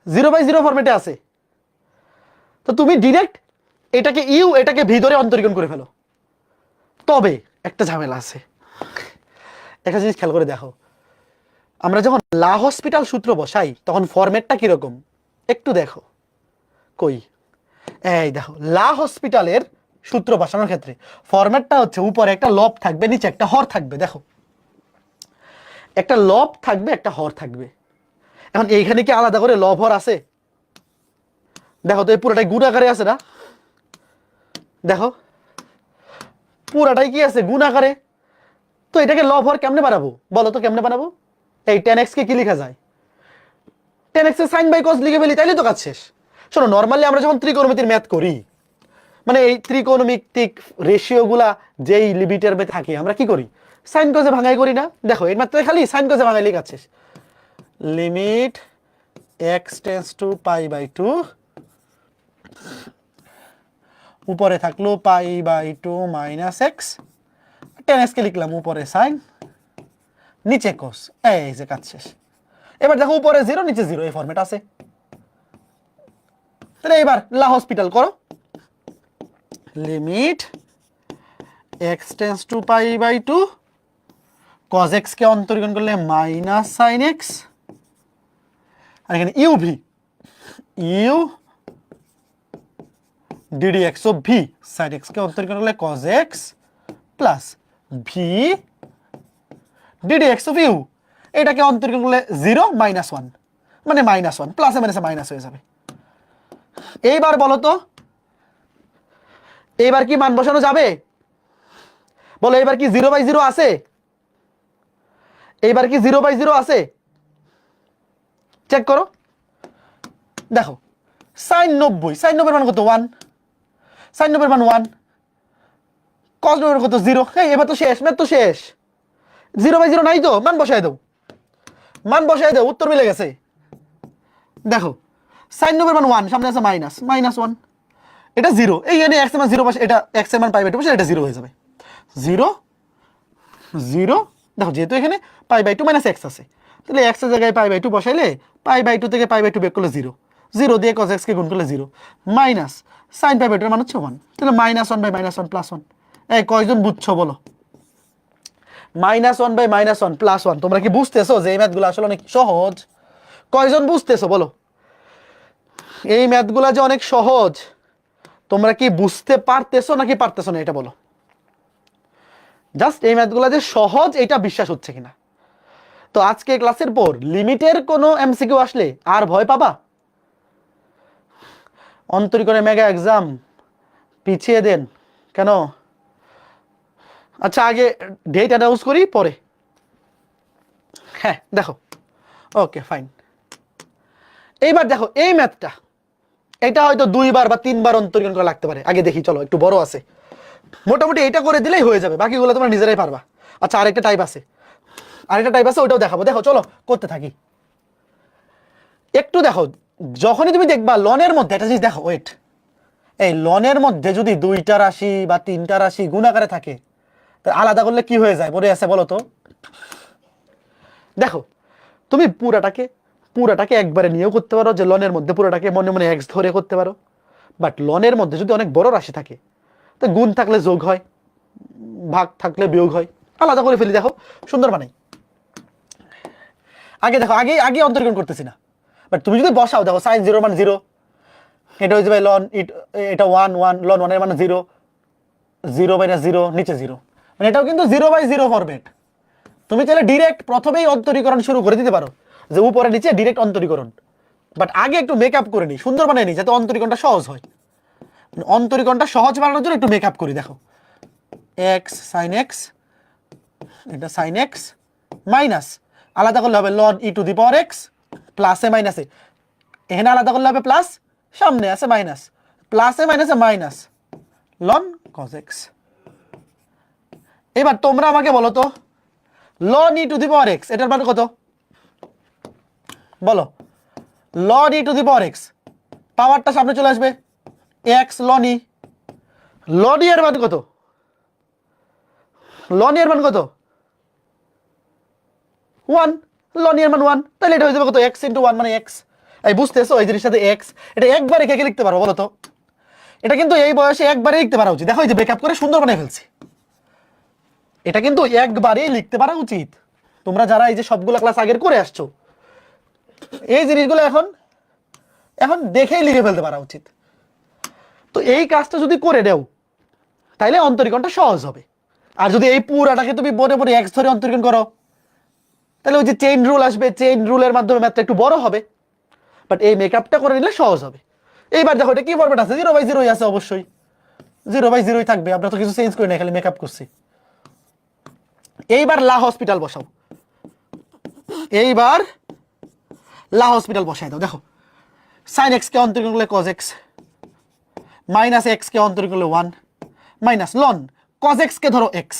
0/0 ফরম্যাটে আছে। তো তুমি ডিরেক্ট এটাকে ইউ এটাকে ভিতরে অন্তরীকরণ করে ফেলো। তবে একটা ঝামেলা আছে, একটা জিনিস খেয়াল করে দেখো, আমরা যখন লা হসপিটাল সূত্র বসাই তখন ফরম্যাটটা কিরকম একটু দেখো। কই, এই দেখো লা হসপিটালের সূত্র বসানোর ক্ষেত্রে ফরম্যাটটা হচ্ছে উপরে একটা লব থাকবে, নিচে একটা হর থাকবে। দেখো একটা লব থাকবে, একটা হর থাকবে। এখন এইখানে কি আলাদা করে লব হর আছে? দেখো তো এই পুরোটাই গুণ আকারে আছে না? দেখো পুরাটাই কি আছে? গুণ আকারে। তো এটাকে লব হর কেমনে বানাবো বলো তো, কেমনে বানাবো? এই 10x কে কি লেখা যায়? 10x এর সাইন বাই কস লিখে ফেলি, তাইলে তো কাজ শেষ। শোনো, নর্মালি আমরা যখন ত্রিকোণমিতির ম্যাথ করি, মানে এই ত্রিকোণমিতিক রেশিও গুলা যেই লিমিটের মধ্যে থাকে, আমরা কি করি? সাইন কসে ভাঙাই করি না? দেখো এর মাত্র খালি সাইন কসে ভাঙাই লিখে আছে, limit x tends to pi by two, উপরে থাকলো pi by two minus x, 10x কে লিখলাম উপরে সাইন, নিচে কস, এই যে কাজ শেষ। এবার দেখো উপরে 0 নিচে 0 এই ফরম্যাট আছে। তাহলে এবার লা হসপিটাল করো, limit x tends to pi by two, cos x কে অন্তরীকরণ করলে মাইনাস সাইন x, আর এখানে u u ddx of v, sine x কে অন্তরীকরণ করলে cos x plus v ddx of u, এটাকে অন্তরীকরণ করলে 0 মাইনাস 1, মানে মাইনাস 1 প্লাসে মাইনাসে মাইনাস হয়ে যাবে। এইবার বলো তো, এইবার কি মান বসানো যাবে বলো? এবার কি 0/0 আছে? এইবার কি 0/0 আছে? চেক করো, দেখো সাইন 90, সাইন 90 এর মান কত? 1, সাইন 90 এর মান 1, কস 90 এর কত? 0। এই এবার তো শেষ, ম্যাথ তো শেষ। 0/0 নাই তো, মান বসায় দাও, মান বসায় দাও, উত্তর মিলে গেছে। দেখো সাইন 90 এর মান 1, সামনে আছে মাইনাস, মাইনাস 1, এটা 0। এই এখানে x এর মান 0 বসে, এটা x এর মান পাই বাই 2 বসে, এটা 0 হয়ে যাবে। 0 0, দেখো যেহেতু এখানে পাই বাই 2 মাইনাস x আছে, তাহলে x এর জায়গায় পাই বাই 2 বসাইলে পাই বাই 2 থেকে পাই বাই 2 বিয়োগ করলে 0, 0 দিয়ে cos x কে গুণ করলে 0, মাইনাস সাইন পাই বাই 2 এর মান হচ্ছে 1, তাহলে মাইনাস 1 বাই মাইনাস 1 প্লাস 1। এই কয়জন বুঝছো বলো? Minus 1 by minus 1 plus 1। তোমরা কি বুঝতেছো যে এই ম্যাথগুলো আসলে অনেক সহজ? কয়জন বুঝতেছো বলো? এই ম্যাথগুলো যে অনেক সহজ, তোমরা কি বুঝতে পারতেছো নাকি পারতেছো না এটা বলো? জাস্ট এই ম্যাথগুলো যে সহজ এটা বিশ্বাস হচ্ছে কিনা। তো আজকে ক্লাসের পর লিমিটের কোনো এমসিকিউ আসলে আর ভয় পাবা? অন্তরীকরণে মেগা এক্সাম পিছিয়ে দেন কেন? আচ্ছা আগে ডেট অ্যানাউন্স করি পরে। হ্যাঁ দেখো, ওকে ফাইন। এইবার দেখো এই ম্যাথটা, এটা হয়তো 2 বার বা 3 বার অন্তরীকরণ করা লাগতে পারে। আগে দেখি, চলো একটু বড় আছে, মোটামুটি এটা করে দিলেই হয়ে যাবে, বাকিগুলো তোমরা নিজেরাই পারবা। আচ্ছা আরেকটা টাইপ আছে, আরেকটা টাইপ আছে, ওটাও দেখাবো। দেখো চলো করতে থাকি। একটু দেখো, যখনই তুমি দেখবা লনের মধ্যে একটা জিনিস দেখো, ওয়েট, এই লনের মধ্যে যদি 2টা রাশি বা 3টা রাশি গুণ আকারে থাকে, তাহলে আলাদা করলে কি হয়ে যায় মনে আছে বলো তো? দেখো তুমি পুরাটাকে একবারে নিয়েও করতে পারো, যে লনের মধ্যে পুরোটাকে মনে মনে এক্স ধরে করতে পারো। বাট লনের মধ্যে যদি অনেক বড় রাশি থাকে, তো গুণ থাকলে যোগ হয়, ভাগ থাকলে বিয়োগ হয়, আলাদা করে ফেলি। দেখো সুন্দর বানাই। আগে দেখো, আগে অন্তরীকরণ করতেছি না, বাট তুমি যদি বসাও, দেখো সাইন 0 মান 0, এটা হয়ে যাবে লন এটা 1 1, লন 1 এর মান 0, 0 বাইরে 0 নিচে 0, মানে এটাও কিন্তু 0/0 ফরম্যাট। তুমি চাইলে ডিরেক্ট প্রথমেই অন্তরীকরণ শুরু করে দিতে পারো, যে উপরে নিচে ডিরেক্ট অন্তরীকরণ, বাট আগে একটু মেকআপ করে নিই, সুন্দর বানিয়ে নিই, যাতে অন্তরীকরণটা সহজ হয়। অন্তরীকরণটা সহজ বানানোর জন্য একটু মেকআপ করি। দেখো এক্স সাইন এক্স, এটা সাইন এক্স মাইনাস, আলাদা করলে হবে ln e to the power x প্লাসে মাইনাসে, এখানে আলাদা করলে হবে প্লাস, সামনে আছে মাইনাস, প্লাসে মাইনাসে মাইনাস লন কজ এক্স। এবার তোমরা আমাকে বলো তো ln e to the power x এটার মান কত? বলো ln e to the power x, পাওয়ারটা সামনে চলে আসবে, x ln e, ln e এর মান কত? লন ই এর মান কত? 1, লন ই এর মান 1, তাহলে এটা হয়ে যাবে কত? x * 1 মানে x। এই বুঝতেছো এই জিনিসের সাথে x, এটা একবারে কে লিখতে পারো বলো তো? এটা কিন্তু এই বয়সে একবারে লিখতে পারা উচিত। দেখো এই যে ব্রেকআপ করে সুন্দর বানিয়ে ফেলছি, এটা কিন্তু একবারেই লিখতে পারা উচিত। তোমরা যারা এই যে সবগুলো ক্লাস আগের করে আসছো, এই জিনিসগুলো এখন এখন দেখেই লিখে ফেলতে পারা উচিত। তো এই কাজটা যদি করে দেও তাইলে অন্তরীকরণটা সহজ হবে। আর যদি এই পুরাটাকে তুমি মনে মনে এক্স ধরে অন্তরীকরণ করো, তাহলে ওই যে চেইন রুল আসবে, চেইন রুলের মাধ্যমে ম্যাথটা একটু বড় হবে, বাট এই মেকআপটা করে নিলে সহজ হবে। এইবার দেখো এটা কি ফরম্যাট আছে? 0/0 আছে, অবশ্যই 0/0 থাকবে, আমরা তো কিছু চেঞ্জ করি না, খালি মেকআপ করছি। এইবার লা হসপিটাল বসাও, এইবার লা হসপিটাল বসাই দাও। দেখো সাইন এক্স কে অন্তরীকরণ করলে কজ এক্স, মাইনাস এক্স কে অন্তরীকরণ করলে 1 মাইনাস লন কজ এক্স কে ধরো এক্স,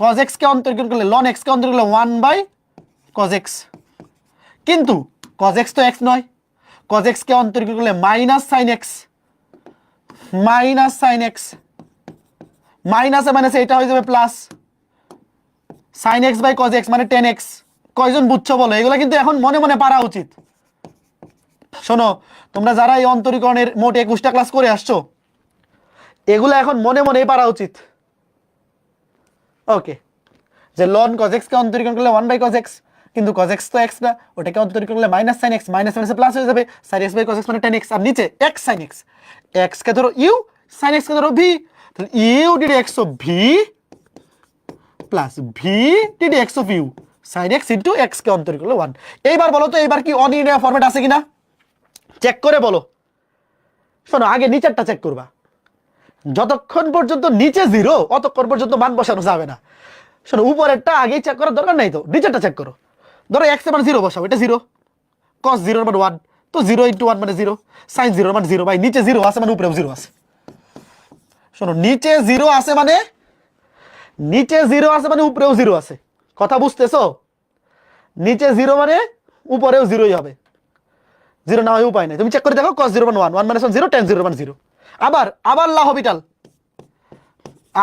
কজ এক্স কে অন্তরীকরণ করলে লন এক্স কে অন্তরীকরণ করলে 1/cos x, কিন্তু cos x তো x নয়, cos x কে অন্তরীকরণ করলে minus sine x, minus sine x, মাইনাসে মাইনাসে এটা হয়ে যাবে plus sine x by cos x মানে 10x। কয়জন বুঝছো বলো? এগুলো কিন্তু এখন মনে মনে পারা উচিত। শোনো তোমরা যারা এই অন্তরীকরণের মোট 21টা ক্লাস করে আসছো, এগুলো এখন মনে মনেই পারা উচিত। ওকে, যে লন cos x কে অন্তরীকরণ করলে 1/cos x, কিন্তু cos x তো x না, ওটাকে অন্তরীকরণ করলে মাইনাস সাইন x, মাইনাস মাইনাসে প্লাস হয়ে যাবে sin x cos x মানে 10x, আর নিচে x sin x, x কে ধরো u, sin x কে ধরো v, তাহলে u dx of v plus v dx of u sin x into x কে অন্তরীকরণ করলে 1। এইবার বলো তো এইবার কি অনির্ণয় ফরম্যাট আছে কিনা চেক করে বলো। শোনো আগে নিচেরটা চেক করবা, যতক্ষণ পর্যন্ত নিচে 0 অতক্ষণ পর্যন্ত মান বসানো যাবে না। শোনো উপরেরটা আগেই চেক করার দরকার নাই, তো নিচেরটা চেক করো। ধরো x এর মান 0 বসাও, এটা 0, cos 0 এর মান 1, তো 0 * 1 মানে 0, sin 0 এর মান 0, ভাই নিচে 0 আছে মানে উপরেও 0 আছে। শোনো নিচে 0 আছে মানে, নিচে 0 আছে মানে উপরেও 0 আছে, কথা বুঝতেছো? নিচে 0 মানে উপরেও 0ই হবে, 0 না হয় উপায় নাই। তুমি চেক করে দেখো cos 0 মান 1, 1 - 1 0, tan 0 মান 0। আবার আবার লা হসপিটাল,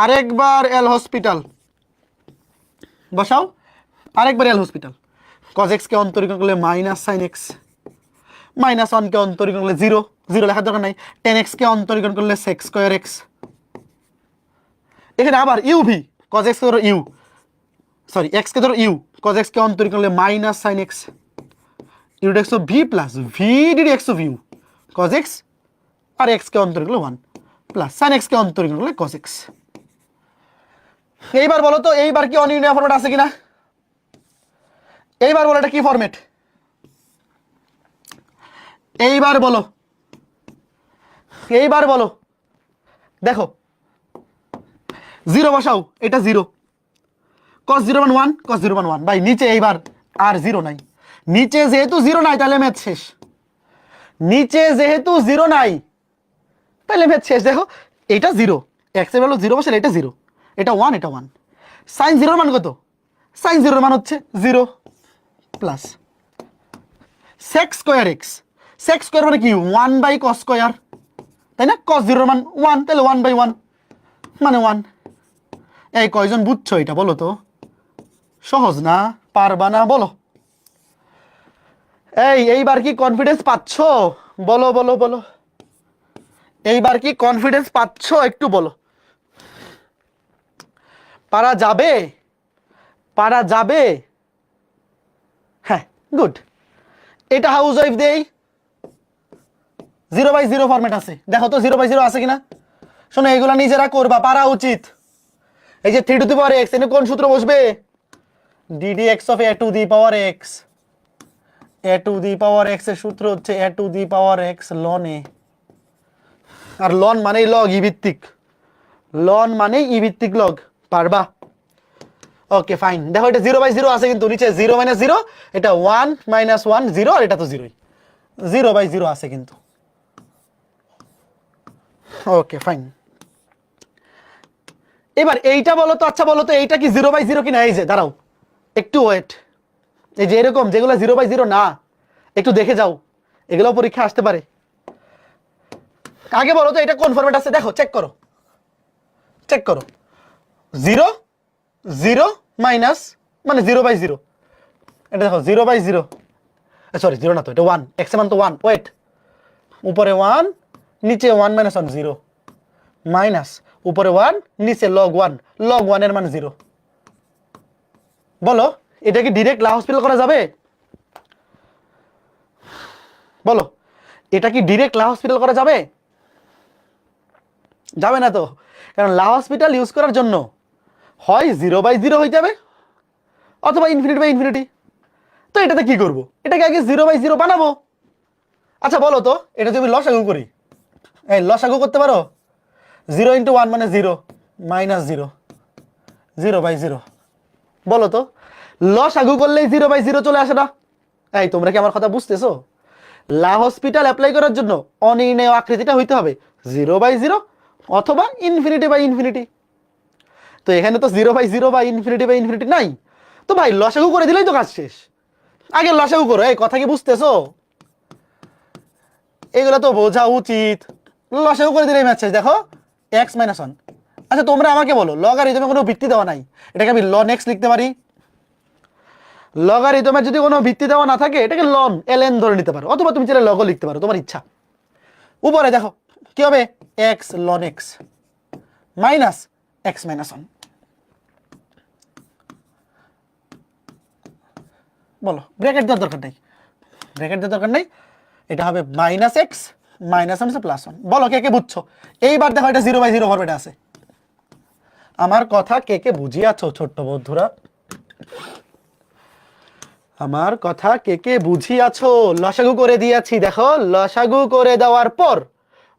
আরেকবার এল হসপিটাল বসাও, আরেকবার এল হসপিটাল। cos x কে অন্তরীকরণ করলে মাইনাস সাইন এক্স, মাইনাস 1 কে অন্তরীকরণ করলে 0, 0 লেখার দরকার নাই, tan x কে অন্তরীকরণ করলে sec স্কয়ার x। এখানে আবার uv, cos x কে ধরো u, সরি x কে ধরো u, cos x কে অন্তরীকরণ করলে minus sine x, u dx of v plus v dx of u cos x, আর x কে অন্তরীকরণ করলে 1 প্লাস sin x কে অন্তরীকরণ করলে cos x। এইবার বলো তো এইবার কি অনির্ণয় ফরম্যাট আছে কিনা? এইবার বলো এটা কি ফরম্যাট? এইবার বলো, এইবার বলো। দেখো 0 বসাও, এটা 0, cos 0 মান 1, cos 0 মান 1, ভাই নিচে এইবার আর 0 নাই, নিচে যেহেতু 0 নাই তাহলে ম্যাথ শেষ, নিচে যেহেতু 0 নাই তাহলে ম্যাথ শেষ। দেখো এটা 0, x এর ভ্যালু 0 বসালে এটা 0, এটা 1, এটা 1, sin 0 এর মান কত? sin 0 এর মান হচ্ছে 0 plus sec square x, sec square মানে কি 1/cos স্কয়ার, তাই না? cos 0 এর মান 1, তাহলে 1/1 মানে 1। এই কয়জন বুঝছো এটা বলো তো? সহজ না? পারবা না বলো? এইবার কি কনফিডেন্স পাচ্ছো? বলো বলো বলো, এইবার কি কনফিডেন্স পাচ্ছো? একটু বলো। পারা যাবে? পারা যাবে? হ্যাঁ গুড। এটা হাউস ওয়াইফ দেই, 0/0 ফরম্যাট আছে, দেখো তো 0/0 আছে কিনা? শোনো এগুলা নিজেরা করবা, পারা উচিত। এই যে 3 টু দি পাওয়ার এক্স, এখানে কোন সূত্র বসবে? D d x of a to the power x. A to the power x এর সূত্র হচ্ছে a to the power x ln a. আর লন মানেই লগ, ই ভিত্তিক। লন মানেই ই ভিত্তিক লগ, পারবা? Okay fine. দেখো এটা 0/0 আছে কিন্তু নিচে 0 - 0, এটা 1 - 1 0, আর এটা তো 0ই। 0/0 আছে কিন্তু। Okay fine. এবার এইটা বলো তো, আচ্ছা বলো তো এইটা কি 0/0 কিনা? এই যে দাঁড়াও একটু ওয়েট, এই যে এরকম যেগুলো 0/0 না, একটু দেখে যাও, এগুলো পরীক্ষা আসতে পারে। আগে বলো তো এটা কোন ফরম্যাট আছে, দেখো চেক করো, চেক করো। 0 0 মাইনাস মানে 0/0, এটা দেখো 0/0, সরি 0 না তো, এটা 1, এক্স এর মান তো 1, ওয়েট, উপরে 1 নিচে 1 - 1 0, মাইনাস উপরে 1 নিচে লগ 1, লগ 1 এর মান 0। বলো এটা কি ডিরেক্ট লা হসপিটাল করা যাবে? বলো এটা কি ডিরেক্ট লা হসপিটাল করা যাবে? যাবে না তো, কারণ লা হসপিটাল ইউজ করার জন্য হয় 0/0 হয়ে যাবে অথবা ∞/∞। তো এটাতে কি করব? এটাকে আগে 0/0 বানাবো। আচ্ছা বলো তো এটা যদি লসাগু করি, এই লসাগু করতে পারো? 0 × 1 মানে 0, -0, 0/0। বলো তো লসাগু করলেই 0/0 চলে আসে না? এই তোমরা কি আমার কথা বুঝতেছো? লা হসপিটাল অ্যাপ্লাই করার জন্য অনির্ণেয় আকৃতিটা হইতে হবে 0/0 অথবা ∞/∞। তো এখানে তো 0/0 বা ∞/∞ নাই, তো ভাই লসাগু করে দিলেই তো কাজ শেষ। আগে লসাগু করো, এই কথা কি বুঝতেছো? এগুলো তো বোঝা উচিত। লসাগু করে দিলেই ম্যাচ শেষ। দেখো x - 1। আচ্ছা তোমরা আমাকে বলো লগারিদমে কোনো ভিত্তি দেওয়া নাই, এটাকে আমি ln x লিখতে পারি? লগারিদমের যদি কোনো ভিত্তি দেওয়া না থাকে এটাকে ln ln ধরে নিতে পারো, অথবা তুমি চাইলে লগও লিখতে পারো, তোমার ইচ্ছা। উপরে দেখো কি হবে, x ln x minus x - 1। বলো ব্র্যাকেট দেওয়ার দরকার নেই, ব্র্যাকেট দেওয়ার দরকার নেই, এটা হবে -x -1 +1। বলো কে কে বুঝছো? এইবার দেখো এটা 0/0 ফরম্যাটে আছে। আমার কথা কে কে বুঝিয়াছো ছোট্ট বন্ধুরা? আমার কথা কে কে বুঝিয়াছো? লসাগু করে দিয়েছি, দেখো লসাগু করে দেওয়ার পর,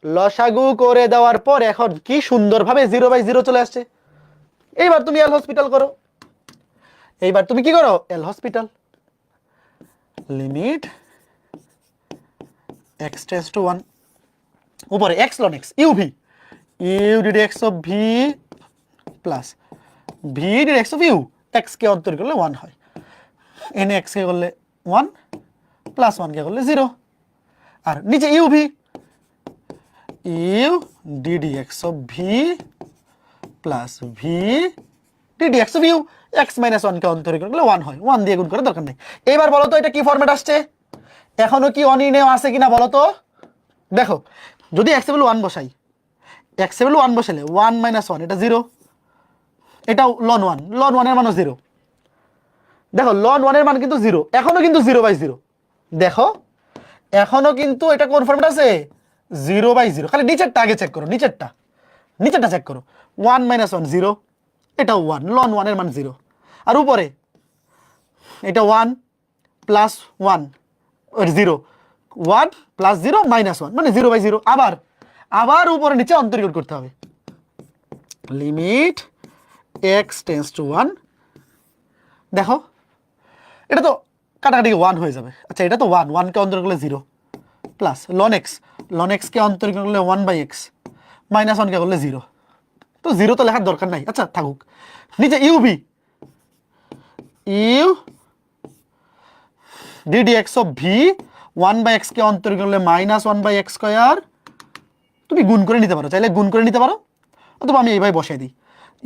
লসাগু করে দেওয়ার পর এখন কি সুন্দরভাবে 0/0 চলে আসছে। এইবার তুমি এল হসপিটাল করো, এইবার তুমি কি করো? L'Hospital. Limit x tends to 1, উপরে x ln x uv, u dd x of v plus v dd x of u, x কে অন্তর করলে 1 হয়, n x কে করলে 1 প্লাস 1 কে করলে 0, আর নিচে uv u dd x of v plus v dd x of u, x - 1 কে অন্তর করলে 1 হয়, 1 দিয়ে গুণ করার দরকার নেই। এবার বলো তো এটা কি ফরম্যাট আসছে? এখনো কি অনির্ণেয় আছে কিনা বলো তো? দেখো যদি x এর 1 বসাই, x এর 1 বসালে 1 - 1 এটা 0, এটাও ln 1, ln 1 এর মানও 0। দেখো ln 1 এর মান কিন্তু 0, এখনো কিন্তু 0/0। দেখো এখনো কিন্তু এটা কোন ফরম্যাট আছে? 0/0। খালি নিচেরটা আগে চেক করো, নিচেরটা, নিচেরটা চেক করো। 1 - 1 0, এটাও 1, ln 1 এর মান 0। আর উপরে এটা 1 প্লাস 1 0, 1 প্লাস 0 - 1 মানে 0/0। আবার আবার উপরে নিচে অন্তরীকরণ করতে হবে। লিমিট x টেন্ডস টু 1, দেখো এটা তো কাটাকাটি 1 হয়ে যাবে। আচ্ছা এটা তো 1, 1 কে অন্তরীকরণ করলে 0 plus ln x, ln x কে অন্তরীকরণ করলে 1/x মাইনাস 1 কে করলে 0। তো 0 তো লেখার দরকার নাই, আচ্ছা থাকুক। নিচে uv u dd x of v 1/x কে অন্তরীকরণ করলে -1/x স্কয়ার। তুমি গুণ করে নিতে পারো, চাইলে গুণ করে নিতে পারো, অথবা আমি এইভাবে বসাই দিই।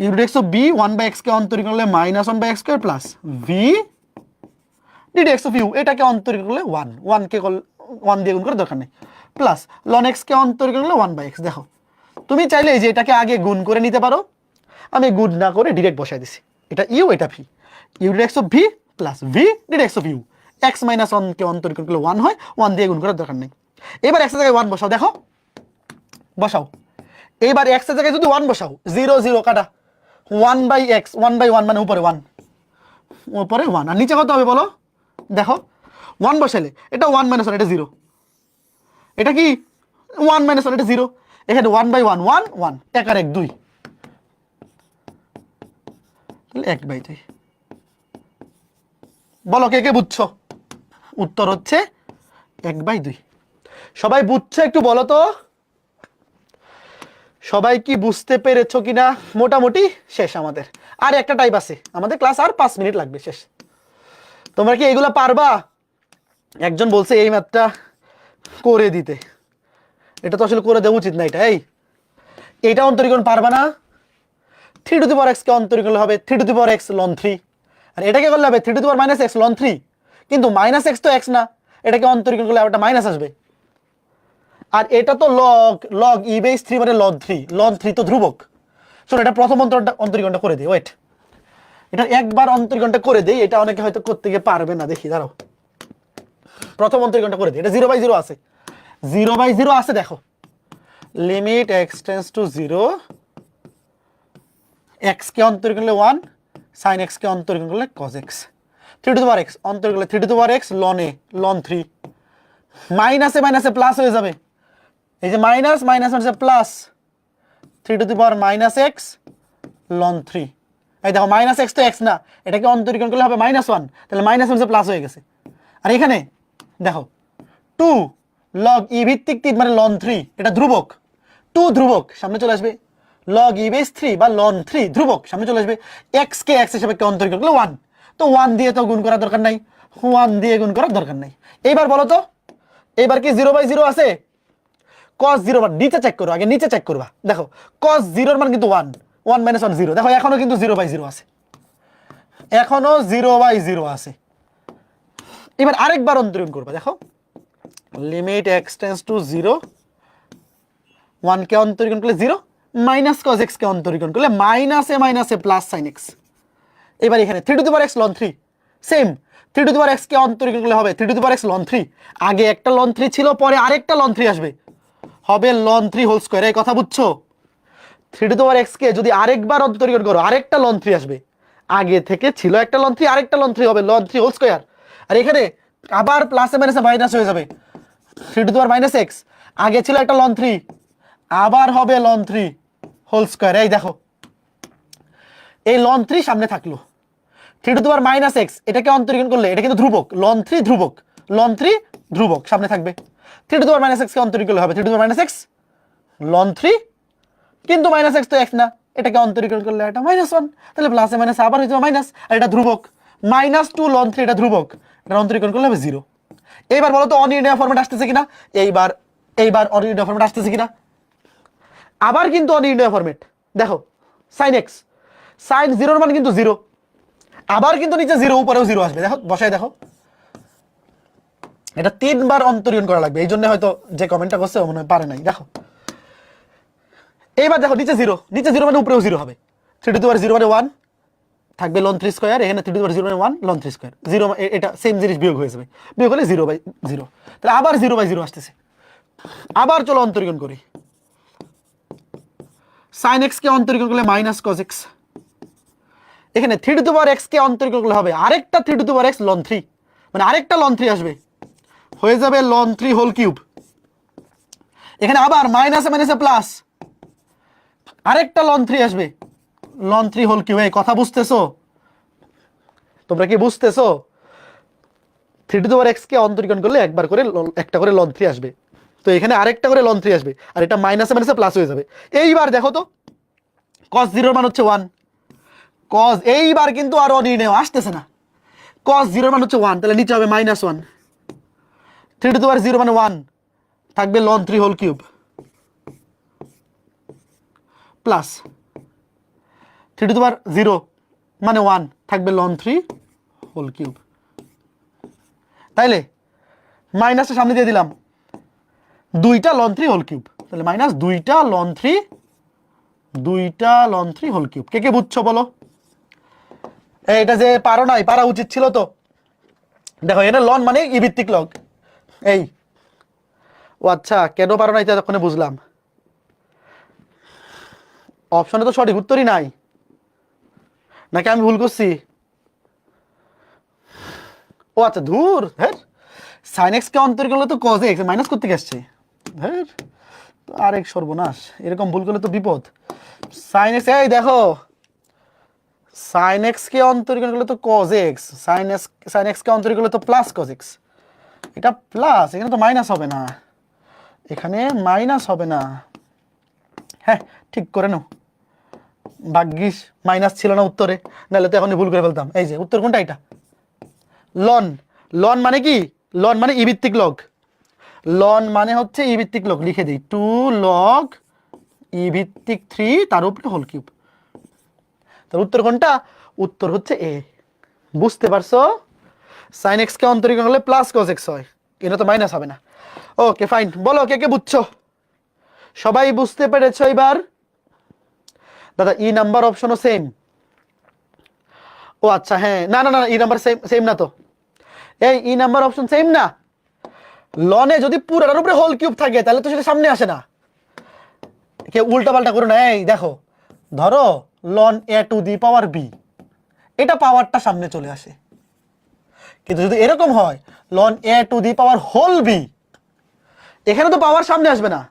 u dd x of v 1/x কে অন্তরীকরণ করলে -1/x square plus v dd x of u, এটাকে অন্তরীকরণ করলে 1, 1 কে 1 দিয়ে গুণ করার দরকার নেই, প্লাস ln x কে অন্তরীকরণ করলে 1/x। দেখো তুমি চাইলে এই যে এটাকে আগে গুণ করে নিতে পারো, আমি গুণ না করে ডিরেক্ট বসাই দিছি। এটা u, এটা v, u dd x of v plus v dd x of u, x - 1 কে অন্তরীকরণ করলে 1 হয়, 1 দিয়ে গুণ করার দরকার নেই। এবার x এর জায়গায় 1 বসাও, দেখো বসাও। এইবার এক্স এর জায়গায় যদি 1 বসাও, 0 0 কাটা, 1/x, 1/1 মানে উপরে 1, উপরে 1, আর নিচে কত হবে বলো? দেখো 1 বসাইলে এটা 1 - 1, এটা 0, এটা কি 1 - 1, এটা 0, এখানে 1/1 1 1, 1 আর 1 2, তাহলে 1/2। বলো কে কে বুঝছো? উত্তর হচ্ছে 1/2। সবাই বুঝছো একটু বলো তো? সবাই কি বুঝতে পেরেছো কিনা? মোটামুটি শেষ আমাদের, আর একটা টাইপ আছে আমাদের, ক্লাস আর 5 মিনিট লাগবে শেষ। তোমরা কি এগুলা পারবা? একজন বলছে এই ম্যাথটা করে দিতে, এটা তো আসলে করে দেওয়া উচিত না। এইটা অন্তরীকরণ পারবা না? 3x কে অন্তরীকরণ হবে 3x ln 3, আর এটাকে করলে হবে 3 - x ln 3, কিন্তু -x তো x না, এটাকে অন্তরীকরণ করলে একটা মাইনাস আসবে। আর এটা তো log e/3 মানে ln 3 তো ধ্রুবক। চলো এটা প্রথম অন্তরীকরণটা করে দিই, ওয়েট, এটা একবার অন্তরীকরণটা করে দেই, এটা অনেকে হয়তো করতে গিয়ে পারবে না, দেখি দাঁড়াও। প্রথম অন্তরীকরণটা করে দিই, এটা 0/0 আছে, 0/0 আছে, দেখো limit x tends two 0, x কে অন্তরীকরণ করলে 1, sin x কে অন্তরীকরণ করলে cos x, 3x অন্তরীকরণ করলে 3x ln a ln 3, মাইনাসে মাইনাসে প্লাস হয়ে যাবে, এই যে মাইনাস মাইনাস মাইনাসে প্লাস, 3 - x ln 3, এই দেখো -x তো x না, এটাকে অন্তরীকরণ করলে হবে -1, তাহলে মাইনাস মাইনাসে প্লাস হয়ে গেছে। আর এখানে দেখো 2 log e ভিত্তিক 3 মানে ln 3, এটা ধ্রুবক, 2 ধ্রুবক সামনে চলে আসবে, log e/3 বা ln 3 ধ্রুবক সামনে চলে আসবে, x কে x হিসেবে অন্তরীকরণ করলে 1, তো 1 দিয়ে তো গুণ করার দরকার নাই, 1 দিয়ে গুণ করার দরকার নাই। এইবার বলো তো, এবার কি 0/0 আছে? cos 0 মান নিচে চেক করো, আগে নিচে চেক করবা, দেখো cos 0 এর মান কিন্তু 1, 1 - 1 0, দেখো এখনো কিন্তু 0/0 আছে, এখনো 0/0 আছে। এবার আরেকবার অন্তরীকরণ করবা, দেখো লিমিট x টেন্ডস টু 0, 1 কে অন্তরীকরণ করলে 0, -cos x কে অন্তরীকরণ করলে মাইনাসে মাইনাসে প্লাস sin x। এবার এখানে 3x ln 3, সেম 3x কে অন্তরীকরণ করলে হবে 3x ln 3, আগে একটা ln 3 ছিল, পরে আরেকটা ln 3 আসবে, হবে ln 3 হোল স্কয়ার। এই কথা বুঝছো? 3x কে যদি আরেকবার অন্তরীকরণ করো আরেকটা ln 3 আসবে, আগে থেকে ছিল একটা ln 3, আরেকটা ln 3 হবে ln 3 হোল স্কয়ার। আর এখানে আবার প্লাসে মাইনাসে মাইনাস হয়ে যাবে, 3 - x, আগে ছিল একটা ln 3, আবার হবে ln 3 হোল স্কয়ার। এই দেখো এই ln 3 সামনে থাকলো, 3 - x এটাকে অন্তরীকরণ করলে এটা কিন্তু ধ্রুবক, ln 3 ধ্রুবক, ln 3 ধ্রুবক সামনে থাকবে, 3 - x কে অন্তরীকরণ করলে হবে 3 - x ln 3, কিন্তু -x তো x না, এটাকে অন্তরীকরণ করলে এটা -1, তাহলে প্লাসে মাইনাসে আবার হয়ে যাবে মাইনাস, আর এটা ধ্রুবক, -2 ln 3 এটা ধ্রুবক, এটা অন্তরীকরণ করলে হবে 0। এইবার বলো তো অনির্ণয় ফরম্যাট আসতেছে কিনা? এইবার অনির্ণয় ফরম্যাট আসতেছে কিনা? আবার কিন্তু অনির্ণয় ফরম্যাট, দেখো sin x, sin 0 এর মান কিন্তু 0, আবার কিন্তু নিচে 0 উপরেও 0 আসবে, দেখো বসাই দেখো, এটা 3 বার অন্তরীকরণ করা লাগবে, এই জন্য হয়তো যে কমেন্টটা করছে মনে হয় পারে নাই। দেখো এইবার দেখো নিচে 0, নিচে 0 মানে উপরেও 0 হবে, 3 মানে 1 থাকবে ln 3 স্কয়ার, এখানে 3 মানে 1 ln 3 স্কয়ার, 0 এটা সেম জিনিস বিয়োগ হয়ে যাবে, বিয়োগ হলে 0/0, তাহলে আবার 0/0 আসতেছে। আবার চলো অন্তরীকরণ করি, sin x কে অন্তরীকরণ করলে -cos x, এখানে 3x কে অন্তরীকরণ করলে হবে আরেকটা 3x ln 3, মানে আরেকটা ln 3 আসবে, হয়ে যাবে ln 3 হোল কিউব, এখানে আবার মাইনাসে মাইনাসে প্লাস, আরেকটা ln 3 আসবে, ln 3 হোল কিউব। এই কথা বুঝতেছো? তোমরা কি বুঝতেছো? 3x কে অন্তরীকরণ করলে একবার করে একটা করে ln 3 আসবে, তো এখানে আরেকটা করে ln 3 আসবে, আর এটা মাইনাসে মাইনাসে প্লাস হয়ে যাবে। এইবার দেখো তো cos 0 এর মান হচ্ছে 1, cos এইবার কিন্তু আর অনির্ণয় আসতেছে না, cos 0 এর মান হচ্ছে 1, তাহলে নিচে হবে -1, 3 মানে 1 থাকবে ln 3 হোল কিউব, প্লাস 3 মানে 1 থাকবে ln 3 হোল কিউব, তাইলে মাইনাসটা সামনে দিয়ে দিলাম, 2টা ln 3 হোল কিউব, তাহলে মাইনাস 2টা ln 3 হোল কিউব। কে কে বুঝছো বলো? এটা যে পারো নাই, পারা উচিত ছিল তো। দেখো এটা লন মানে ই ভিত্তিক লগ, এই ও আচ্ছা, কেন পারো নাই ততক্ষণে বুঝলাম। অপশনে তো সঠিক উত্তরই নাই, নাকি আমি ভুল করছি? ও আচ্ছা, ধুর, হ্যাঁ, সাইন এক্স কে অন্তর করলে তো কজ এক্স মাইনাস করতে আসছে। হ্যাঁ, আরেক সর্বনাশ, এরকম ভুল করলে তো বিপদ। সাইন এক্স, এই দেখো, সাইন এক্স কে অন্তরীকরণ করলে তো কজ এক্স, সাইন এক্স কে অন্তরীকরণ করলে তো প্লাস কজ এক্স। এটা প্লাস, এখানে তো মাইনাস হবে না, এখানে মাইনাস হবে না। হ্যাঁ, ঠিক করে নাও, ভাগ্যিস মাইনাস ছিল না উত্তরে, নাহলে তো এখন ভুল করে ফেলতাম। এই যে উত্তর কোনটা, এটা লন। লন মানে কি? লন মানে ই ভিত্তিক লগ। লন মানে হচ্ছে ই ভিত্তিক লগ, লিখে দিই 2 লগ ই ভিত্তিক 3 তার উপরে হোল কিউব। তার উত্তর কোনটা? উত্তর হচ্ছে এ। বুঝতে পারছো? সাইন এক্স কে অন্তরীকরণ করলে প্লাস কজ এক্স হয়, এটা তো মাইনাস হবে না। ওকে ফাইন, বলো কে কে বুঝছো? সবাই বুঝতে পেরেছো এবার? দাদা ই নাম্বার অপশনও সেম। ও আচ্ছা, হ্যাঁ, না না না, ই নাম্বার সেম সেম না তো, এই ই নাম্বার অপশন সেম না। লনে যদি পুরোটার উপরে হোল কিউব থাকে তাহলে তো সেটা সামনে আসে না, কে উল্টা পাল্টা করো না। এই দেখো, ধরো ln a to the power b, এটা পাওয়ারটা সামনে চলে আসে। কিন্তু যদি এরকম হয় ln a to the power whole b, এখানে তো পাওয়ার সামনে আসবে না।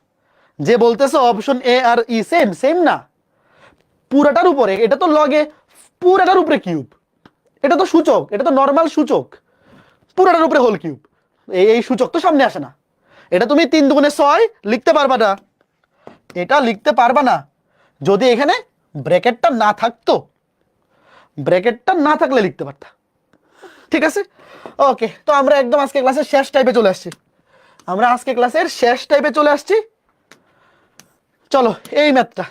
যে বলতেছো অপশন এ আর ই সেম, সেম না। পুরাটার উপরে, এটা তো লগে পুরাটার উপরে কিউব, এটা তো সূচক, এটা তো নরমাল সূচক, পুরাটার উপরে হোল কিউব, এই সূচক তো সামনে আসে না। এটা তুমি 3 দুগুণে 6 লিখতে পারবা না, এটা লিখতে পারবা না যদি এখানে ব্র্যাকেটটা না থাকতো। ব্র্যাকেটটা না থাকলে লিখতে পারতা। ঠিক আছে, ওকে। তো আমরা একদম আজকে ক্লাসের শেষ টাইপে চলে আসছি, আমরা আজকে ক্লাসের শেষ টাইপে চলে আসছি। চলো এই ম্যাথটা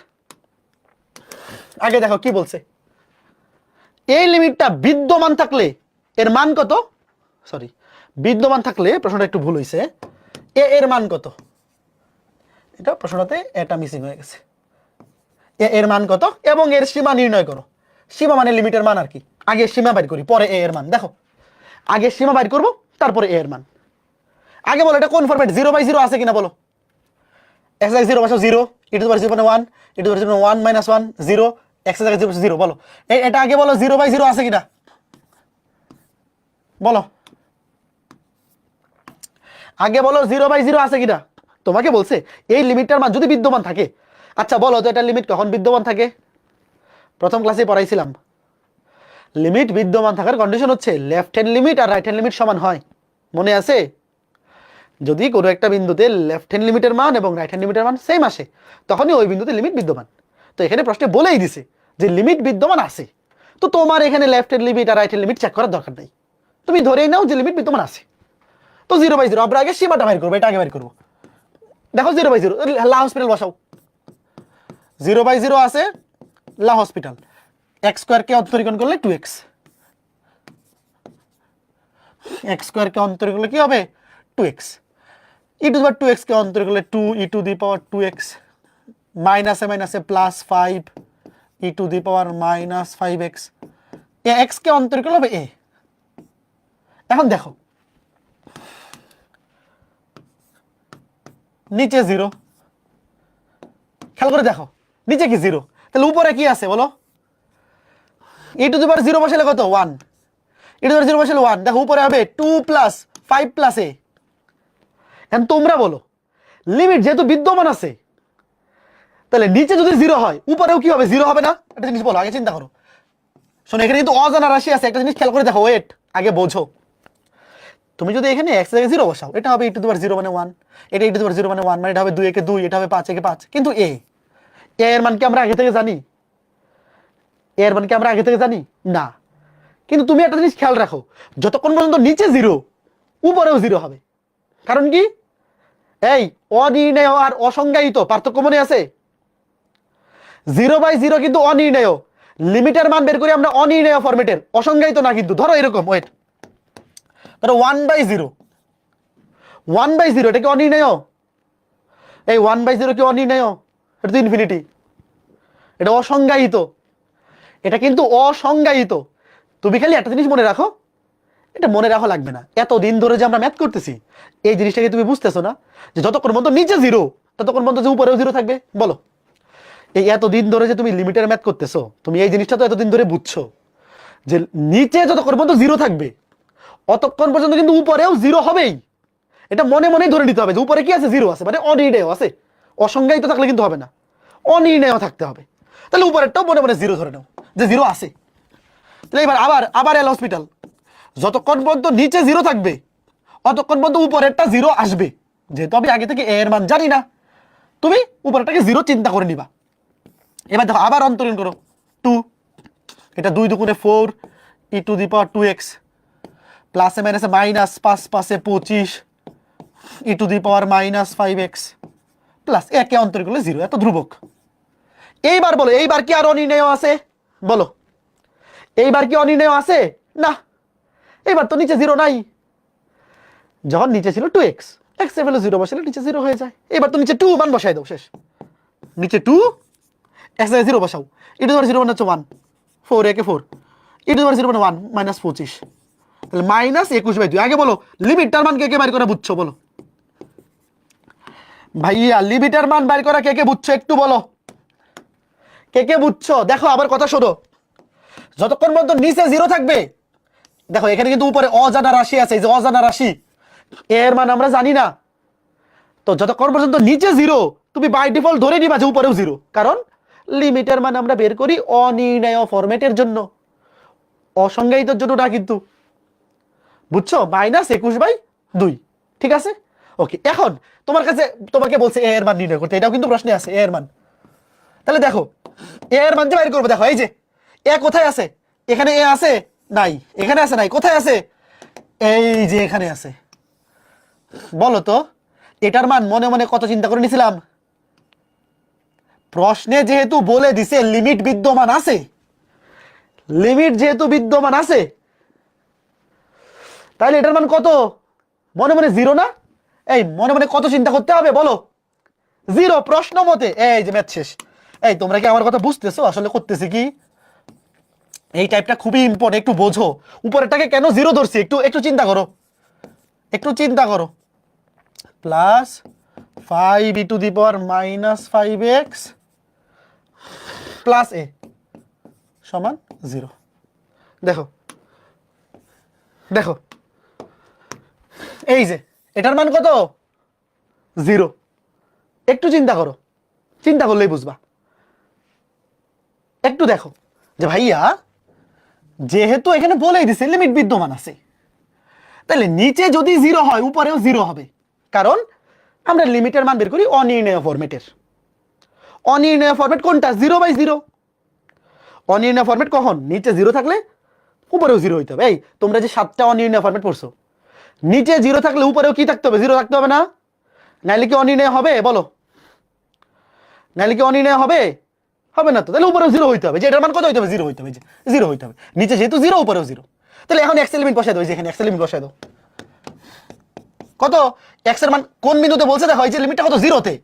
আগে দেখো কি বলছে। এই লিমিটটা বিদ্যমান থাকলে এর মান কত? সরি, বিদ্যমান থাকলে, প্রশ্নটা একটু ভুল হয়েছে, এ এর মান কত? এটা প্রশ্নটাতে এটা মিসিং হয়ে গেছে। এ এর মান কত এবং এর সীমা নির্ণয় করো। সীমা মানে লিমিটের মান আর কি। আগে সীমা বাইর করি, পরে এ এর মান। দেখো, আগে সীমা বাইর করব, তারপরে এ এর মান। আগে বলো এটা কোন ফরম্যাট, 0/0 আছে কিনা বলো। x এর 0 বসাও 0, e two the power 0.1, e two the power 1 - 1 0, x এর 0 0 বলো। এটা আগে বলো 0/0 আছে কিনা বলো, আগে বলো 0/0 আছে কিনা। তোমাকে বলছে এই লিমিটটার মান যদি বিদ্যমান থাকে। আচ্ছা বলো তো এটা লিমিট কখন বিদ্যমান থাকে? প্রথম ক্লাসে পড়াইছিলাম, লিমিট বিদ্যমান থাকার কন্ডিশন হচ্ছে লেফট হ্যান্ড লিমিট আর রাইট হ্যান্ড লিমিট সমান হয়। মনে আছে? যদি কোনো একটা বিন্দুতে লেফট হ্যান্ড লিমিটের মান এবং রাইট হ্যান্ড লিমিটের মান সেম আসে, তখনই ওই বিন্দুতে লিমিট বিদ্যমান। তো এখানে প্রশ্নে বলেই দিছে যে লিমিট বিদ্যমান আছে, তো তোমার এখানে লেফট হ্যান্ড লিমিট আর রাইট হ্যান্ড লিমিট চেক করার দরকার নেই, তুমি ধরেই নাও যে লিমিট বিদ্যমান আছে। তো 0/0 আমরা আগে সীমাটা বের করবো, এটা আগে বের করবো। দেখো 0/0 লা হসপিটাল বসাও, 0/0 আছে, লা হসপিটাল, এক্স স্কোয়ারকে অন্তরীকরণ করলে 2x, এক্স স্কোয়ারকে অন্তরীকরণ করলে কি হবে 2x, E to the power 2x কে অন্তরীকরণ করলে 2 e to the power 2x, মাইনাসে মাইনাসে plus 5 e to the power minus 5x, A x কে অন্তরীকরণ হবে a। এখন দেখো নিচে 0, খেয়াল করে দেখো নিচে কি 0, তাহলে উপরে কি আছে বলো। ই টু দি পাওয়ার 0 বসালে কত 1, ই টু দি পাওয়ার 0 বসালে 1, দেখো উপরে হবে 2 প্লাস 5 প্লাস a। এখন তোমরা বলো লিমিট যেহেতু বিদ্যমান আছে, তাহলে নিচে যদি 0 হয় উপরেও কি হবে 0 হবে না? একটা জিনিস বলো, আগে চিন্তা করো। শোনো এখানে কিন্তু অজানা রাশি আছে, একটা জিনিস খেয়াল করে দেখো, ওয়েট, আগে বোঝো। তুমি যদি এখানে x এর জায়গায় 0 বসাও, এটা হবে ই টু দি পাওয়ার 0 মানে 1, এটা ই টু দি পাওয়ার 0 মানে 1, মানে এটা হবে 2 একে 2, এটা হবে 5 একে 5। কিন্তু a এর মান কি আমরা আগে থেকে জানি? এর মান কি আমরা আগে থেকে জানি না। কিন্তু তুমি একটা জিনিস খেয়াল রাখো, যতক্ষণ পর্যন্ত নিচে 0 উপরেও 0 হবে। কারণ কি? এই অনির্ণেয় আর অসংজ্ঞায়িত পার্থক্য মনে আছে? 0/0 কিন্তু অনির্ণেয়, লিমিটের মান বের করি আমরা অনির্ণেয় ফরম্যাটের, অসংজ্ঞায়িত না। কিন্তু ধরো এরকম, ওয়েট, ধরো 1/0, 1/0 এটা কি অনির্ণেয়? এই 1/0 কি অনির্ণেয়? এটা তো ইনফিনিটি, এটা অসংজ্ঞায়িত, এটা কিন্তু অসংজ্ঞায়িত। তুমি খালি একটা জিনিস মনে রাখো, এটা মনে রাখা লাগবে না, এতদিন ধরে যে আমরা ম্যাথ করতেছি এই জিনিসটাকে তুমি বুঝতেছো না যে যতক্ষণ পর্যন্ত নিচে 0 ততক্ষণ পর্যন্ত যে উপরেও 0 থাকবে। বলো এই এতদিন ধরে যে তুমি লিমিটের ম্যাথ করতেছো, তুমি এই জিনিসটা তো এতদিন ধরে বুঝছো যে নিচে যতক্ষণ পর্যন্ত জিরো থাকবে অতক্ষণ পর্যন্ত কিন্তু উপরেও জিরো হবেই। এটা মনে মনেই ধরে নিতে হবে যে উপরে কি আছে, জিরো আছে, মানে অনির্ণেয় আছে। অসংজ্ঞায়িত থাকলে কিন্তু হবে না, অনির্ণেয় থাকতে হবে। তাহলে উপরেরটাও মনে মনে জিরো ধরে নাও যে জিরো আছে। তাহলে এবার আবার আবার এল হসপিটাল, যতক্ষণ পর্যন্ত নিচে জিরো থাকবে অতক্ষণ পর্যন্ত উপরেরটা জিরো আসবে। যেহেতু আমি আগে থেকে এ এর মান জানি না, তুমি উপরেরটাকে জিরো চিন্তা করে নিবা। এবার দেখো আবার অন্তরীণ করো, 2, এটা 2 দুগুণে 4 ই টু দি পাওয়ার 2x, প্লাসে মাইনাসে minus 5 5 25 E to the power minus 5x, plus একে অন্তরীণ করলে 0, এত ধ্রুবক। এইবার বলো, এইবার কি আর অনির্ণেয় আছে? বলো, এইবার কি অনির্ণেয় আছে? না, এইবার তো নিচে জিরো নাই। যখন নিচে ছিল 2x, x এর ভ্যালু 0 বসালে নিচে 0 হয়ে যায়। এবার তো নিচে 2 মান বসাই দাও, শেষ। নিচে 2, x এর 0 বসাও, ই টু দি পাওয়ার 0 মানে হচ্ছে 1, 4 একে 4, ই টু দি পাওয়ার 0 মানে 1 মাইনাস 25, তাহলে মাইনাস 21/2। আগে বলো লিমিটটার মান কে কে বের করা বুঝছো? বলো ভাইয়া, লিমিটের মান বের করা কে কে বুঝছো একটু বলো, কে কে বুঝছো? দেখো আবার কথা শোনো, যতক্ষণ পর্যন্ত নিচে জিরো থাকবে, দেখো এখানে কিন্তু উপরে অজানা রাশি আছে, এই যে অজানা রাশি এর মান আমরা জানি না। তো যতক্ষণ পর্যন্ত নিচে জিরো, তুমি বাই ডিফল্ট ধরে নিবা যে উপরেও জিরো, কারণ লিমিটের মান আমরা বের করি অনির্ণেয় ফরম্যাটের জন্য, অসংজ্ঞায়িতর জন্য না কিন্তু। বুঝছো? মাইনাস 21/2, ঠিক আছে? ওকে, এখন তোমার কাছে তোমাকে বলছে এ এর মান নির্ণয় করতে, এটাও কিন্তু প্রশ্নে আছে এ এর মান। তাহলে দেখো এ এর মান যে বের করবো, দেখো এই যে এ কোথায় আছে, এখানে এ আছে নাই, এখানে আছে নাই, কোথায় আছে, এই যে এখানে আছে। বলো তো এটার মান মনে মনে কত চিন্তা করে নিছিলাম? প্রশ্নে যেহেতু বলে দিছে লিমিট বিদ্যমান আছে, লিমিট যেহেতু বিদ্যমান আছে, তাহলে এটার মান কত? মনে মনে জিরো না? এই মনে মনে কত চিন্তা করতে হবে বলো? জিরো, প্রশ্ন মতে। এই যে ম্যাথ শেষ। এই তোমরা কি আমার কথা বুঝতেছো আসলে করতেছি কি? এই টাইপটা খুবই ইম্পর্টেন্ট, একটু বোঝো। উপরেরটাকে কেন জিরো ধরছি একটু একটু চিন্তা করো, একটু চিন্তা করো। Plus 5 e to the power minus 5x plus a সমান 0। দেখো দেখো এই যে এটার মান কত? 0। একটু চিন্তা করো, চিন্তা করলেই বুঝবা। একটু দেখো যে ভাইয়া যেহেতু এখানে বলেই দিছে লিমিট বিদ্যমান আছে, তাহলে নিচে যদি 0 হয় উপরেও 0 হবে, কারণ আমরা লিমিটের মান বের করি অনির্ণেয় ফরম্যাটের। অনির্ণেয় ফরম্যাট কোনটা? 0/0। অনির্ণেয় ফরম্যাট কখন? নিচে 0 থাকলে উপরেও 0 হইতে হবে। এই তোমরা যে 7টা অনির্ণেয় ফরম্যাট পড়ছো, নিচে 0 থাকলে উপরেও কি থাকতে হবে? 0 থাকতে হবে না? নাইলে কি অনির্ণেয় হবে? বলো, নাইলে কি অনির্ণেয় হবে? হবে না তো। তাহলে উপরেও 0 হইতে হবে, যে এটার মান কত হইতে হবে? 0 হইতে হবে, 0 হইতে হবে। নিচে যেহেতু 0 উপরেও 0, তাহলে এখন এক্স এলিমেন্ট বসাই দাও, যেখানে এক্স এলিমেন্ট বসাই দাও। কত? এক্স এর মান কোন বিন্দুতে বলছে? দেখো এই যে লিমিটটা কত? 0-তে।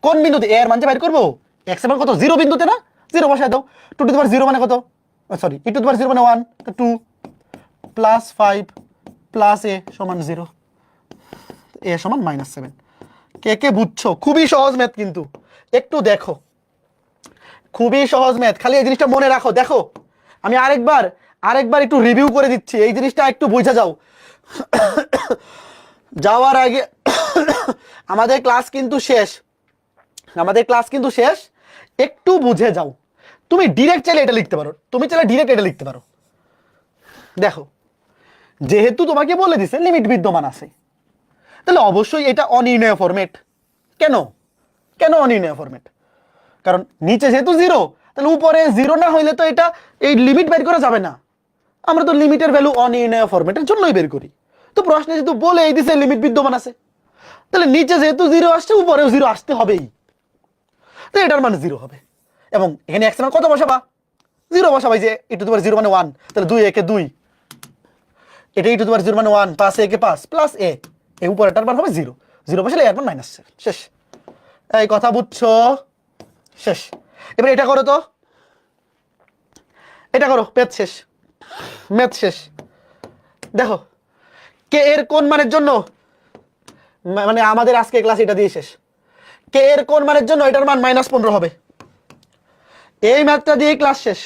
কোন বিন্দুতে? এর মান যে বাইর করবো, এক্স এর মান কত? 0 বিন্দুতে না? 0 বসাই দাও। 2 টু দি পাওয়ার 0 মানে কত? সরি, ই টু দি পাওয়ার 0 মানে 1, তো 2 প্লাস 5 প্লাস এ সমান 0, এ সমান -7। কে কে বুঝছো? খুবই সহজ ম্যাথ কিন্তু, একটু দেখো, খুবই সহজ ম্যাথ, খালি এই জিনিসটা মনে রাখো। দেখো আমি আরেকবার একটু রিভিউ করে দিচ্ছি, এই জিনিসটা একটু বুঝে যাও। যাওয়ার আগে আমাদের ক্লাস কিন্তু শেষ, আমাদের ক্লাস কিন্তু শেষ, একটু বুঝে যাও। তুমি ডিরেক্ট চাইলে এটা লিখতে পারো, তুমি চাইলে ডিরেক্ট এটা লিখতে পারো। দেখো যেহেতু তোমাকে বলে দিছে লিমিট বিদ্যমান আছে, তাহলে অবশ্যই এটা অনির্ণেয় ফরম্যাট। কেন কেন অনির্ণেয় ফরম্যাট? কারণ নিচে যেহেতু 0, তাহলে উপরে 0 না হইলে তো এটা এই লিমিট বের করা যাবে না। আমরা তো লিমিটের ভ্যালু অনির্ণেয় ফরম্যাটের জন্যই বের করি। তো প্রশ্নে যেহেতু বলে এই দিছে লিমিট বিদ্যমান আছে, তাহলে নিচে যেহেতু 0 আসছে উপরেও 0 আসতে হবেই, তো এটার মান 0 হবে। এবং এখানে x এর মান কত বসাবা? 0 বসাবা। যে ই টু দি পাওয়ার 0 মানে 1, তাহলে 2 একে 2, এটা ই টু দি পাওয়ার 0 মানে 1, 5 একে 5 প্লাস এ, এই উপরেরটার মান হবে 0। 0 বসালে এর মান -7, শেষ। এই কথা বুঝছো? শেষ। এবার এটা করো তো, এটা করো, ম্যাথ শেষ, ম্যাথ শেষ। দেখো কে এর কোন মানের জন্য, মানে আমাদের আজকে ক্লাস এটা দিয়ে শেষ। কে এর কোন মানের জন্য এটার মান -15 হবে। এই ম্যাথটা দিয়ে ক্লাস শেষ।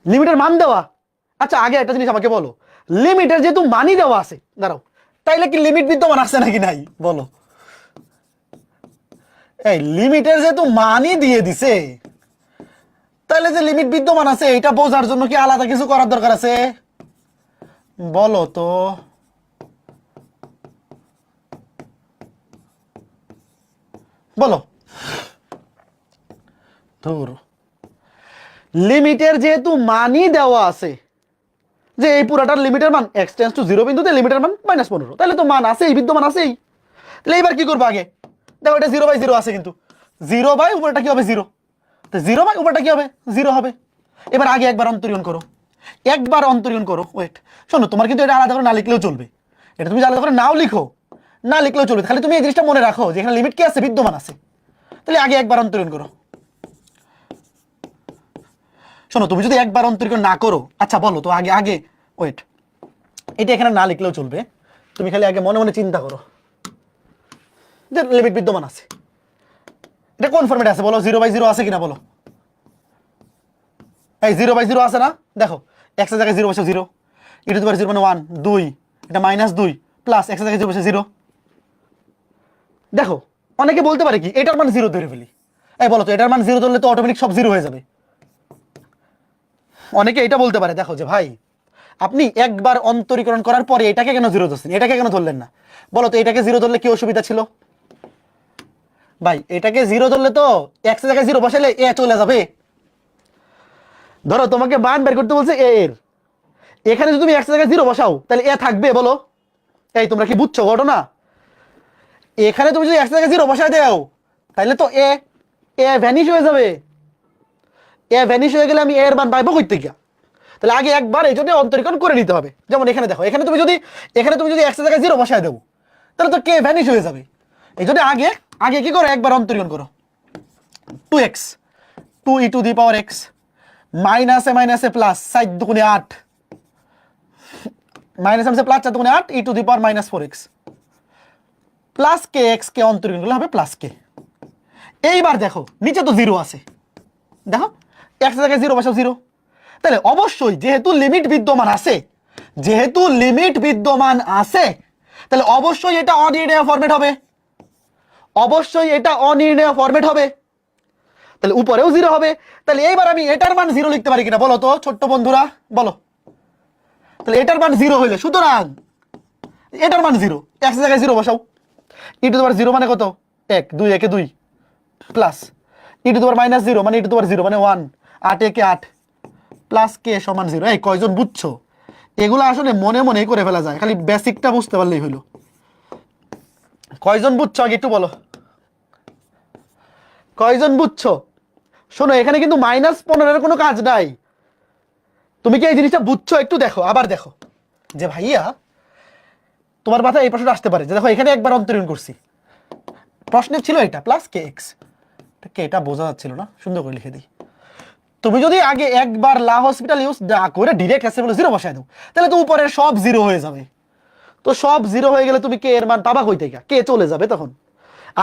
লিমিটের মান দেওয়া, আচ্ছা আগে একটা জিনিস আমাকে বলো, লিমিটের যেহেতু মানই দেওয়া আছে, দাঁড়াও, তাইলে কি লিমিট বিদ্যমান আছে নাকি নাই বলো? এই লিমিটের যেহেতু মানই দিয়ে দিছে, তাহলে যে লিমিট বিদ্যমান আছে এটা বোঝার জন্য কি আলাদা কিছু করার দরকার আছে বলো তো? বলো। ধরো লিমিটের যেহেতু মানই দেওয়া আছে, যে এই পুরাটার লিমিটের মান x টেন্ডস টু 0 বিন্দুতে লিমিটের মান -15, তাহলে তো মান আছেই, বিদ্যমান আছেই। তাহলে এবার কি করবো? আগে দেখো এটা 0/0 আছে, কিন্তু 0 উপরটা কি হবে 0, তো 0 উপরটা কি হবে 0 হবে। এবার আগে একবার অন্তরীণ করো, একবার অন্তরীণ করো। ওয়েট, শোনো, তোমার কিন্তু এটা আলাদা করে না লিখলেও চলবে, এটা তুমি আলাদা করে নাও লিখো, না লিখলেও চলবে, খালি তুমি এই জিনিসটা মনে রাখো যে এখানে লিমিট কি আছে, বিদ্যমান আছে। তাহলে আগে একবার অন্তরীণ করো। শোনো, তুমি যদি একবার অন্তরীণ না করো, আচ্ছা বলো তো আগে আগে ওয়েট, এটা এখানে না লিখলেও চলবে, তুমি খালি আগে মনে মনে চিন্তা করো যে লিমিট বিদ্যমান আছে। এটা কোন ফরম্যাটে আছে বলো? 0/0 আছে কিনা বলো? এই 0/0 আছে না? দেখো x এর জায়গায় 0 বসে 0, e টু দি পাওয়ার 0 মানে 1 2, এটা -2 প্লাস x এর জায়গায় 0 বসে 0। দেখো অনেকে বলতে পারে কি এটার মান 0 ধরে ফেলি। এই বলো তো এটার মান 0 ধরলে তো অটোমেটিক সব 0 হয়ে যাবে। অনেকে এটা বলতে পারে, দেখো যে ভাই আপনি একবার অন্তরীকরণ করার পরে এটাকে কেন 0 ধরছেন, এটাকে কেন ধরলেন না? বলো তো এটাকে 0 ধরলে কি অসুবিধা ছিল? ভাই এটাকে 0 ধরলে তো x এর জায়গায় 0 বসাইলে a চলে যাবে। ধরো তোমাকে মান বের করতে বলছে a এর, এখানে যদি তুমি x এর জায়গায় 0 বসাও তাহলে a থাকবে বলো? এই তোমরা কি বুঝছো ঘটনা? এখানে তুমি যদি x এর জায়গায় 0 বসাই দাও তাহলে তো a ভ্যানিশ হয়ে যাবে। a ভ্যানিশ হয়ে গেলে আমি a এর মান পাইবো কই থেকে? তাহলে আগে একবার এই জন্য অন্তরীকরণ করে নিতে হবে। যেমন এখানে দেখো, এখানে তুমি যদি x এর জায়গায় 0 বসায় দেবো তাহলে তো k ভ্যানিশ হয়ে যাবে। এই জন্য আগে আগে কি করো, একবার অন্তরীকরণ করো। 2x 2e two the power x মাইনাসে মাইনাসে প্লাস 4 দুগুণে 8, মাইনাস মাইনাসে প্লাস 4 দুগুণে 8 e two the power -4x plus kx, কে অন্তরীকরণ করলে হবে প্লাস k। এইবার দেখো নিচে তো 0 আছে, দেখো x এর জায়গায় 0 বসাও 0, তাহলে অবশ্যই যেহেতু লিমিট বিদ্যমান আছে, যেহেতু লিমিট বিদ্যমান আছে তাহলে অবশ্যই এটা অনির্ণেয় ফরম্যাট হবে, অবশ্যই এটা অনির্ণেয় ফরম্যাট হবে। তাহলে উপরেও 0 হবে। তাহলে এইবার আমি এটার মান 0 লিখতে পারি কিনা বলো তো ছোট্ট বন্ধুরা বলো? তাহলে এটার মান 0 হইলে, সুতরাং এটার মান 0, x এর জায়গায় 0 বসাও, e টু দি পাওয়ার 0 মানে কত 1, 2 একে 2 প্লাস e টু দি পাওয়ার -0 মানে e টু দি পাওয়ার 0 মানে 1, 8 একে 8 প্লাস k সমান 0। এই কয়জন বুঝছো? এগুলো আসলে মনে মনেই করে ফেলা যায়, খালি বেসিকটা বুঝতে পারলেই হলো। কয়জন বুঝছো আগে একটু বলো, কয়জন বুঝছো? শোনো এখানে কিন্তু -15 কোনো কাজ নাই। তুমি কি এই জিনিসটা বুঝছো? একটু দেখো, আবার দেখো যে ভাইয়া তোমার মাথায় এই প্রশ্নটা আসতে পারে যে দেখো এখানে একবার অন্তরীণ করছি, প্রশ্নে ছিল এটা প্লাস kx, এটা বোঝা যাচ্ছিল না, সুন্দর করে লিখে দিই। তুমি যদি আগে একবার লা হসপিটাল ইউজ না করে ডিরেক্ট এসে বলে 0 বসায় দাও তাহলে তো উপরে সব 0 হয়ে যাবে। তো সব 0 হয়ে গেলে তুমি কে এর মান পাবা কই থেকে? কে চলে যাবে তখন।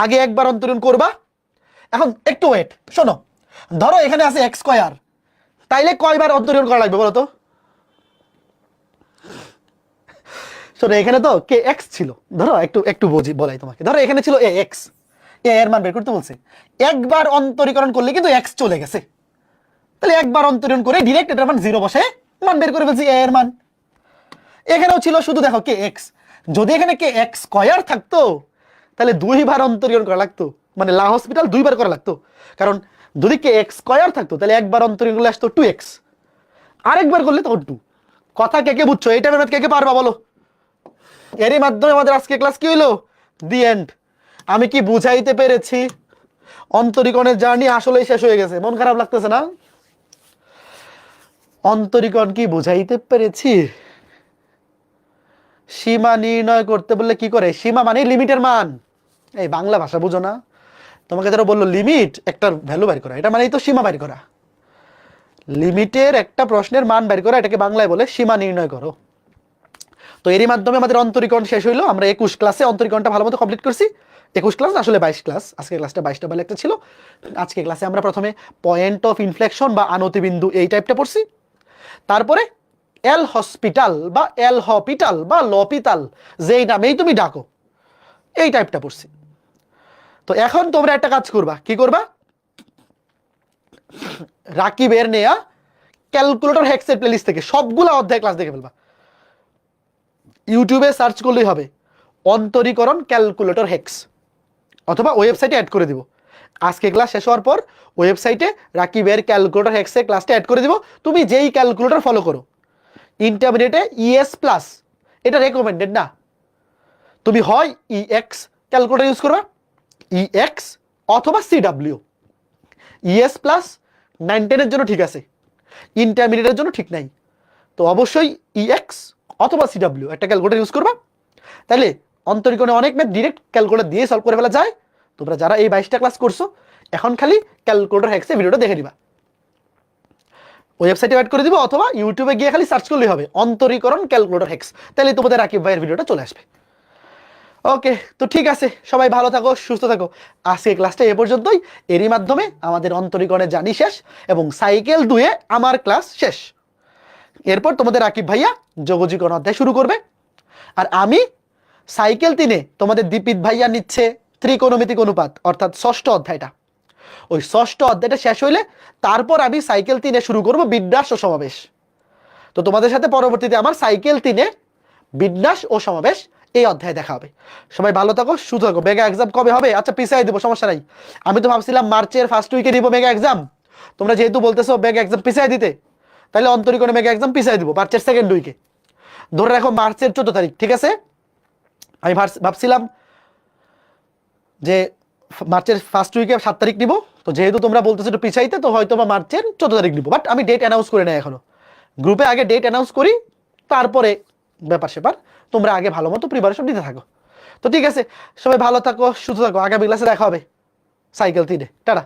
আগে একবার অন্তরীণ করবা। এখন একটু ওয়েট, শোনো, ধরো এখানে আছে x স্কয়ার, তাইলে কয়বার অন্তরীণ করা লাগবে বলো তো? শোনো এখানে তো কে x ছিল, ধরো একটু একটু বুঝি বলাই তোমাকে, ধরো এখানে ছিল ax, a এর মান বের করতে বলছে, একবার অন্তরীকরণ করলে কিন্তু x চলে গেছে, তাহলে একবার অন্তরীণ করে ডিরেক্ট এটার মান 0 বসে মান বের করে ফেলছি a এর মান। এখানেও ছিল শুধু দেখো কে x, যদি এখানে কে x স্কয়ার থাকতো তাহলে 2 বার অন্তরীকরণ করা লাগতো, মানে লা হসপিটাল 2 বার করা লাগতো, কারণ যদি কে x স্কয়ার থাকতো তাহলে একবার অন্তরীকরণ করলে আসতো 2x, আরেকবার করলে তখন 2। কথা কে কে বুঝছো? এটা ম্যাথ কে কে পারবা বলো? এরই মাধ্যমে আমাদের আজকে ক্লাস কি হইলো, দি এন্ড। আমি কি বুঝাইতে পেরেছি? অন্তরীকরণের জার্নি আসলেই শেষ হয়ে গেছে, মন খারাপ লাগতেছে না? অন্তরীকরণ কি বুঝাইতে পেরেছি? সীমা নির্ণয় করতে বললে কি করে? সীমা মানে লিমিটের মান। এই বাংলা ভাষা বুঝো না? তোমাকে যারা বললো লিমিট একটা ভ্যালু বের করা, এটা মানেই তো সীমা বের করা। লিমিটের একটা প্রশ্নের মান বের করা, এটাকে বাংলায় বলে সীমা নির্ণয় করো। তো এরই মাধ্যমে আমাদের অন্তরীকরণ শেষ হইলো। আমরা 21 ক্লাসে অন্তরীকরণটা ভালো মতো কমপ্লিট করছি। 21 ক্লাস আসলে 22 ক্লাস, আজকে ক্লাসটা 22টা বেলা একটা ছিল। আজকে ক্লাসে আমরা প্রথমে পয়েন্ট অফ ইনফ্লেকশন বা আনতিবিন্দু এই টাইপটা পড়ছি, তারপরে এল হসপিটাল বা এল হপিটাল বা লপিতাল যেই নামেই তুমি ডাকো এই টাইপটা পড়ছি। তো এখন তোমরা একটা কাজ করবা, কি করবা, রাকিবের নেয়া ক্যালকুলেটর হ্যাক্সের প্লেলিস্ট থেকে সবগুলো অধ্যায় ক্লাস দেখে ফেলবা। ইউটিউবে সার্চ করলেই হবে অন্তরীকরণ ক্যালকুলেটর হ্যাক্স, অথবা ওয়েবসাইটে অ্যাড করে দিব। আজকে ক্লাস শেষ হওয়ার পর ওয়েবসাইটে রাকিবের ক্যালকুলেটর হ্যাক্সে ক্লাসটা অ্যাড করে দিব। তুমি যেই ক্যালকুলেটর ফলো করো, ইন্টারমিডিয়েটে ইএস প্লাস এটা রেকমেন্ডেড না, তুমি হয় ইএক্স ক্যালকুলেটর ইউজ করবা, ইএক্স অথবা সিডাব্লিউ। ইএস প্লাস 9-10-এর জন্য ঠিক আছে, ইন্টারমিডিয়েটের জন্য ঠিক নাই। তো অবশ্যই ইএক্স অথবা সিডাব্লিউ একটা ক্যালকুলেটর ইউজ করবা, তাহলে অন্তরীকরণে অনেক ম্যাথ ডিরেক্ট ক্যালকুলেটর দিয়ে সলভ করে ফেলা যায়। তোমরা যারা এই 22টা ক্লাস করছো এখন খালি ক্যালকুলেটর হ্যাক্সে ভিডিওটা দেখে দিবা, ওয়েবসাইটে অ্যাড করে দিব, অথবা ইউটিউবে গিয়ে খালি সার্চ করলেই হবে অন্তরীকরণ ক্যালকুলেটর হ্যাক্স, তাহলে তোমাদের রাকিব ভাইয়ের ভিডিওটা চলে আসবে। ওকে, তো ঠিক আছে, সবাই ভালো থাকো, সুস্থ থাকো। আজকে ক্লাসটা এ পর্যন্তই। এরই মাধ্যমে আমাদের অন্তরীকরণের জার্নি শেষ এবং সাইকেল 2-এ আমার ক্লাস শেষ। এরপর তোমাদের রাকিব ভাইয়া যোগজীকরণ অধ্যায় শুরু করবে, আর আমি সাইকেল 3-এ তোমাদের দীপিত ভাইয়া নিচ্ছে ত্রিকোণমিতিক অনুপাত, অর্থাৎ ষষ্ঠ অধ্যায়টা। ওই ষষ্ঠ অধ্যায়টা শেষ হইলে তারপর আমি সাইকেল 3-এ শুরু করব বিন্যাস ও সমাবেশ। তো তোমাদের সাথে পরবর্তীতে আমার সাইকেল 3-এ বিন্যাস ও সমাবেশ এই অধ্যায়ে দেখা হবে। সবাই ভালো থাকো, সুস্থ থাকো। মেগা এক্সাম কবে হবে? আচ্ছা পিছাই দিব, সমস্যা নাই। আমি তো ভাবছিলাম মার্চের ফার্স্ট উইকে দিব মেগা এক্সাম, তোমরা যেহেতু বলতেছো মেগা এক্সাম পিছাই দিতে, তাহলে অন্তরীকরণে মেগা এক্সাম পিছাই দিব মার্চের সেকেন্ড উইকে। ধরে রাখো মার্চের 14 তারিখ, ঠিক আছে? আমি ভাবছিলাম যে মার্চের ফার্স্ট উইকে 7 তারিখ নিব, তো যেহেতু তোমরা বলতেছো একটু পিছাইতে, তো হয়তো বা মার্চের 14 তারিখ নিব। বাট আমি ডেট অ্যানাউন্স করে নেই এখনো, গ্রুপে আগে ডেট অ্যানাউন্স করি, তারপরে ব্যাপার সেপার তোমরা আগে ভালো মতো প্রিপারেশন নিতে থাকো। তো ঠিক আছে, সবাই ভালো থাকো, সুস্থ থাকো। আগামী ক্লাসে দেখা হবে সাইকেল 3-এ। টাটা।